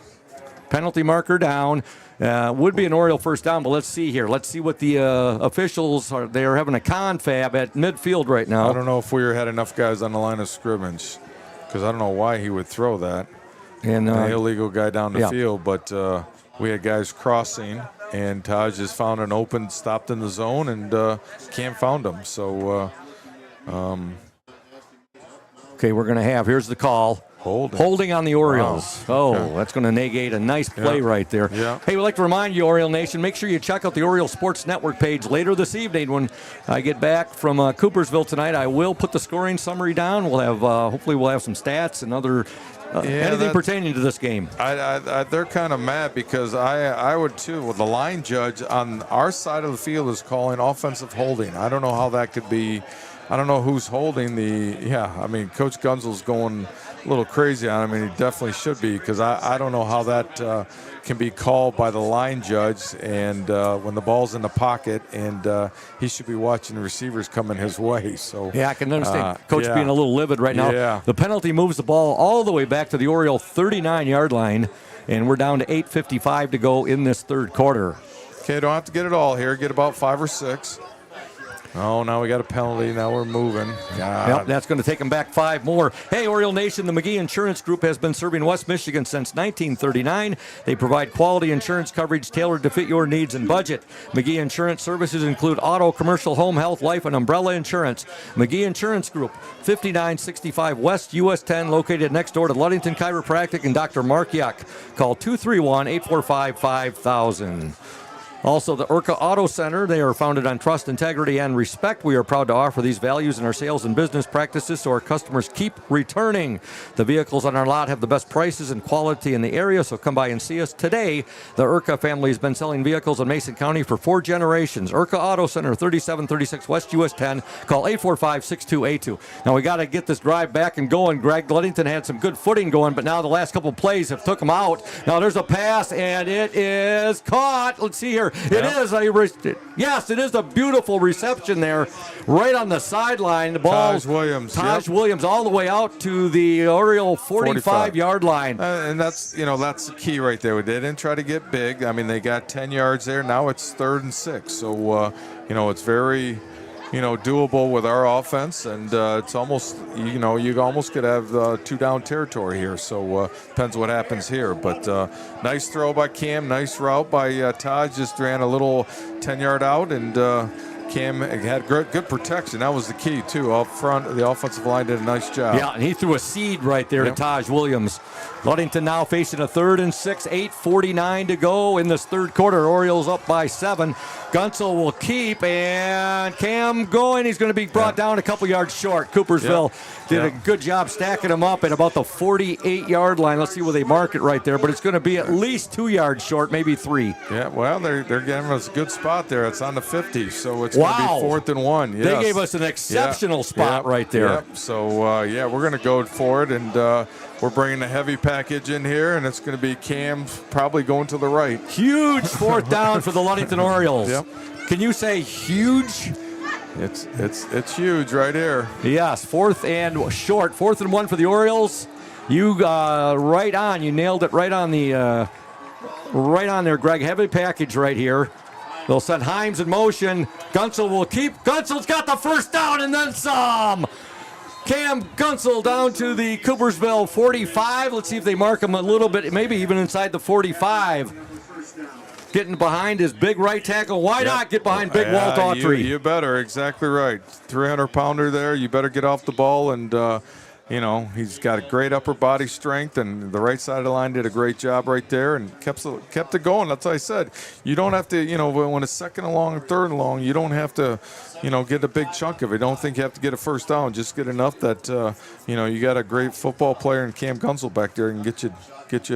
Penalty marker down. Would be an Oriole first down, but let's see here. Let's see what the officials are. They are having a confab at midfield right now. I don't know if we had enough guys on the line of scrimmage because I don't know why he would throw that. And an illegal guy down the field, but we had guys crossing. And Taj just found an open, stopped in the zone, and Cam found him. So, okay, we're going to have, here's the call. Holding on the Orioles. Wow. That's going to negate a nice play right there. Yeah. Hey, we'd like to remind you, Oriole Nation, make sure you check out the Oriole Sports Network page later this evening when I get back from Coopersville tonight. I will put the scoring summary down. We'll have, hopefully we'll have some stats and other anything pertaining to this game. They're kind of mad because I would too. Well, the line judge on our side of the field is calling offensive holding. I don't know how that could be. I don't know who's holding Coach Gunsel's going a little crazy on him, and he definitely should be because I don't know how that can be called by the line judge and when the ball's in the pocket and he should be watching the receivers coming his way. So I can understand Coach being a little livid right now. Yeah. The penalty moves the ball all the way back to the Oriole 39-yard line, and we're down to 8:55 to go in this third quarter. Okay, don't have to get it all here. Get about 5 or 6. Oh, now we got a penalty. Now we're moving. Yep, that's going to take them back 5 more. Hey, Oriole Nation, the McGee Insurance Group has been serving West Michigan since 1939. They provide quality insurance coverage tailored to fit your needs and budget. McGee Insurance services include auto, commercial, home, health, life, and umbrella insurance. McGee Insurance Group, 5965 West US 10, located next door to Ludington Chiropractic and Dr. Mark Yuck. Call 231-845-5000. Also, the Urca Auto Center, they are founded on trust, integrity, and respect. We are proud to offer these values in our sales and business practices so our customers keep returning. The vehicles on our lot have the best prices and quality in the area, so come by and see us today. The Urca family has been selling vehicles in Mason County for 4 generations. Urca Auto Center, 3736 West US 10. Call 845-6282. Now, we got to get this drive back and going. Greg Ludington had some good footing going, but now the last couple plays have took him out. Now, there's a pass, and it is caught. Let's see here. It is a beautiful reception there, right on the sideline. The ball, Taj Williams, Williams, all the way out to the Oriole 45-yard line, and that's the key right there. They didn't try to get big. I mean, they got 10 yards there. Now it's 3rd and 6, so it's very doable with our offense, and it's almost, you almost could have 2 down territory here. So depends what happens here. But nice throw by Cam, nice route by Taj. Just ran a little 10-yard out, and Cam had good protection. That was the key too. Up front, the offensive line did a nice job. Yeah, and he threw a seed right there to Taj Williams. Ludington now facing a 3rd and 6, 8:49 to go in this third quarter. Orioles up by 7. Gunsel will keep, and Cam going. He's going to be brought down a couple yards short. Coopersville did a good job stacking him up at about the 48-yard line. Let's see where they mark it right there, but it's going to be at least 2 yards short, maybe 3. Yeah, well, they're giving us a good spot there. It's on the 50, so it's going to be 4th and 1. Yes. They gave us an exceptional spot right there. Yep. So, we're going to go for it, and we're bringing a heavy package in here, and it's going to be Cam probably going to the right. Huge 4th down for the Ludington Orioles. Yep. Can you say huge? It's huge right here. Yes, 4th and short. 4th and 1 for the Orioles. You right on. You nailed it right on the right on there, Greg. Heavy package right here. They'll send Himes in motion. Gunsel will keep. Gunsel's got the first down and then some. Cam Gunsel down to the Coopersville 45. Let's see if they mark him a little bit, maybe even inside the 45. Getting behind his big right tackle. Why not get behind big Walt Autry? You better. Exactly right. 300-pounder there. You better get off the ball, and he's got a great upper body strength, and the right side of the line did a great job right there and kept it going. That's what I said. You don't have to, when it's 2nd and long and 3rd and long, you don't have to, get a big chunk of it. Don't think you have to get a first down. Just get enough that, you got a great football player in Cam Gunsel back there and get you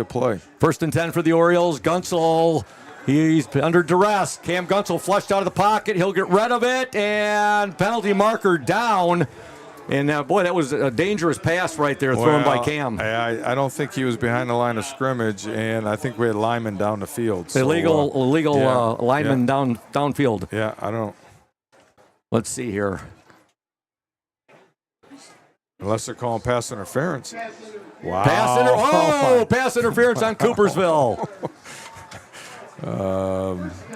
a play. 1st and 10 for the Orioles. Gunsel, he's under duress. Cam Gunsel flushed out of the pocket. He'll get rid of it, and penalty marker down. And boy, that was a dangerous pass right there thrown by Cam. I don't think he was behind the line of scrimmage, and I think we had linemen down the field. So, illegal linemen downfield. Yeah, I don't. Let's see here. Unless they're calling pass interference. Wow. Pass interference on Coopersville.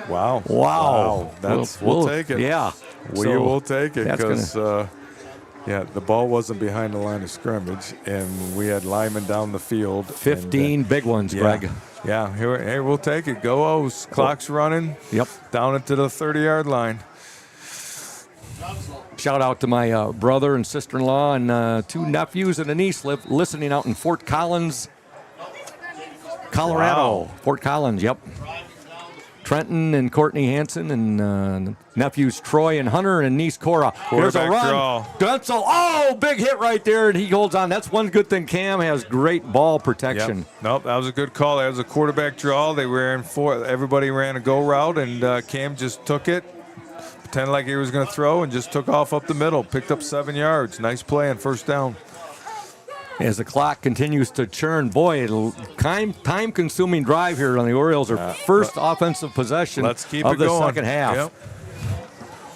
Wow. We'll take it. Yeah. We will take it because, the ball wasn't behind the line of scrimmage, and we had linemen down the field. 15 big ones, Greg. Yeah, here we'll take it. Go O's. Clock's running. Yep. Down into the 30-yard line. Shout out to my brother and sister-in-law and 2 nephews and a niece listening out in Fort Collins, Colorado. Wow. Fort Collins, yep. Trenton and Courtney Hansen and nephews Troy and Hunter and niece Cora. Here's a run. Gunsel, big hit right there, and he holds on. That's one good thing. Cam has great ball protection. Yep. Nope, that was a good call. That was a quarterback draw. They ran everybody ran a go route, and Cam just took it, pretended like he was going to throw, and just took off up the middle. Picked up 7 yards. Nice play and first down. As the clock continues to churn, boy, time-consuming drive here on the Orioles. Are first offensive possession of the second half. Yep.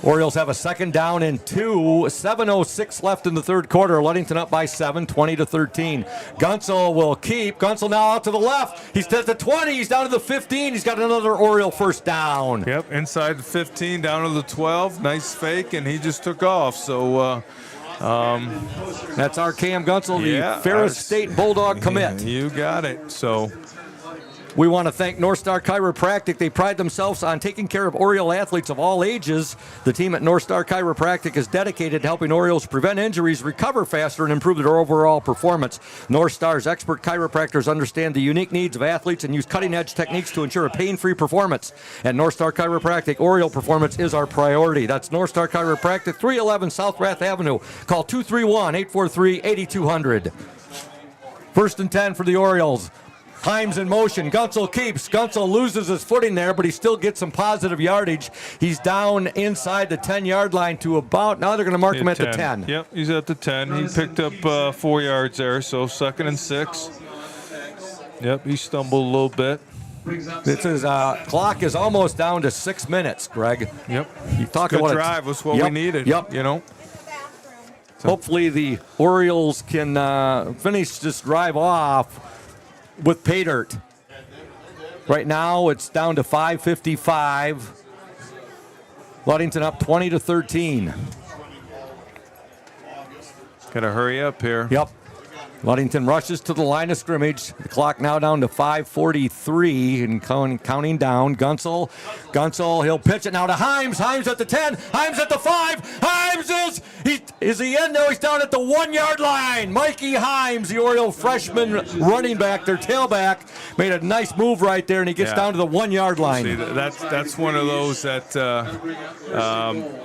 Orioles have a 2nd down and 2. 7:06 left in the third quarter. Ludington up by 7, 20-13. Gunsel will keep. Gunsel now out to the left. He's at the 20. He's down to the 15. He's got another Oriole first down. Yep, inside the 15, down to the 12. Nice fake, and he just took off. So. That's our Cam Gunsel, the Ferris State Bulldog commit. You got it. So we want to thank North Star Chiropractic. They pride themselves on taking care of Oriole athletes of all ages. The team at North Star Chiropractic is dedicated to helping Orioles prevent injuries, recover faster, and improve their overall performance. North Star's expert chiropractors understand the unique needs of athletes and use cutting-edge techniques to ensure a pain-free performance. At North Star Chiropractic, Oriole performance is our priority. That's North Star Chiropractic, 311 South Rath Avenue. Call 231-843-8200. 1st and 10 for the Orioles. Himes in motion. Gunsel keeps. Gunsel loses his footing there, but he still gets some positive yardage. He's down inside the 10-yard line to about, now they're going to mark him at the 10. Yep, he's at the 10. He picked up 4 yards there, so 2nd and 6. Yep, he stumbled a little bit. This is clock is almost down to 6 minutes, Greg. Yep. You talk Good about drive was what we needed. Yep. So. Hopefully the Orioles can finish this drive off with pay dirt. Right now it's down to 5:55 Ludington up 20-13. Got to hurry up here. Yep. Ludington rushes to the line of scrimmage. The clock now down to 5:43 and counting down. Gunsel, he'll pitch it now to Himes. Himes at the 10. Himes at the 5. Himes is he in? No, he's down at the 1-yard line. Mikey Himes, the Oriole freshman running back, their tailback, made a nice move right there, and he gets down to the 1-yard line. See, that's one of those that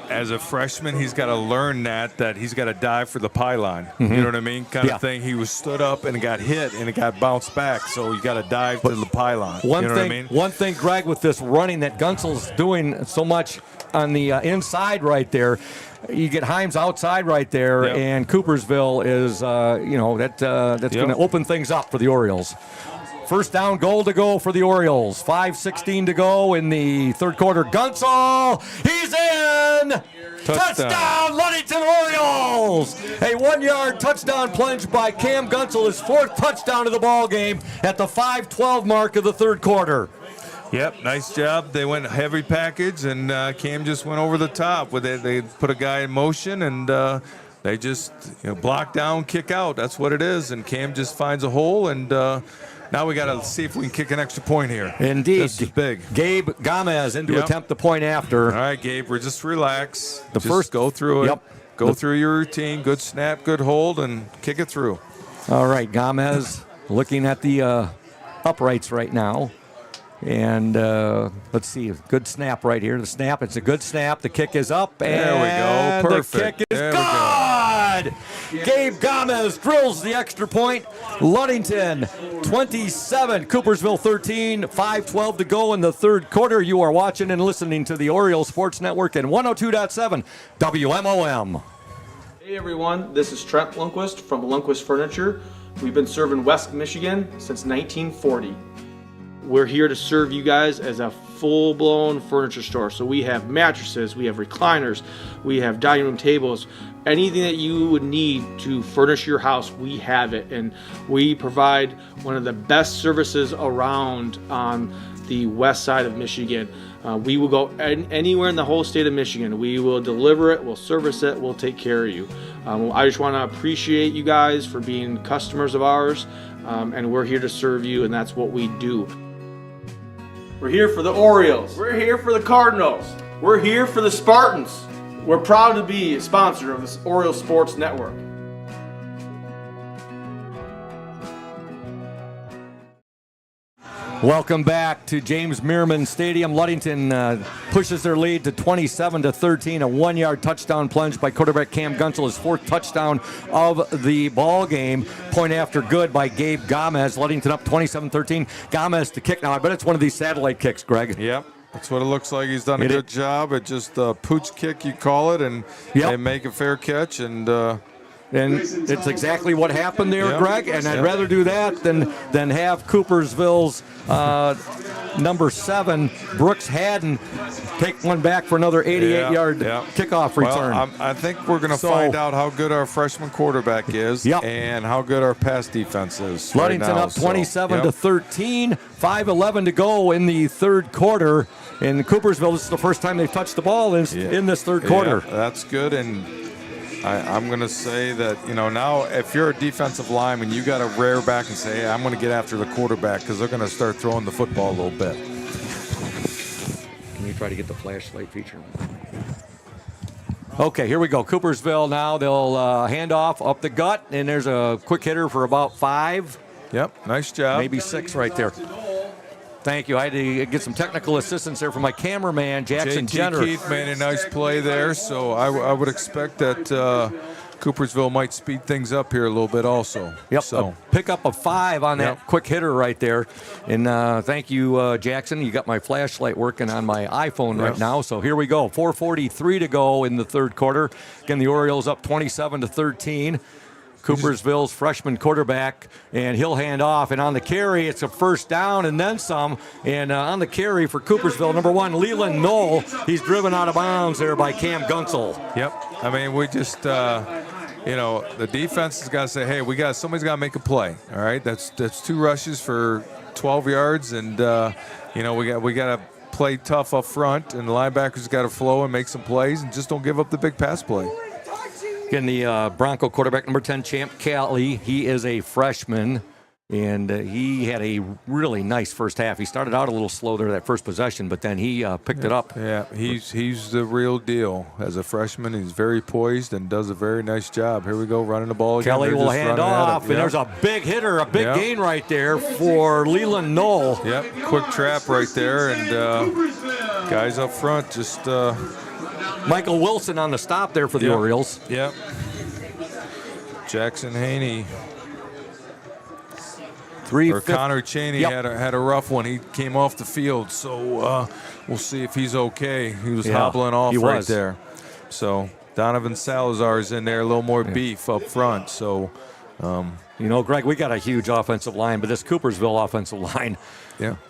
as a freshman, he's got to learn that he's got to dive for the pylon. You know what I mean? Kind of thing. He was stood up and it got hit and it got bounced back, so you got to dive to the pylon. What I mean? One thing, Greg, with this running that Gunsel's doing so much on the inside right there, you get Himes outside right there, and Coopersville is, that's going to open things up for the Orioles. First down, goal to go for the Orioles. 5:16 to go in the third quarter. Gunsel, he's in! Touchdown, Ludington Orioles! A 1-yard touchdown plunge by Cam Gunsel, his 4th touchdown of the ball game at the 5:12 mark of the third quarter. Yep, nice job. They went heavy package, and Cam just went over the top with it. They put a guy in motion, and they just block down, kick out. That's what it is. And Cam just finds a hole, and now we got to see if we can kick an extra point here. Indeed. This is big. Gabe Gomez in to attempt the point after. All right, Gabe, we're just relax. First go through it. Go through your routine. Good snap, good hold, and kick it through. All right, Gomez looking at the uprights right now. And let's see, good snap right here. The snap, it's a good snap. The kick is up, and there we go. Perfect. The kick is good. Gabe Gomez drills the extra point. Ludington 27, Coopersville 13, 5:12 to go in the third quarter. You are watching and listening to the Oriole Sports Network and 102.7 WMOM. Hey everyone, this is Trent Lundquist from Lundquist Furniture. We've been serving West Michigan since 1940. We're here to serve you guys as a full-blown furniture store. So we have mattresses, we have recliners, we have dining room tables, anything that you would need to furnish your house, we have it. And we provide one of the best services around on the west side of Michigan. We will go anywhere in the whole state of Michigan. We will deliver it, we'll service it, we'll take care of you. I just want to appreciate you guys for being customers of ours, and we're here to serve you, and that's what we do. We're here for the Orioles. We're here for the Cardinals. We're here for the Spartans. We're proud to be a sponsor of this Oriole Sports Network. Welcome back to James Meerman Stadium. Ludington pushes their lead to 27-13. A 1-yard touchdown plunge by quarterback Cam Gunsel, his 4th touchdown of the ball game. Point after good by Gabe Gomez. Ludington up 27-13. Gomez to kick now. I bet it's one of these satellite kicks, Greg. Yep. That's what it looks like. He's done a good job at just a pooch kick, you call it, and make a fair catch. And it's exactly what happened there, Greg. And I'd rather do that than have Coopersville's number 7, Brooks Haddon, take one back for another 88-yard kickoff return. Well, I think we're going to find out how good our freshman quarterback is and how good our pass defense is. Ludington up 27-13, 5:11 to go in the third quarter. In Coopersville, this is the first time they've touched the ball in this third quarter. Yeah, that's good. And I'm going to say that, now if you're a defensive lineman, you got to rear back and say, hey, I'm going to get after the quarterback because they're going to start throwing the football a little bit. Can you try to get the flashlight feature? Okay, here we go. Coopersville now, they'll hand off up the gut, and there's a quick hitter for about 5. Yep, nice job. Maybe 6 right there. Thank you. I had to get some technical assistance there from my cameraman, Jackson Jenner. Keith made a nice play there, so I would expect that Coopersville might speed things up here a little bit also. Yep, so pick up a 5 on that quick hitter right there. And thank you, Jackson. You got my flashlight working on my iPhone right now. So here we go. 4:43 to go in the third quarter. Again, the Orioles up 27-13. Coopersville's freshman quarterback, and he'll hand off. And on the carry, it's a first down and then some. And on the carry for Coopersville, number 1, Leland Knoll. He's driven out of bounds there by Cam Gunsel. Yep. I mean, we just, the defense has got to say, hey, somebody's got to make a play. All right, that's 2 rushes for 12 yards, and we got to play tough up front, and the linebackers got to flow and make some plays, and just don't give up the big pass play. Again, the Bronco quarterback, number 10, Champ Callie. He is a freshman, and he had a really nice first half. He started out a little slow there that first possession, but then he picked it up. Yeah, he's the real deal. As a freshman, he's very poised and does a very nice job. Here we go, running the ball again. Kelly will hand off, and there's a big hitter, a big gain right there for Leland Knoll. Yep, quick trap right there, and guys up front just... Michael Wilson on the stop there for the Orioles. Yep. Jackson Haney. Connor Chaney had a rough one. He came off the field, so we'll see if he's okay. He was hobbling off right there. So Donovan Salazar's in there, a little more beef up front. So, Greg, we got a huge offensive line, but this Coopersville offensive line,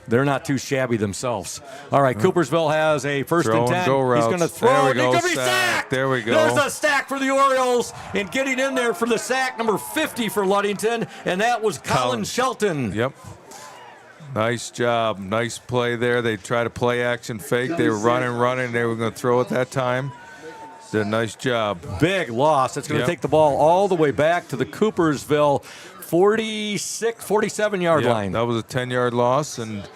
they're not too shabby themselves. All right, Coopersville has a first and 10. He's going to throw it. He's going to be sacked. There we go. There's a sack for the Orioles, and getting in there for the sack, number 50 for Ludington, and that was Colin Shelton. Yep. Nice job. Nice play there. They tried to play action fake. They were running. They were going to throw it that time. Did a nice job. Big loss. It's going to take the ball all the way back to the Coopersville 47-yard line. That was a 10-yard loss, and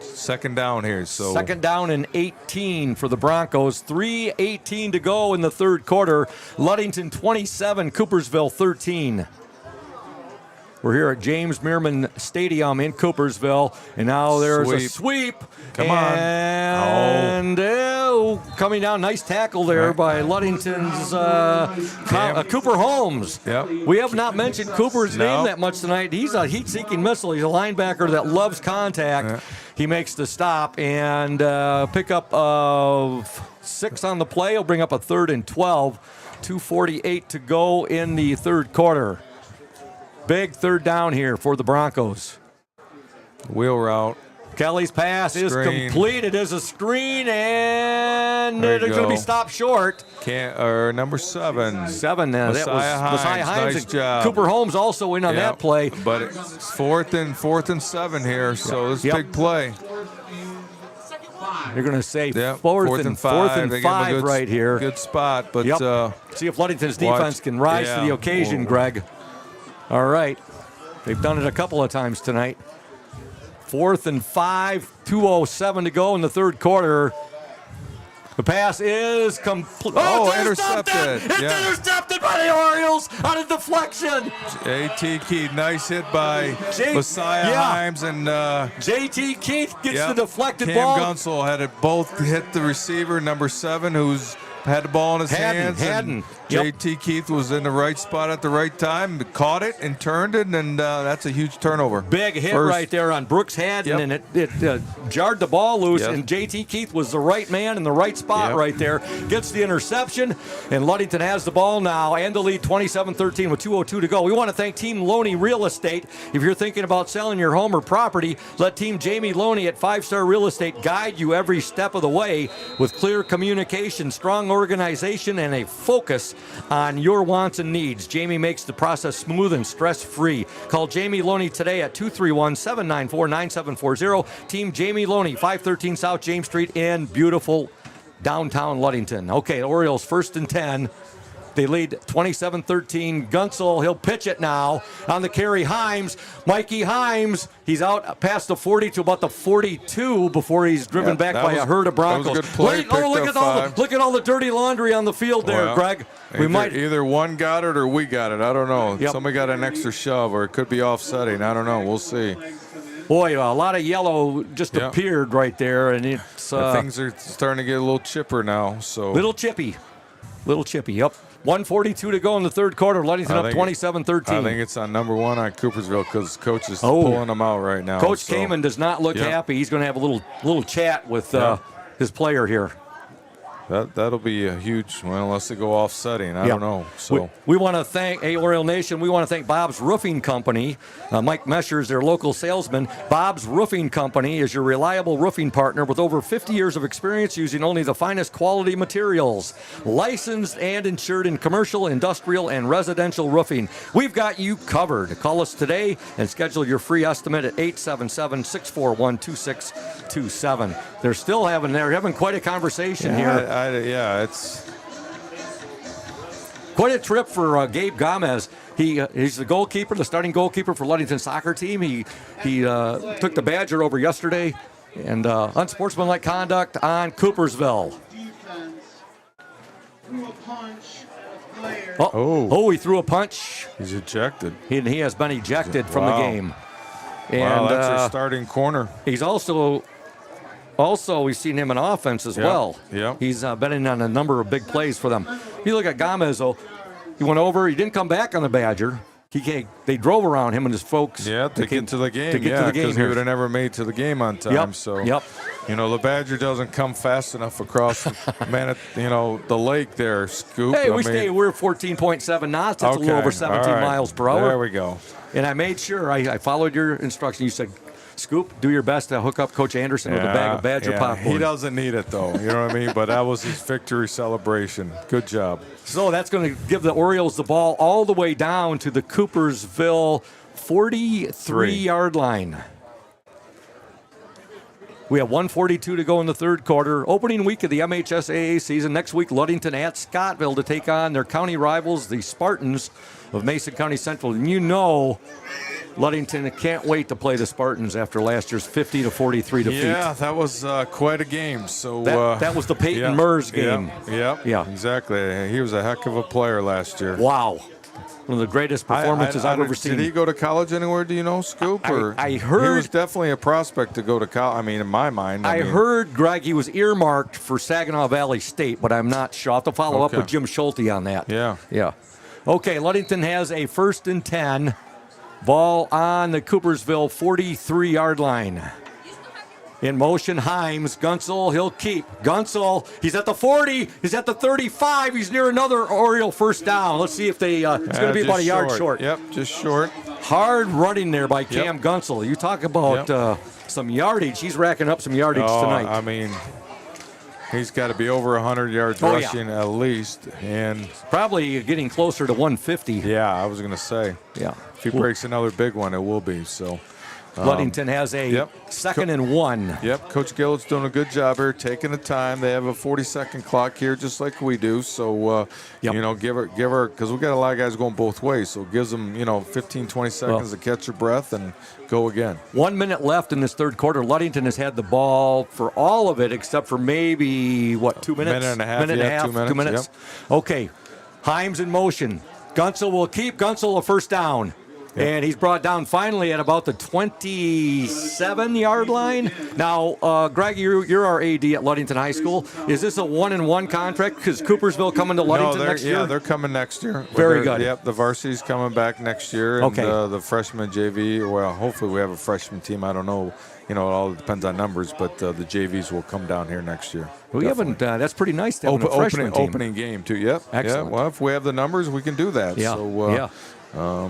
second down here. So second down and 18 for the Broncos. 3:18 to go in the third quarter. Ludington 27, Coopersville 13. We're here at James Meerman Stadium in Coopersville, and now there's a sweep. Come on. And coming down, nice tackle there by Ludington's Cooper Holmes. Yep. We have not mentioned Cooper's name that much tonight. He's a heat-seeking missile. He's a linebacker that loves contact. Yeah. He makes the stop and pick up of 6 on the play. He'll bring up a 3rd and 12. 2:48 to go in the third quarter. Big third down here for the Broncos. Wheel route. Kelly's pass is complete. It is a screen, and they're going to be stopped short. Number 7. 7. That was Messiah Himes. Nice job. Cooper Holmes also in on that play. But it's fourth and 7 here, so this big play. They're going to say fourth and 5 right here. Good spot, but see if Ludington's defense can rise to the occasion, Greg. All right. They've done it a couple of times tonight. 4th and 5, 2:07 to go in the third quarter. The pass is complete. Intercepted. It's intercepted by the Orioles on a deflection. J.T. Keith, nice hit by Messiah Himes, and J.T. Keith gets the deflected Cam ball. Gunsel had it both hit the receiver, number 7, who's had the ball in his hands. Haddon. J.T. Keith was in the right spot at the right time, caught it and turned it, and that's a huge turnover. Big hit right there on Brooks Haddon, and it jarred the ball loose, and J.T. Keith was the right man in the right spot right there. Gets the interception, and Ludington has the ball now and the lead 27-13 with 2:02 to go. We want to thank Team Loney Real Estate. If you're thinking about selling your home or property, let Team Jamie Loney at 5 Star Real Estate guide you every step of the way with clear communication, strong organization, and a focus on your wants and needs. Jamie makes the process smooth and stress-free. Call Jamie Loney today at 231-794-9740. Team Jamie Loney, 513 South James Street in beautiful downtown Ludington. Okay, Orioles 1st and 10. They lead 27-13. Gunsel, he'll pitch it now on the carry. Himes, Mikey Himes, he's out past the 40 to about the 42 before he's driven back by a herd of Broncos. That was a good play. Look at all the dirty laundry on the field there, Greg. Either one got it or we got it. I don't know. Somebody got an extra shove, or it could be offsetting. I don't know. We'll see. Boy, a lot of yellow just appeared right there, and it's things are starting to get a little chipper now. So little chippy. Yep. 1:42 to go in the third quarter. Ludington up 27-13. I think it's on number 1 on Coopersville because Coach is pulling them out right now. Coach Kamen does not look happy. He's going to have a little chat with his player here. That'll be a huge one unless they go offsetting. I don't know. So we want to thank Oriole Nation. We want to thank Bob's Roofing Company. Mike Mesher is their local salesman. Bob's Roofing Company is your reliable roofing partner with over 50 years of experience using only the finest quality materials. Licensed and insured in commercial, industrial, and residential roofing. We've got you covered. Call us today and schedule your free estimate at 877-641-2627. They're having quite a conversation here. It's quite a trip for Gabe Gomez. He's the goalkeeper, the starting goalkeeper for Ludington soccer team. He took the Badger over yesterday, and unsportsmanlike conduct on Coopersville. He threw a punch. He's ejected. He has been ejected from the game. And that's your starting corner. He's also we've seen him in offense as well. Yeah. He's been in on a number of big plays for them. You look at Gomez, though. He went over. He didn't come back on the Badger. They drove around him and his folks. Yeah, to get to the game. To get to the game, because he would have never made to the game on time. Yep. The Badger doesn't come fast enough across the lake there, Scoop. Hey, we're 14.7 knots. That's a little over 17 miles per hour. There we go. And I made sure I followed your instruction. You said, Scoop, do your best to hook up Coach Anderson with a bag of Badger popcorn. He doesn't need it, though. You know what I mean? But that was his victory celebration. Good job. So that's going to give the Orioles the ball all the way down to the Coopersville 43-yard line. We have 1:42 to go in the third quarter. Opening week of the MHSAA season. Next week, Ludington at Scottville to take on their county rivals, the Spartans of Mason County Central. And Ludington can't wait to play the Spartans after last year's 50-43 defeat. Yeah, that was quite a game. So that was the Peyton Mers game. Yeah, exactly. He was a heck of a player last year. Wow. One of the greatest performances I've ever seen. Did he go to college anywhere, do you know, Scoop? I heard he was definitely a prospect to go to college. I mean, in my mind. I heard, Greg, he was earmarked for Saginaw Valley State, but I'm not sure. I'll have to follow up with Jim Schulte on that. Yeah. Okay, Ludington has a 1st and 10. Ball on the Coopersville 43-yard line. In motion, Himes. Gunsel, he'll keep. Gunsel, he's at the 40. He's at the 35. He's near another Oriole first down. Let's see if it's going to be about a yard short. Yep, just short. Hard running there by Cam Gunsel. You talk about some yardage. He's racking up some yardage tonight. I mean, he's got to be over 100 yards rushing at least. And probably getting closer to 150. Yeah, I was going to say. Yeah. If he breaks another big one, it will be. So Ludington has a 2nd and 1. Yep, Coach Gillett's doing a good job here, taking the time. They have a 40-second clock here, just like we do. So, give her, because we got a lot of guys going both ways. So it gives them, 15, 20 seconds to catch your breath and go again. 1 minute left in this third quarter. Ludington has had the ball for all of it, except for maybe, 2 minutes? Minute and a half. 2 minutes. Yep. Okay, Himes in motion. Gunsel will keep. Gunsel a first down. And he's brought down finally at about the 27-yard line. Now, Greg, you're our AD at Ludington High School. Is this a 1-and-1 contract? Because Coopersville coming to Ludington next year? Yeah, they're coming next year. Very good. Yep, the varsity's coming back next year. And the freshman JV, well, hopefully we have a freshman team. I don't know. It all depends on numbers, but the JVs will come down here next year. We haven't. That's pretty nice to have a freshman team. Opening game, too. Yep. Excellent. Yeah, well, if we have the numbers, we can do that. Yeah. So,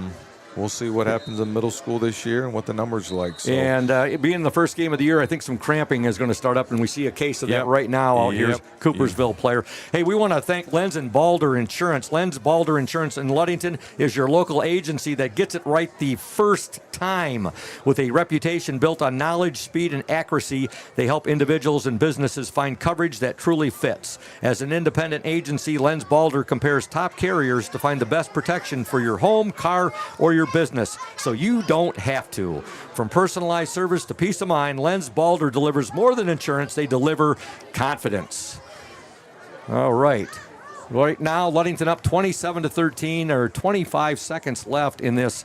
we'll see what happens in middle school this year and what the numbers are like. So. And it being the first game of the year, I think some cramping is going to start up, and we see a case of that right now out here. Coopersville player. Hey, we want to thank Lenz and Balder Insurance. Lenz Balder Insurance in Ludington is your local agency that gets it right the first time. With a reputation built on knowledge, speed, and accuracy, they help individuals and businesses find coverage that truly fits. As an independent agency, Lenz Balder compares top carriers to find the best protection for your home, car, or your business, so you don't have to. From personalized service to peace of mind, Lenz Balder delivers more than insurance. They deliver confidence. All right. Right now, Ludington up 27-13, or 25 seconds left in this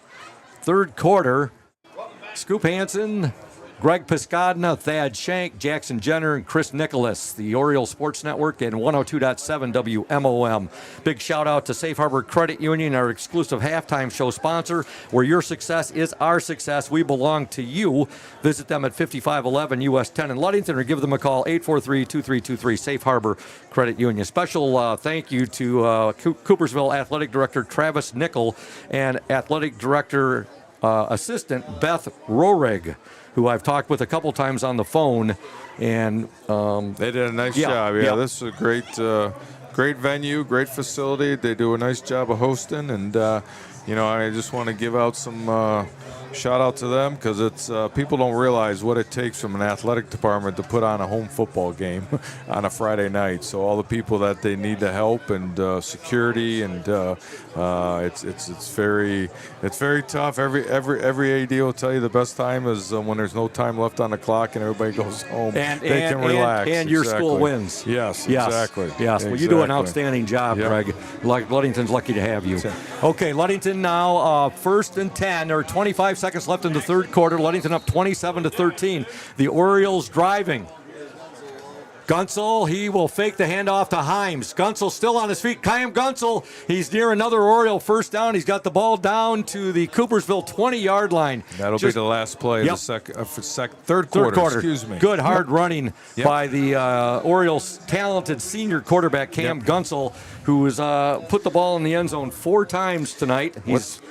third quarter. Scoop Hansen Greg Piscadna, Thad Shank, Jackson Jenner, and Chris Nicholas, the Oriole Sports Network and 102.7 WMOM. Big shout out to Safe Harbor Credit Union, our exclusive halftime show sponsor, where your success is our success. We belong to you. Visit them at 5511 US 10 in Ludington or give them a call, 843-2323, Safe Harbor Credit Union. Special thank you to Coopersville Athletic Director Travis Nickel and Athletic Director Assistant Beth Rohrig, who I've talked with a couple times on the phone. And they did a nice job. Yeah, this is a great venue, great facility. They do a nice job of hosting. And, I just want to give out some shout out to them because it's people don't realize what it takes from an athletic department to put on a home football game on a Friday night. So all the people that they need to help and security and it's very tough. Every AD will tell you the best time is when there's no time left on the clock and everybody goes home. They can relax. And your school wins. Yes, exactly. Yes. Well, you do an outstanding job, Greg. Ludington's lucky to have you. Okay, Ludington now 1st and 10 or 25 seconds left in the third quarter. Ludington up 27-13. The Orioles driving. Gunsel, he will fake the handoff to Himes. Gunsel still on his feet. Cam Gunsel, he's near another Oriole first down. He's got the ball down to the Coopersville 20-yard line. That'll be the last play of the third quarter. Excuse me. Good hard running by the Orioles' talented senior quarterback, Cam Gunsel, who has put the ball in the end zone 4 times tonight.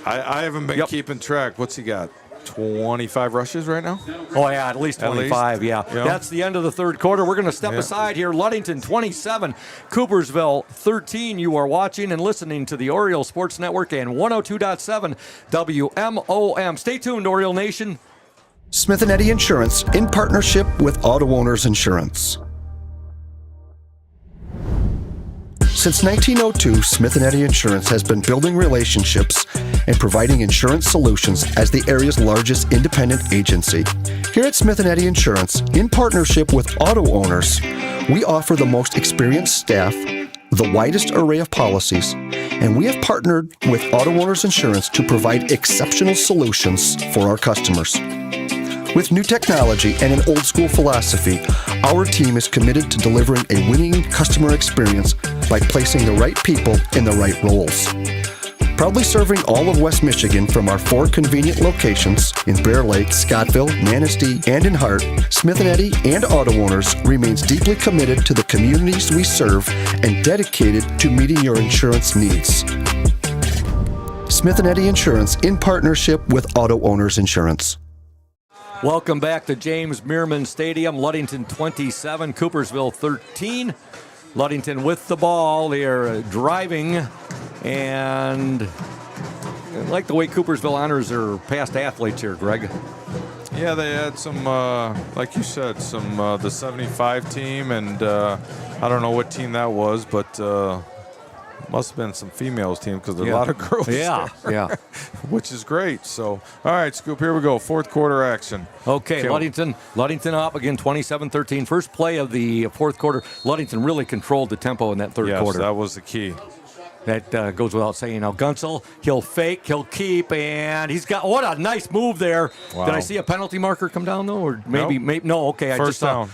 I haven't been keeping track. What's he got? 25 rushes right now? Oh, yeah, at least 25, yeah. That's the end of the third quarter. We're going to step aside here. Ludington 27, Coopersville 13. You are watching and listening to the Oriole Sports Network and 102.7 WMOM. Stay tuned, Oriole Nation. Smith & Eddy Insurance in partnership with Auto Owners Insurance. Since 1902, Smith & Eddy Insurance has been building relationships and providing insurance solutions as the area's largest independent agency. Here at Smith & Eddy Insurance, in partnership with Auto Owners, we offer the most experienced staff, the widest array of policies, and we have partnered with Auto Owners Insurance to provide exceptional solutions for our customers. With new technology and an old-school philosophy, our team is committed to delivering a winning customer experience by placing the right people in the right roles. Proudly serving all of West Michigan from our 4 convenient locations in Bear Lake, Scottville, Manistee, and in Hart, Smith & Eddy and Auto Owners remains deeply committed to the communities we serve and dedicated to meeting your insurance needs. Smith & Eddy Insurance in partnership with Auto Owners Insurance. Welcome back to James Meerman Stadium. Ludington 27, Coopersville 13. Ludington with the ball. They are driving, and I like the way Coopersville honors their past athletes here, Greg. Yeah, they had some, like you said, the 75 team, and I don't know what team that was, but must have been some females team because there's a lot of girls there. Which is great. So, all right, Scoop, here we go. Fourth quarter action. Okay, Ludington up again, 27-13. First play of the fourth quarter. Ludington really controlled the tempo in that third quarter. Yes, that was the key. That goes without saying. Now, Gunsel, he'll fake, he'll keep, and he's got, what a nice move there. Wow. Did I see a penalty marker come down, though? Or maybe no, okay. First down.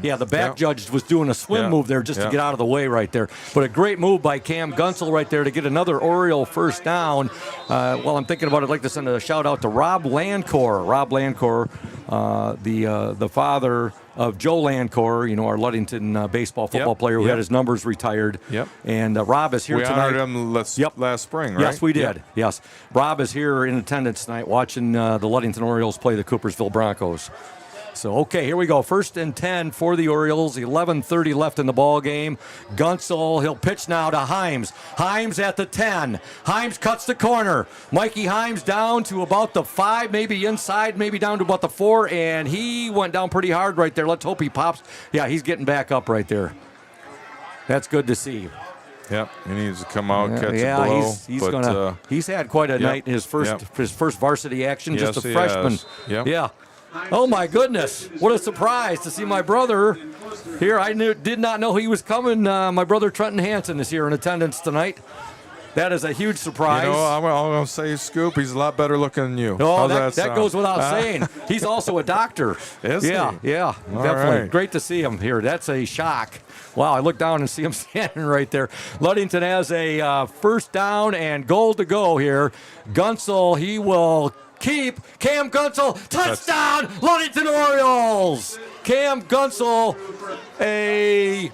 Yeah, the back judge was doing a swim move there just to get out of the way right there. But a great move by Cam Gunsel right there to get another Oriole first down. While I'm thinking about it, I'd like to send a shout-out to Rob Landcor. Rob Landcor, the father of Joe Landcor, our Ludington baseball football player who had his numbers retired. And Rob is here tonight. We honored him last spring, right? Yes, we did. Yes. Rob is here in attendance tonight watching the Ludington Orioles play the Coopersville Broncos. So, okay, here we go. 1st and 10 for the Orioles. 11:30 left in the ball game. Gunsel, he'll pitch now to Himes. Himes at the 10. Himes cuts the corner. Mikey Himes down to about the 5, maybe inside, maybe down to about the 4, and he went down pretty hard right there. Let's hope he pops. Yeah, he's getting back up right there. That's good to see. Yep, he needs to come out, catch a blow. He's had quite a night in his first varsity action, just a freshman. Yeah. Oh, my goodness. What a surprise to see my brother here. I did not know he was coming. My brother Trenton Hansen is here in attendance tonight. That is a huge surprise. You know, I'm going to say Scoop. He's a lot better looking than you. Oh, How's that goes without saying. He's also a doctor. Is he? Yeah, All definitely. right. Great to see him here. That's a shock. Wow, I look down and see him standing right there. Ludington has a first down and goal to go here. Gunsel, he will keep. Cam Gunsel, touchdown, Ludington Orioles. Cam Gunsel, a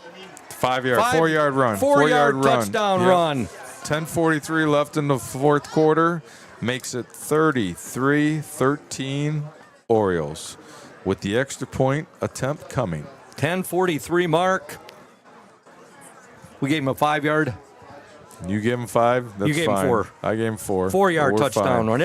4-yard run. 4-yard touchdown run. 10:43 left in the fourth quarter. Makes it 33-13 Orioles with the extra point attempt coming. 10:43 mark. We gave him a 5-yard. You gave him 5? That's You gave him fine. 4. I gave him 4. 4-yard We're touchdown fine. run.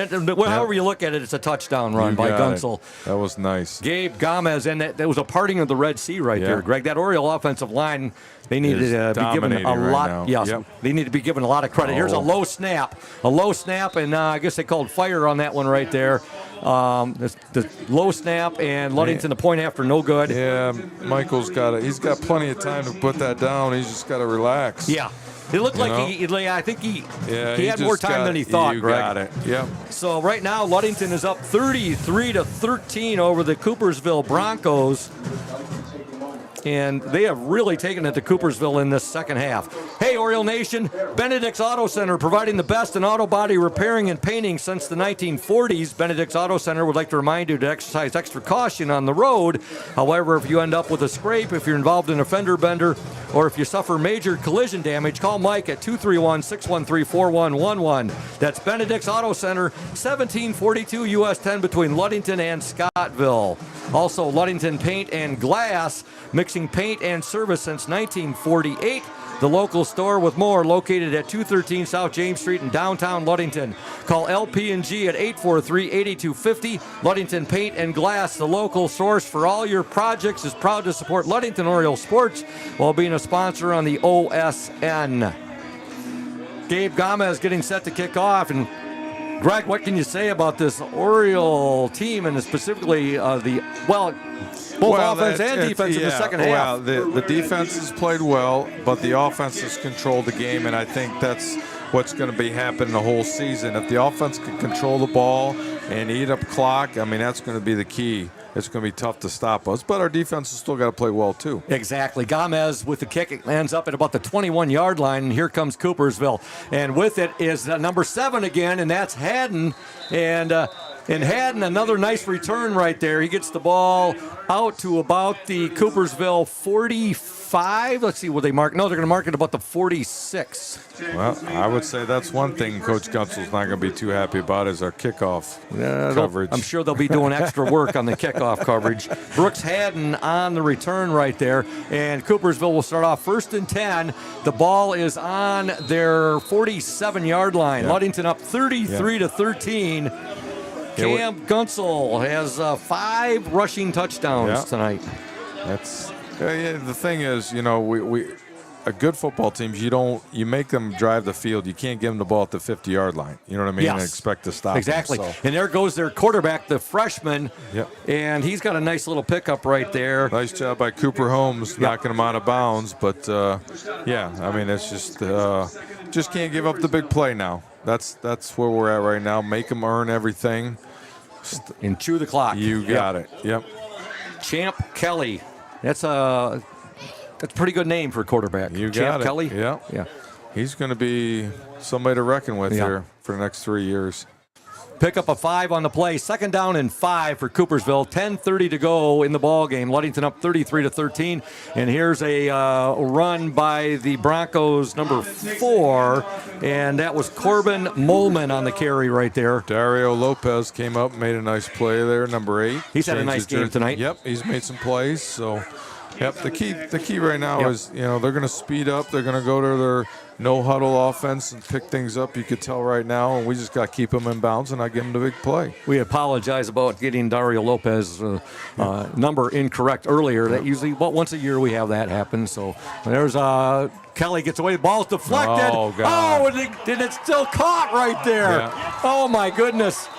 However you look at it, it's a touchdown run You by got it. Gunsel. That was nice. Gabe Gomez, and that was a parting of the Red Sea right there, Greg. That Oriole offensive line, they need to be given a dominating right lot. now. Yes, Yep. they need to be given a lot of credit. Here's a low snap, and I guess they called fire on that one right there. The low snap, and Ludington the point after, no good. Yeah, Michael's he's got plenty of time to put that down. He's just got to relax. Yeah. It looked like know? I think he had just more time than he thought, you Greg. got it. Yep. So right now, Ludington is up 33-13 over the Coopersville Broncos. And they have really taken it to Coopersville in this second half. Hey, Oriole Nation, Benedict's Auto Center, providing the best in auto body repairing and painting since the 1940s. Benedict's Auto Center would like to remind you to exercise extra caution on the road. However, if you end up with a scrape, if you're involved in a fender bender, or if you suffer major collision damage, call Mike at 231-613-4111. That's Benedict's Auto Center, 1742 US 10 between Ludington and Scottville. Also, Ludington Paint and Glass, mixing paint and service since 1948. The local store with more located at 213 South James Street in downtown Ludington. Call LP&G at 843-8250. Ludington Paint and Glass, the local source for all your projects, is proud to support Ludington Oriole sports while being a sponsor on the OSN. Gabe Gomez getting set to kick off. And Greg, what can you say about this Oriole team and specifically both offense and defense in the second half? Well, the defense has played well, but the offense has controlled the game, and I think that's what's going to be happening the whole season. If the offense can control the ball and eat up clock, I mean, that's going to be the key. It's going to be tough to stop us, but our defense has still got to play well, too. Exactly. Gomez with the kick, it lands up at about the 21-yard line, and here comes Coopersville. And with it is number 7 again, and that's Haddon. And Haddon, another nice return right there. He gets the ball out to about the Coopersville 45. Let's see what they mark. No, they're going to mark it about the 46. Well, I would say that's one thing Coach Gunsel's not going to be too happy about is our kickoff coverage. I'm sure they'll be doing extra work on the kickoff coverage. Brooks Haddon on the return right there. And Coopersville will start off 1st and 10. The ball is on their 47-yard line. Yeah. Ludington up 33-13. Cam Gunsel has 5 rushing touchdowns tonight. That's the thing is, you know, we a good football teams, you make them drive the field. You can't give them the ball at the 50-yard line. You know what I mean? Yes. And expect to stop Exactly. them, so. And there goes their quarterback, the freshman. Yep. And he's got a nice little pickup right there. Nice job by Cooper Holmes knocking him out of bounds. But, I mean, it's just can't give up the big play now. That's where we're at right now. Make them earn everything. And chew the clock. You got it. Yep. Champ Kelly. That's a pretty good name for a quarterback. You got Champ it. Kelly. Yeah. He's going to be somebody to reckon with here for the next 3 years. Pick up a 5 on the play. 2nd down and 5 for Coopersville. 10:30 to go in the ball game. Ludington up 33-13. And here's a run by the Broncos, number 4, and that was Corbin Molman on the carry right there. Dario Lopez came up and made a nice play there, number 8. He's had a nice game tonight. Yep, he's made some plays. So, the key right now is, they're going to speed up. They're going to go to their no-huddle offense and pick things up. You could tell right now, and we just got to keep them in bounds and not give them the big play. We apologize about getting Dario Lopez number incorrect earlier. That usually, once a year we have that happen. So there's Kelly gets away. The ball's deflected. Oh, God. And it's still caught right there. Yeah. Oh, my goodness.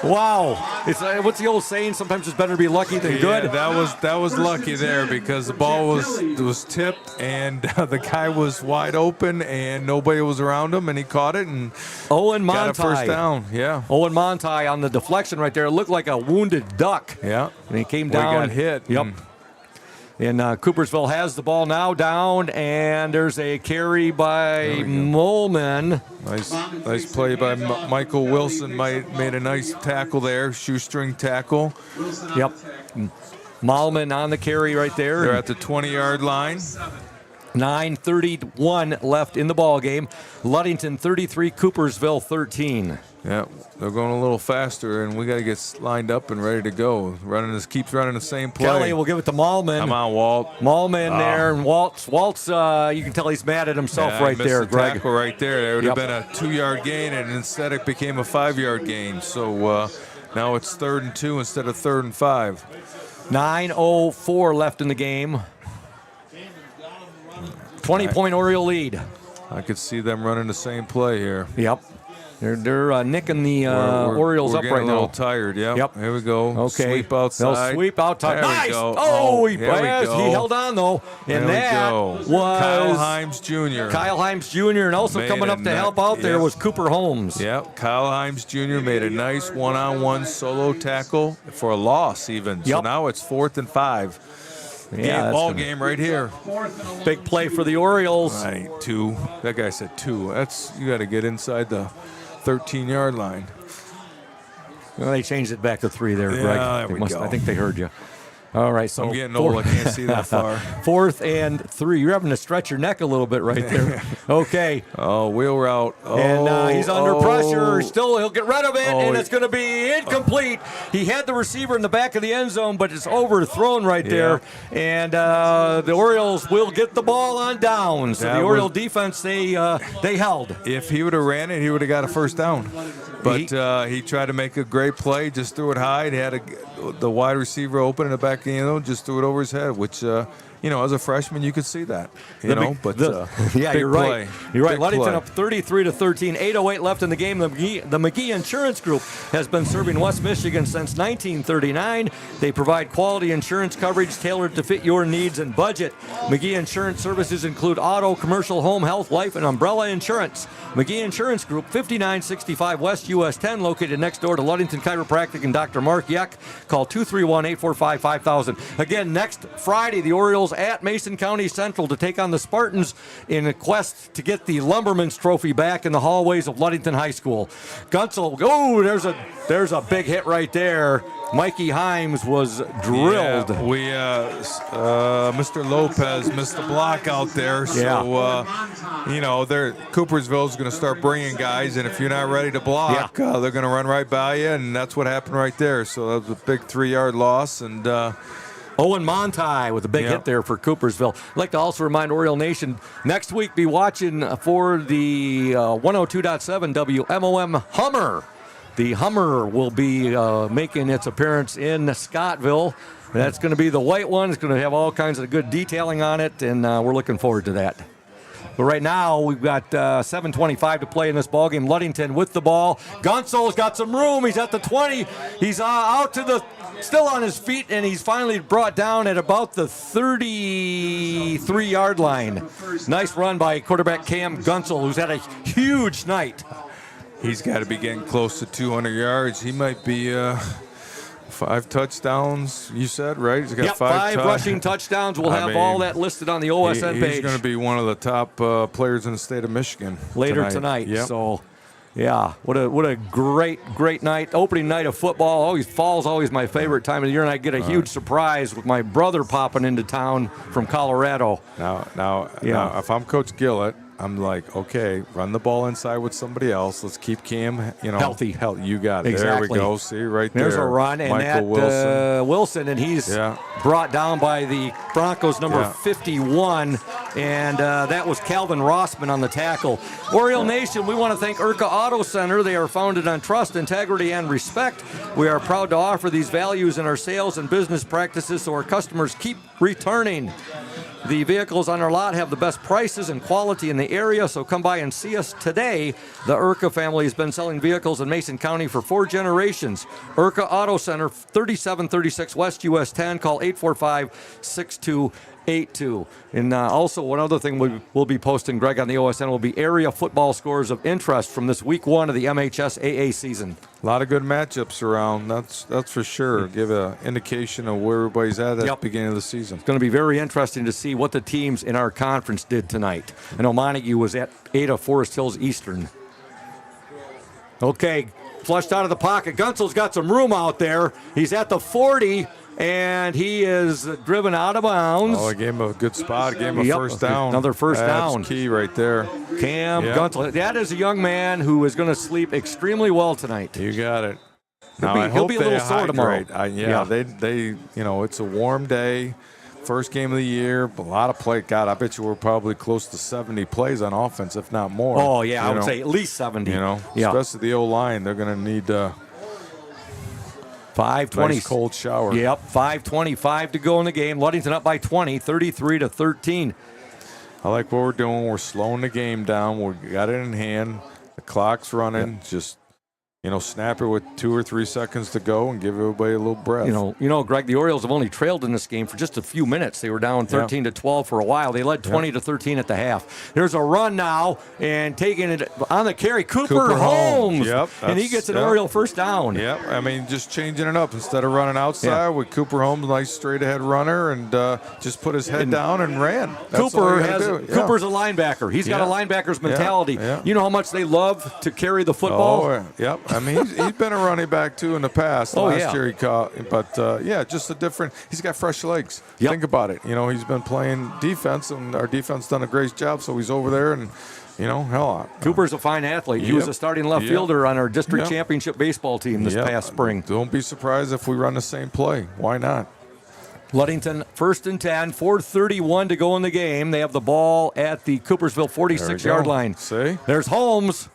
Wow. It's what's the old saying? Sometimes it's better to be lucky than good. That was lucky there because the ball was tipped and the guy was wide open and nobody was around him and he caught it and Owen got a Monti. first down. Yeah. Owen Monti on the deflection right there. It looked like a wounded duck. Yeah. And he came Well, down. he got hit. Yep. And Coopersville has the ball now down, and there's a carry by Molman. Nice play by Michael Wilson. Made a nice tackle there, shoestring tackle. Yep. Molman on the carry right there. They're at the 20-yard line. 9:31 left in the ball game. Ludington 33, Coopersville 13. Yeah, they're going a little faster, and we got to get lined up and ready to go. Keeps running the same play. Kelly will give it to Malman. Come on, Walt. Malman there, and Walt's you can tell he's mad at himself right there, Greg. Tackle right there. There would have been a 2-yard gain, and instead it became a 5-yard gain. So now it's 3rd and 2 instead of 3rd and 5. 9:04 left in the game. 20-point Oriole lead. I could see them running the same play here. Yep. They're nicking the Orioles up right now. We're getting a little tired, Yep. Here we go. Okay. Sweep outside. They'll sweep outside. There Nice! we go. Oh, he go. held on, though. And that was Kyle Himes Jr. Kyle Himes Jr. And also coming up to help out there was Cooper Holmes. Yep. Kyle Himes Jr. made a nice one-on-one solo tackle for a loss even. So now it's 4th and 5. Yeah, ball game right here. Big play for the Orioles. Right, 2. That guy said 2. You got to get inside the 13-yard line. Well, they changed it back to 3 there, Greg. There we go. I think they heard you. All right, so I'm getting old. I can't see that far. 4th and 3. You're having to stretch your neck a little bit right there. Okay. Oh, wheel route. And he's under pressure. He'll get rid of it, and it's going to be incomplete. He had the receiver in the back of the end zone, but it's overthrown right there. And the Orioles will get the ball on down. So the Oriole defense, they held. If he would have ran it, he would have got a first down. But he tried to make a great play, just threw it high. He had the wide receiver open in the back, just threw it over his head, which, as a freshman, you could see that. You're right. You're right. Ludington up 33-13, 8:08 left in the game. The McGee Insurance Group has been serving West Michigan since 1939. They provide quality insurance coverage tailored to fit your needs and budget. McGee Insurance services include auto, commercial, home, health, life, and umbrella insurance. McGee Insurance Group, 5965 West US 10, located next door to Ludington Chiropractic and Dr. Mark Yeck. Call 231-845-5000. Again, next Friday, the Orioles at Mason County Central to take on the Spartans in a quest to get the Lumberman's Trophy back in the hallways of Ludington High School. Gunsel, there's a big hit right there. Mikey Himes was drilled. Yeah, Mr. Lopez missed the block out there. So, Coopersville's going to start bringing guys, and if you're not ready to block, they're going to run right by you, and that's what happened right there. So that was a big 3-yard loss, and Owen Monti with a big hit there for Coopersville. I'd like to also remind Oriole Nation, next week be watching for the 102.7 WMOM Hummer. The Hummer will be making its appearance in Scottville. That's going to be the white one. It's going to have all kinds of good detailing on it, and we're looking forward to that. But right now, we've got 7:25 to play in this ballgame. Ludington with the ball. Gunsel's got some room. He's at the 20. He's still on his feet, and he's finally brought down at about the 33-yard line. Nice run by quarterback Cam Gunsel, who's had a huge night. He's got to be getting close to 200 yards. He might be 5 touchdowns, you said, right? He's got 5 rushing touchdowns. We'll have all that listed on the OSN page. He's going to be one of the top players in the state of Michigan later tonight. Yep. So, what a great night. Opening night of football. Fall's always my favorite time of the year, and I get a huge surprise with my brother popping into town from Colorado. Now, if I'm Coach Gillett, I'm like, okay, run the ball inside with somebody else. Let's keep Cam, healthy. You got it. Exactly. There we go. See, right there. There's a run, and Michael Wilson, and he's brought down by the Broncos number 51, and that was Calvin Rossman on the tackle. Oriole Nation, we want to thank Urca Auto Center. They are founded on trust, integrity, and respect. We are proud to offer these values in our sales and business practices so our customers keep returning. The vehicles on our lot have the best prices and quality in the area, so come by and see us today. The Urca family has been selling vehicles in Mason County for 4 generations. Urca Auto Center, 3736 West US 10. Call 845-6282. And also, one other thing we'll be posting, Greg, on the OSN will be area football scores of interest from this week 1 of the MHSAA season. A lot of good matchups around, that's for sure. Give an indication of where everybody's at the beginning of the season. It's going to be very interesting to see what the teams in our conference did tonight. I know Montague was at Ada Forest Hills Eastern. Okay, flushed out of the pocket. Gunsel's got some room out there. He's at the 40, and he is driven out of bounds. Oh, I gave him a good spot. Gave him a first down. Another first down. That's key right there. Cam Gunsel. That is a young man who is going to sleep extremely well tonight. You got it. Now, he'll be a little sore tomorrow. They it's a warm day. First game of the year, a lot of play. God, I bet you we're probably close to 70 plays on offense, if not more. Oh, yeah, I would say at least 70. Especially the O-line. They're going to need 5:20. Nice cold shower. Yep, 5:25 to go in the game. Ludington up by 20, 33-13. I like what we're doing. We're slowing the game down. We got it in hand. The clock's running. Just snap it with 2 or 3 seconds to go and give everybody a little breath. Greg, the Orioles have only trailed in this game for just a few minutes. They were down 13-12 for a while. They led 20-13 at the half. There's a run now, and taking it on the carry, Cooper Holmes. Yep, and he gets an Oriole first down. Yep, I mean, just changing it up. Instead of running outside with Cooper Holmes, nice straight-ahead runner, and just put his head down and ran. Cooper's a linebacker. He's got a linebacker's mentality. You know how much they love to carry the football? Oh, yep. I mean, he's been a running back, too, in the past. Last year he caught. But, just a different – he's got fresh legs. Yep. Think about it. He's been playing defense, and our defense done a great job, so he's over there and – Cooper's a fine athlete. He was a starting left fielder on our district championship baseball team this past spring. Don't be surprised if we run the same play. Why not? Ludington, 1st and 10, 4:31 to go in the game. They have the ball at the Coopersville 46-yard line. See? There's Holmes.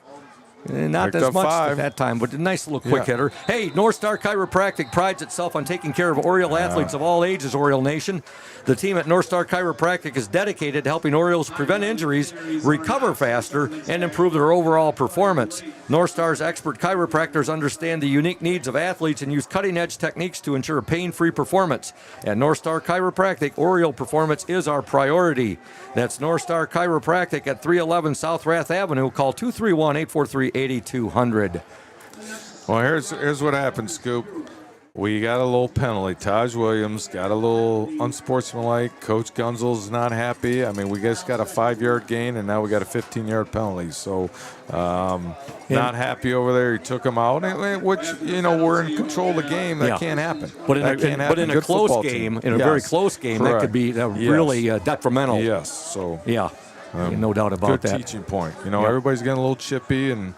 Not Picked as up much 5. at that time, but a nice little quick hitter. Hey, North Star Chiropractic prides itself on taking care of Oriole athletes of all ages, Oriole Nation. The team at North Star Chiropractic is dedicated to helping Orioles prevent injuries, recover faster, and improve their overall performance. North Star's expert chiropractors understand the unique needs of athletes and use cutting-edge techniques to ensure pain-free performance. At North Star Chiropractic, Oriole performance is our priority. That's North Star Chiropractic at 311 South Rath Avenue. Call 231-843-8200. Well, here's what happened, Scoop. We got a little penalty. Taj Williams got a little unsportsmanlike. Coach Gunsel's not happy. I mean, we just got a 5-yard gain, and now we got a 15-yard penalty. So, not happy over there. He took him out, which, we're in control of the game. That can't happen. But in a close game, in a very close game, that could be really detrimental. Yes. So, no doubt about that. Good teaching point. Everybody's getting a little chippy, and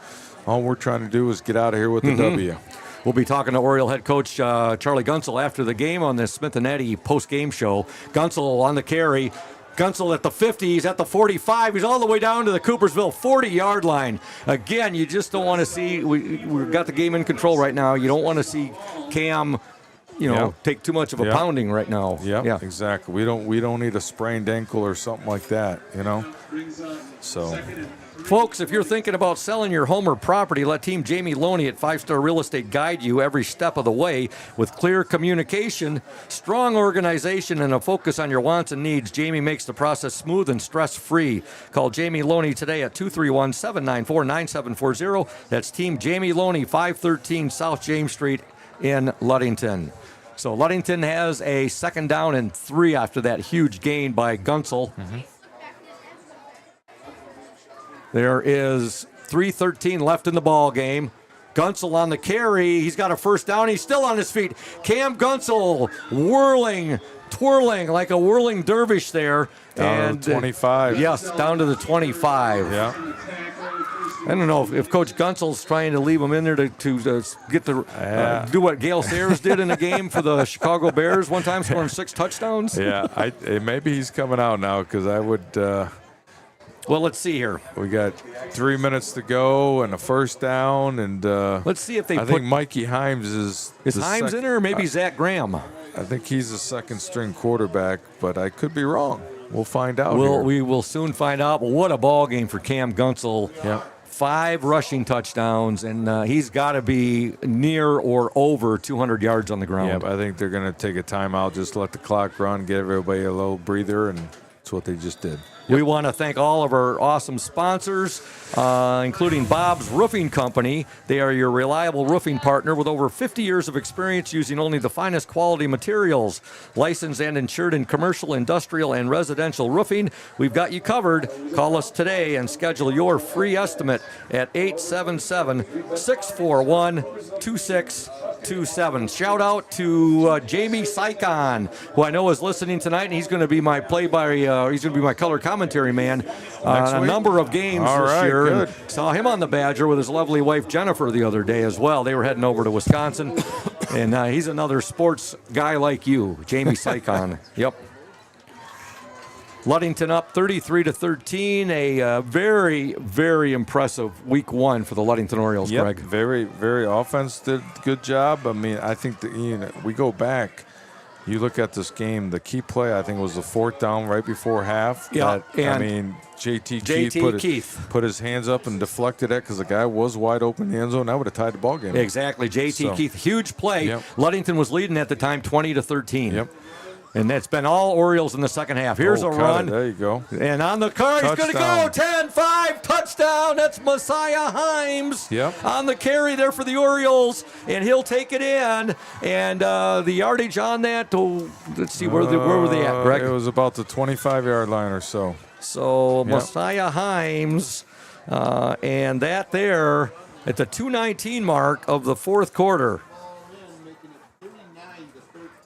all we're trying to do is get out of here with the W. We'll be talking to Oriole head coach Charlie Gunel after the game on the Smith & Eddy post-game show. Gunel on the carry. Gunel at the 50. He's at the 45. He's all the way down to the Coopersville 40-yard line. Again, you just don't want to see – we've got the game in control right now. You don't want to see Cam take too much of a pounding right now. Yeah, exactly. We don't need a sprained ankle or something like that, So, folks, if you're thinking about selling your home or property, let Team Jamie Loney at 5 Star Real Estate guide you every step of the way. With clear communication, strong organization, and a focus on your wants and needs, Jamie makes the process smooth and stress-free. Call Jamie Loney today at 231-794-9740. That's Team Jamie Loney, 513 South James Street in Ludington. So Ludington has a 2nd down and 3 after that huge gain by Gunel. There is 3:13 left in the ball game. Gunel on the carry. He's got a first down. He's still on his feet. Cam Gunel twirling like a whirling dervish there. Down to 25. Yes, down to the 25. Yeah. I don't know if Coach Gunsel's trying to leave him in there to get the do what Gale Sayers did in a game for the Chicago Bears one time, scoring 6 touchdowns. Yeah, maybe he's coming out now because I would. Well, let's see here. We got 3 minutes to go and a first down, and let's see if they. I think Mikey Himes is Himes in there, or maybe Zach Graham. I think he's a second string quarterback, but I could be wrong. We'll find out. We will soon find out. But what a ball game for Cam Gunsel. Yeah. 5 rushing touchdowns, and he's got to be near or over 200 yards on the ground. Yeah, but I think they're going to take a timeout, just let the clock run, get everybody a little breather, and that's what they just did. We want to thank all of our awesome sponsors, including Bob's Roofing Company. They are your reliable roofing partner with over 50 years of experience using only the finest quality materials. Licensed and insured in commercial, industrial, and residential roofing. We've got you covered. Call us today and schedule your free estimate at 877-641-2627. Shout out to Jamie Sycon, who I know is listening tonight, and he's going to be my color commentary man on a number of games this year. Good. Saw him on the Badger with his lovely wife Jennifer the other day as well. They were heading over to Wisconsin, and he's another sports guy like you, Jamie Sycon. Yep. Ludington up 33-13. A very, very impressive week 1 for the Ludington Orioles, Yep. Greg. Very, very offense did a good job. I mean, I think that, we go back. You look at this game, the key play, I think, was the 4th down right before half. Yeah, JT Keith put his hands up and deflected it because the guy was wide open in the end zone. That would have tied the ball game. Exactly. Keith, huge play. Yep. Ludington was leading at the time 20-13. Yep. And that's been all Orioles in the second half. Here's a run. There you go. And on the car, he's going to go 10-5, touchdown. That's Messiah Himes on the carry there for the Orioles. And he'll take it in. And the yardage on that, let's see, where were they at, Greg? It was about the 25-yard line or so. So Messiah Himes, and that there at the 2:19 mark of the 4th quarter.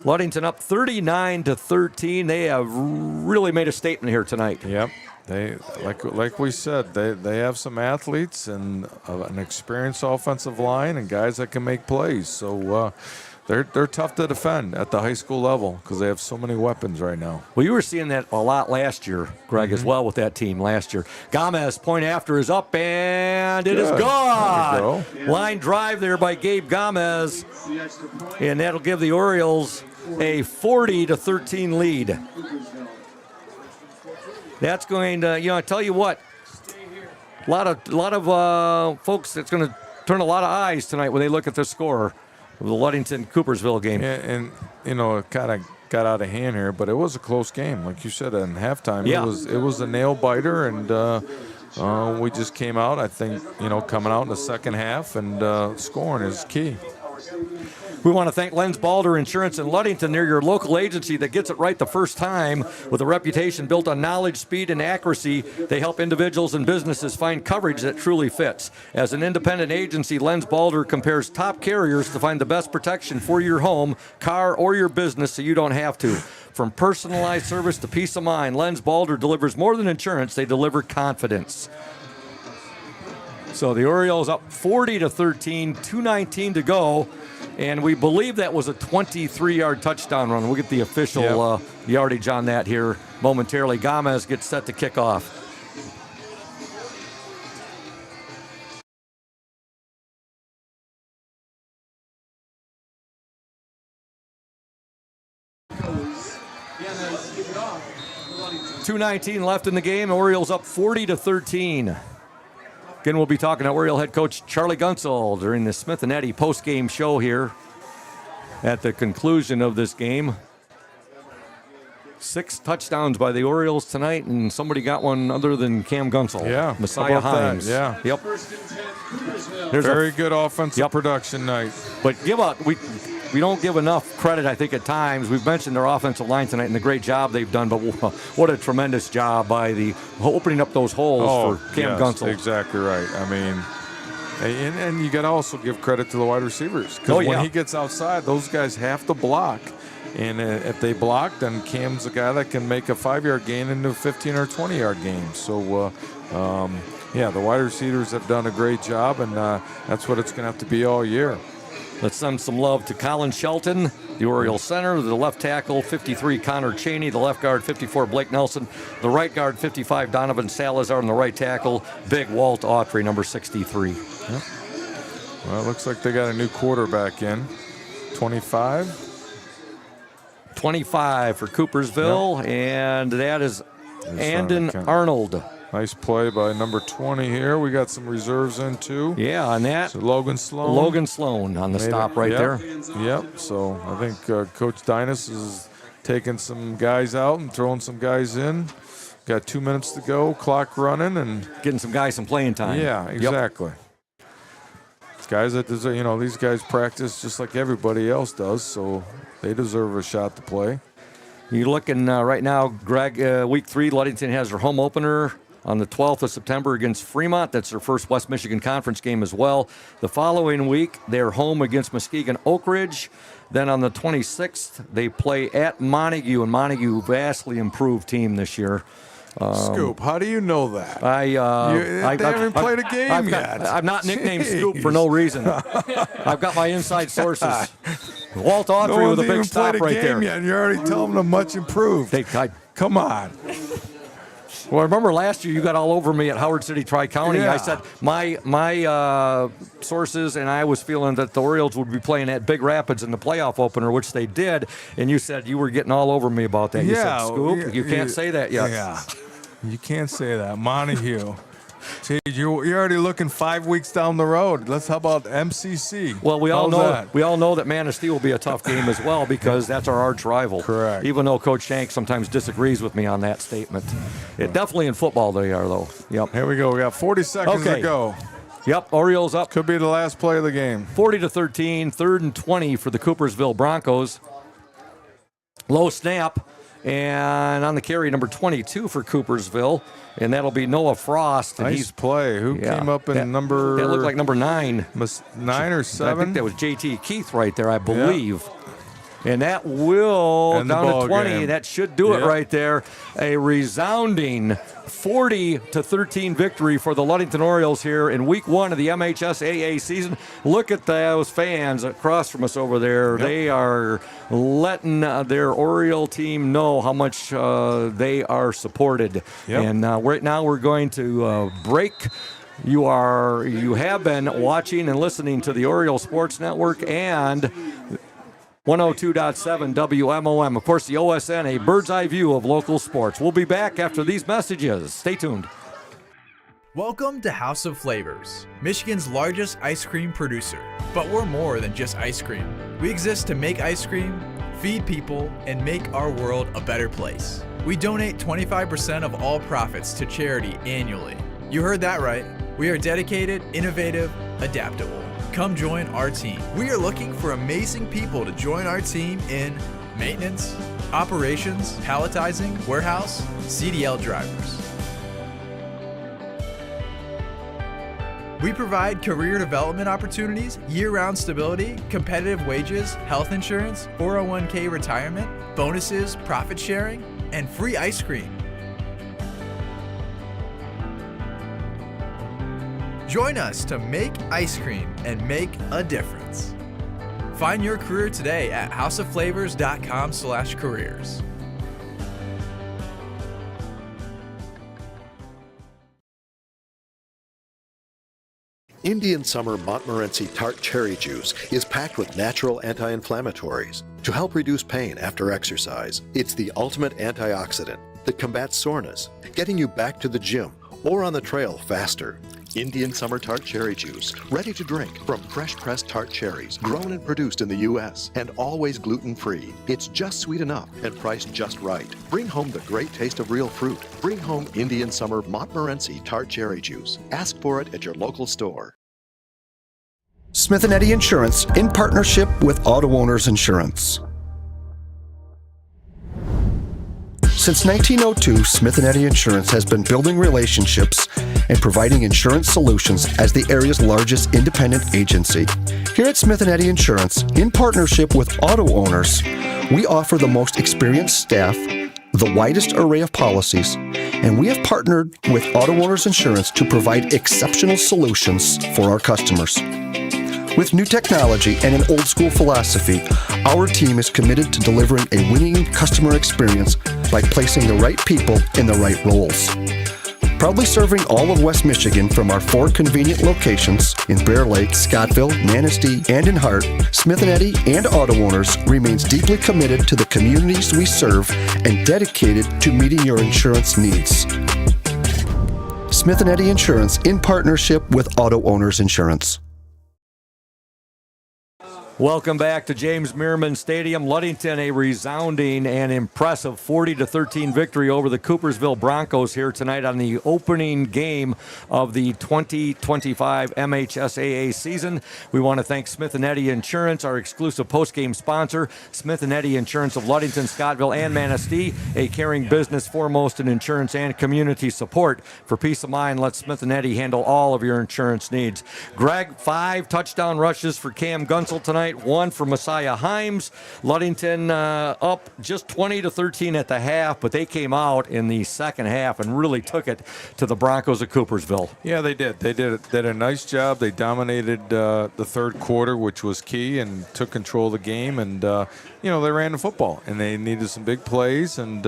Ludington up 39-13. They have really made a statement here tonight. Yep. They like we said, they have some athletes and an experienced offensive line and guys that can make plays. So they're tough to defend at the high school level because they have so many weapons right now. Well, you were seeing that a lot last year, Greg, as well with that team last year. Gomez point after is up, and it is gone. Line drive there by Gabe Gomez, and that'll give the Orioles a 40-13 lead. That's going to, I tell you what, a lot of folks, it's going to turn a lot of eyes tonight when they look at the score of the Ludington-Coopersville game. Yeah, and, it kind of got out of hand here, but it was a close game. Like you said, in halftime, it was a nail-biter, and we just came out, I think, coming out in the second half, and scoring is key. We want to thank Lenz Balder Insurance in Ludington. They're your local agency that gets it right the first time. With a reputation built on knowledge, speed, and accuracy, they help individuals and businesses find coverage that truly fits. As an independent agency, Lenz Balder compares top carriers to find the best protection for your home, car, or your business so you don't have to. From personalized service to peace of mind, Lenz Balder delivers more than insurance. They deliver confidence. So the Orioles up 40-13, 2:19 to go. And we believe that was a 23-yard touchdown run. We'll get the official yardage on that here momentarily. Gomez gets set to kick off. .219 left in the game. Orioles up 40-13. Again, we'll be talking to Oriole head coach Charlie Gunel during the Smith & Eddy post-game show here at the conclusion of this game. 6 touchdowns by the Orioles tonight, and somebody got one other than Cam Gunel. Yeah, Messiah Himes. Yeah. Yep. There's very good offensive production night. But we don't give enough credit, I think, at times. We've mentioned their offensive line tonight and the great job they've done, but what a tremendous job by the opening up those holes for Cam Gunel. Exactly right. I mean, and you got to also give credit to the wide receivers because when he gets outside, those guys have to block. And if they block, then Cam's the guy that can make a 5-yard gain into a 15 or 20-yard game. So, the wide receivers have done a great job, and that's what it's going to have to be all year. Let's send some love to Colin Shelton, the Oriole center, the left tackle, 53, Connor Cheney, the left guard, 54, Blake Nelson, the right guard, 55, Donovan Salazar, and the right tackle, big Walt Autry, number 63. Yep. Well, it looks like they got a new quarterback in, 25. 25 for Coopersville, and that is Andon Arnold. Nice play by number 20 here. We got some reserves in too. Yeah, on that. So Logan Sloan. Logan Sloan on the stop right there. Yep. So I think Coach Dinas is taking some guys out and throwing some guys in. Got 2 minutes to go, clock running, and getting some guys some playing time. Yeah, exactly. It's guys that deserve, these guys practice just like everybody else does, so they deserve a shot to play. You're looking right now, Greg, week 3, Ludington has their home opener on the 12th of September against Fremont. That's their first West Michigan Conference game as well. The following week, they're home against Muskegon Oak Ridge. Then on the 26th, they play at Montague, and Montague, vastly improved team this year. Scoop, how do you know that? They haven't played a game yet. I'm not nicknamed Scoop for no reason. I've got my inside sources. Walt Autry with a big stop right there. Yet, and you're already telling them much improved. Come on. Well, I remember last year you got all over me at Howard City Tri-County. Yeah. I said my sources and I was feeling that the Orioles would be playing at Big Rapids in the playoff opener, which they did, and you said you were getting all over me about that. You said, Scoop, you can't say that yet. Yeah, you can't say that. Montague. Gee, you're already looking 5 weeks down the road. How about MCC? Well, we all know that Manistee will be a tough game as well because that's our arch rival. Correct. Even though Coach Shank sometimes disagrees with me on that statement. Definitely in football they are, though. Yep. Here we go. We got 40 seconds to go. Yep, Orioles up. Could be the last play of the game. 40-13, 3rd and 20 for the Coopersville Broncos. Low snap. And on the carry, number 22 for Coopersville, and that'll be Noah Frost. And nice play. Who came up in number? That looked like number 9. 9 or 7? I think that was J.T. Keith right there, I believe. Yep. And that will, down to 20, game. That should do it right there. A resounding 40-13 victory for the Ludington Orioles here in week 1 of the MHSAA season. Look at those fans across from us over there. Yep. They are letting their Oriole team know how much they are supported. Yep. And right now we're going to break. You have been watching and listening to the Oriole Sports Network and 102.7 WMOM. Of course, the OSN, a bird's eye view of local sports. We'll be back after these messages. Stay tuned. Welcome to House of Flavors, Michigan's largest ice cream producer. But we're more than just ice cream. We exist to make ice cream, feed people, and make our world a better place. We donate 25% of all profits to charity annually. You heard that right. We are dedicated, innovative, adaptable. Come join our team. We are looking for amazing people to join our team in maintenance, operations, palletizing, warehouse, CDL drivers. We provide career development opportunities, year-round stability, competitive wages, health insurance, 401k retirement, bonuses, profit sharing, and free ice cream. Join us to make ice cream and make a difference. Find your career today at houseofflavors.com/careers. Indian Summer Montmorency Tart Cherry Juice is packed with natural anti-inflammatories to help reduce pain after exercise. It's the ultimate antioxidant that combats soreness, getting you back to the gym or on the trail faster. Indian Summer Tart Cherry Juice, ready to drink from fresh-pressed tart cherries, grown and produced in the U.S., and always gluten-free. It's just sweet enough and priced just right. Bring home the great taste of real fruit. Bring home Indian Summer Montmorency Tart Cherry Juice. Ask for it at your local store. Smith & Eddy Insurance, in partnership with Auto Owners Insurance. Since 1902, Smith & Eddy Insurance has been building relationships and providing insurance solutions as the area's largest independent agency. Here at Smith & Eddy Insurance, in partnership with Auto Owners, we offer the most experienced staff, the widest array of policies, and we have partnered with Auto Owners Insurance to provide exceptional solutions for our customers. With new technology and an old-school philosophy, our team is committed to delivering a winning customer experience by placing the right people in the right roles. Proudly serving all of West Michigan from our 4 convenient locations, In Bear Lake, Scottville, Manistee, and in Hart, Smith & Eddy and Auto Owners remains deeply committed to the communities we serve and dedicated to meeting your insurance needs. Smith & Eddy Insurance in partnership with Auto Owners Insurance. Welcome back to James Meerman Stadium. Ludington, a resounding and impressive 40-13 victory over the Coopersville Broncos here tonight on the opening game of the 2025 MHSAA season. We want to thank Smith & Eddy Insurance, our exclusive postgame sponsor. Smith & Eddy Insurance of Ludington, Scottville, and Manistee, a caring business foremost in insurance and community support. For peace of mind, let Smith & Eddy handle all of your insurance needs. Greg, 5 touchdown rushes for Cam Gunsel tonight. 1 for Messiah Himes. Ludington up just 20-13 at the half, but they came out in the second half and really took it to the Broncos of Coopersville. Yeah, they did. They did a nice job. They dominated the third quarter, which was key, and took control of the game. And they ran the football, and they needed some big plays. And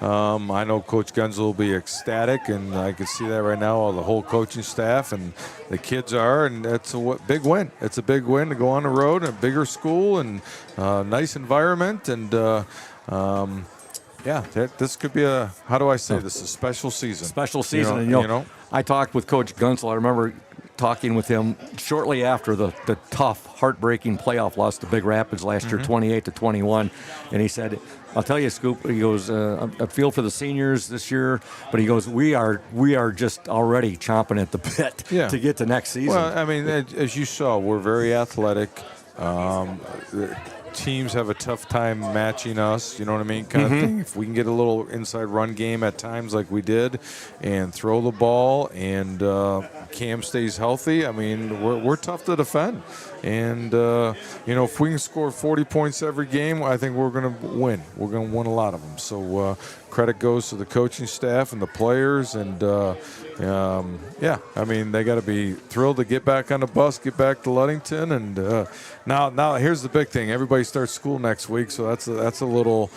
I know Coach Gunsel will be ecstatic, and I can see that right now, the whole coaching staff and the kids are, and it's a big win. It's a big win to go on the road in a bigger school and nice environment. And, this could be this a special season. Special season. I talked with Coach Gunsel. I remember talking with him shortly after the tough, heartbreaking playoff loss to Big Rapids last year, 28-21, and he said, I'll tell you, Scoop, he goes, I feel for the seniors this year, but he goes, we are just already chomping at the bit to get to next season. Well, I mean, as you saw, we're very athletic. Teams have a tough time matching us, you know what I mean, kind of thing. If we can get a little inside run game at times like we did and throw the ball and Cam stays healthy, I mean, we're tough to defend. And, if we can score 40 points every game, I think we're going to win. We're going to win a lot of them. So credit goes to the coaching staff and the players. And, they got to be thrilled to get back on the bus, get back to Ludington. And now here's the big thing. Everybody starts school next week, so that's a little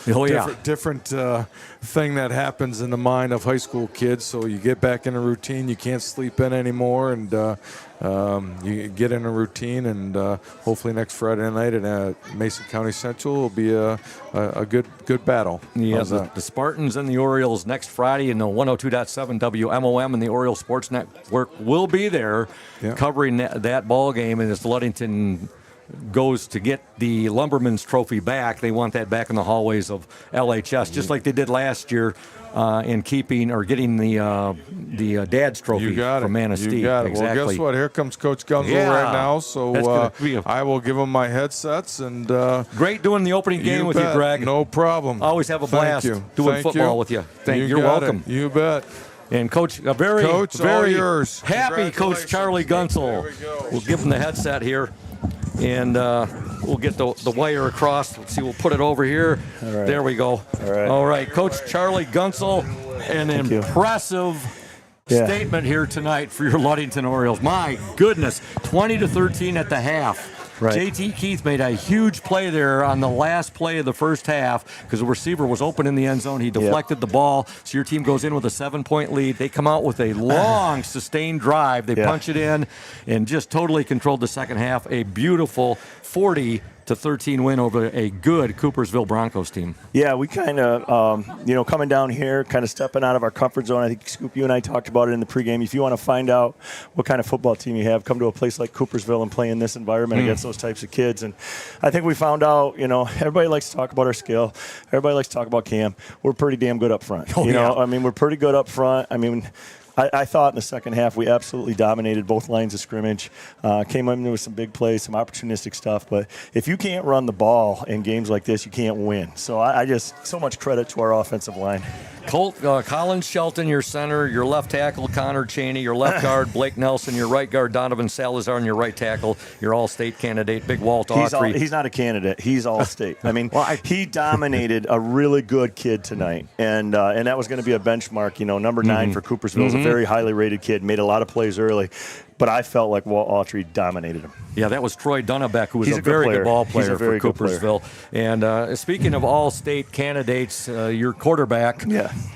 different thing that happens in the mind of high school kids. So you get back in a routine. You can't sleep in anymore, and you get in a routine, and hopefully next Friday night at Mason County Central will be a good battle. Yeah, the Spartans and the Orioles next Friday, and the 102.7 WMOM and the Oriole Sports Network will be there covering that ball game, and as Ludington goes to get the Lumberman's Trophy back, they want that back in the hallways of LHS, just like they did last year in getting the Dad's Trophy from Manistee. You got it. Exactly. Well, guess what? Here comes Coach Gunsel right now, so I will give him my headsets. And great doing the opening game with you, Greg. No problem. Always have a blast doing football with you. You're welcome. You bet. And Coach, very yours. Happy Coach Charlie Gunel. We'll give him the headset here. And we'll get the wire across. Let's see, we'll put it over here. All right. There we go. All right. Coach Charlie Gunel, an impressive statement here tonight for your Ludington Orioles. My goodness, 20-13 at the half. Right. JT Keith made a huge play there on the last play of the first half because the receiver was open in the end zone. He deflected the ball, so your team goes in with a 7-point lead. They come out with a long, sustained drive. They punch it in and just totally controlled the second half. A beautiful 40-13 win over a good Coopersville Broncos team. Yeah, we kind of, coming down here, kind of stepping out of our comfort zone. I think, Scoop, you and I talked about it in the pregame. If you want to find out what kind of football team you have, come to a place like Coopersville and play in this environment against those types of kids. And I think we found out, everybody likes to talk about our skill. Everybody likes to talk about Cam. We're pretty damn good up front. We're pretty good up front. I mean, I thought in the second half we absolutely dominated both lines of scrimmage. Came in with some big plays, some opportunistic stuff. But if you can't run the ball in games like this, you can't win. So I just so much credit to our offensive line. Colin Shelton, your center, your left tackle, Connor Cheney, your left guard, Blake Nelson, your right guard, Donovan Salazar, and your right tackle, your all-state candidate, Big Walt Autry. He's not a candidate. He's all-state. I mean, he dominated a really good kid tonight, and that was going to be a benchmark. Number 9 for Coopersville is a very highly rated kid, made a lot of plays early. but I felt like Walt Autry dominated him. Yeah, that was Troy Dunnebeck, who was He's a a good very player. good ball He's player a for very good player. Coopersville. And speaking of all-state candidates, your quarterback,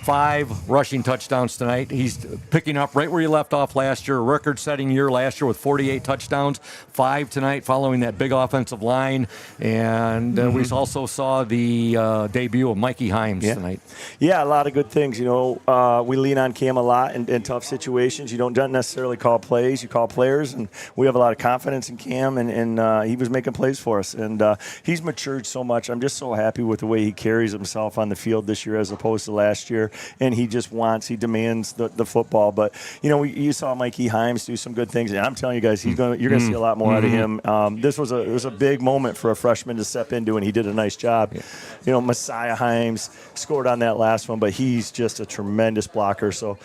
5 rushing touchdowns tonight. He's picking up right where he left off last year, a record-setting year last year with 48 touchdowns, 5 tonight following that big offensive line. And we also saw the debut of Mikey Himes tonight. Yeah, a lot of good things. You know, we lean on Cam a lot in tough situations. You don't necessarily call plays, you call players, and we have a lot of confidence in Cam, and he was making plays for us. And he's matured so much. I'm just so happy with the way he carries himself on the field this year as opposed to last year. And he demands the football. But, you know, you saw Mikey Himes do some good things. And I'm telling you guys, you're going to see a lot more out of him. This was a big moment for a freshman to step into, and he did a nice job. You know, Messiah Himes scored on that last one, but he's just a tremendous blocker. So,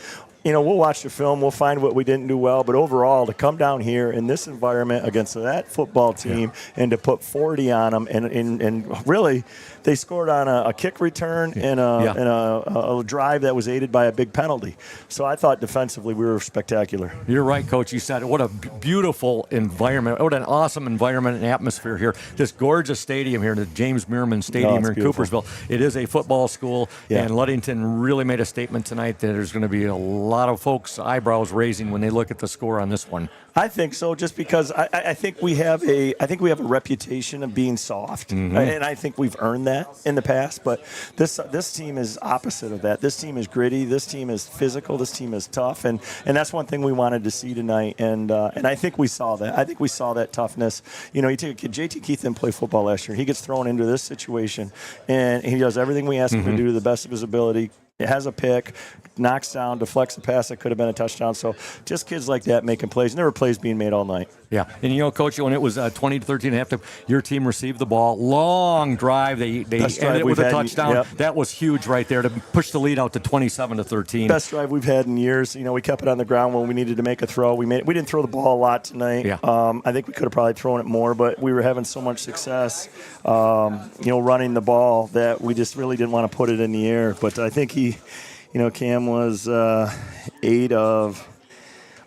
you know, we'll watch the film. We'll find what we didn't do well. But overall, to come down here in this environment against that football team and to put 40 on them, and really, they scored on a kick return and a drive that was aided by a big penalty. So I thought defensively we were spectacular. You're right, Coach. You said what a beautiful environment. What an awesome environment and atmosphere here. This gorgeous stadium here, the James Mearman Stadium here in beautiful. Coopersville. It is a football school, and Ludington really made a statement tonight that there's going to be a lot of folks' eyebrows raising when they look at the score on this one. I think so, just because I think we have a reputation of being soft, and I think we've earned that in the past. But this team is opposite of that. This team is gritty. This team is physical. This team is tough, and that's one thing we wanted to see tonight. And I think we saw that. I think we saw that toughness. You know, you take a kid, JT Keith didn't play football last year. He gets thrown into this situation, and he does everything we ask him to do to the best of his ability. It has a pick, knocks down, deflects the pass that could have been a touchdown. So just kids like that making plays. And there were plays being made all night. Yeah, and you know, Coach, when it was 20-13 at halftime, your team received the ball. Long drive. They ended it with a touchdown. That was huge right there to push the lead out to 27-13. Best drive we've had in years. You know, we kept it on the ground when we needed to make a throw. We didn't throw the ball a lot tonight. Yeah. I think we could have probably thrown it more, but we were having so much success, running the ball that we just really didn't want to put it in the air. But I think Cam was 8 of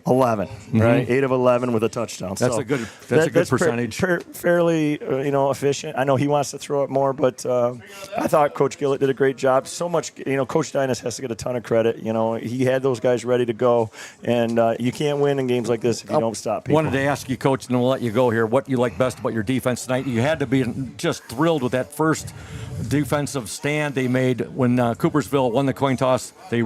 11, right? 8 of 11 with a touchdown. That's so a good percentage. Fairly, efficient. I know he wants to throw it more, but I thought Coach Gillett did a great job. So much, Coach Dinas has to get a ton of credit. He had those guys ready to go, and you can't win in games like this if you don't stop people. Wanted to ask you, Coach, and we'll let you go here, what you like best about your defense tonight. You had to be just thrilled with that first defensive stand they made when Coopersville won the coin toss. They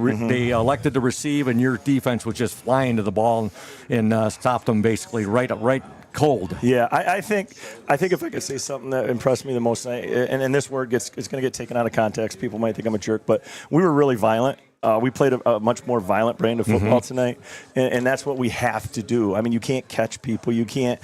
elected to receive, and your defense was just flying to the ball and stopped them basically right cold. Yeah, I think if I could say something that impressed me the most, and this word it's going to get taken out of context. People might think I'm a jerk, but we were really violent. We played a much more violent brand of football tonight, and that's what we have to do. I mean, you can't catch people. You can't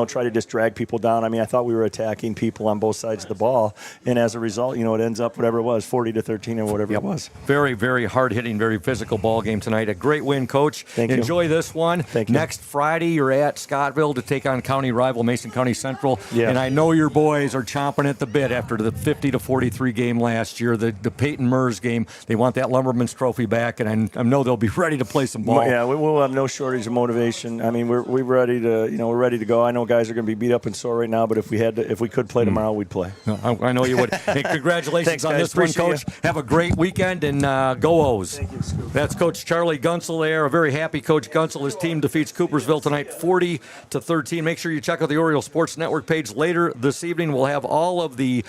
try to just drag people down. I mean, I thought we were attacking people on both sides of the ball, and as a result, it ends up whatever it was, 40-13 or whatever it was. Very, very hard-hitting, very physical ball game tonight. A great win, Coach. Thank you. Enjoy this one. Thank you. Next Friday, you're at Scottville to take on county rival Mason County Central, Yeah. and I know your boys are chomping at the bit after the 50-43 game last year, the Peyton Mers game. They want that Lumberman's Trophy back, and I know they'll be ready to play some ball. Yeah, we'll have no shortage of motivation. I mean, we're ready to we're ready to go. I know guys are going to be beat up and sore right now, but if we could play tomorrow, we'd play. I know you would. Hey, congratulations Thanks, on guys. this one, Appreciate Coach. you. Have a great weekend, and go O's. Thank you, Scoop. That's Coach Charlie Gunel there. A very happy Coach Gunel. His team defeats Coopersville tonight 40-13. Make sure you check out the Oriole Sports Network page later this evening. We'll have all of the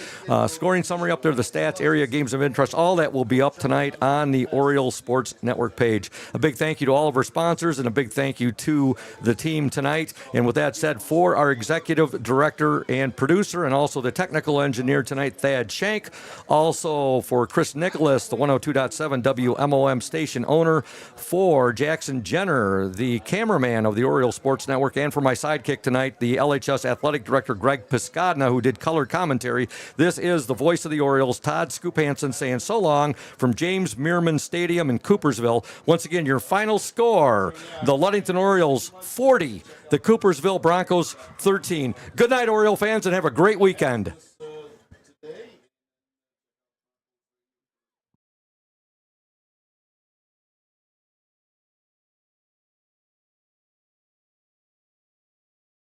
scoring summary up there, the stats, area, games of interest. All that will be up tonight on the Oriole Sports Network page. A big thank you to all of our sponsors, and a big thank you to the team tonight. And with that said, for our executive director and producer, and also the technical engineer tonight, Thad Shank. Also for Chris Nicholas, the 102.7 WMOM station owner. For Jackson Jenner, the cameraman of the Oriole Sports Network. And for my sidekick tonight, the LHS athletic director, Greg Piscadna, who did color commentary. This is the voice of the Orioles, Todd Scoop Hansen, saying so long from James Mearman Stadium in Coopersville. Once again, your final score, the Ludington Orioles 40, the Coopersville Broncos 13. Good night, Oriole fans, and have a great weekend.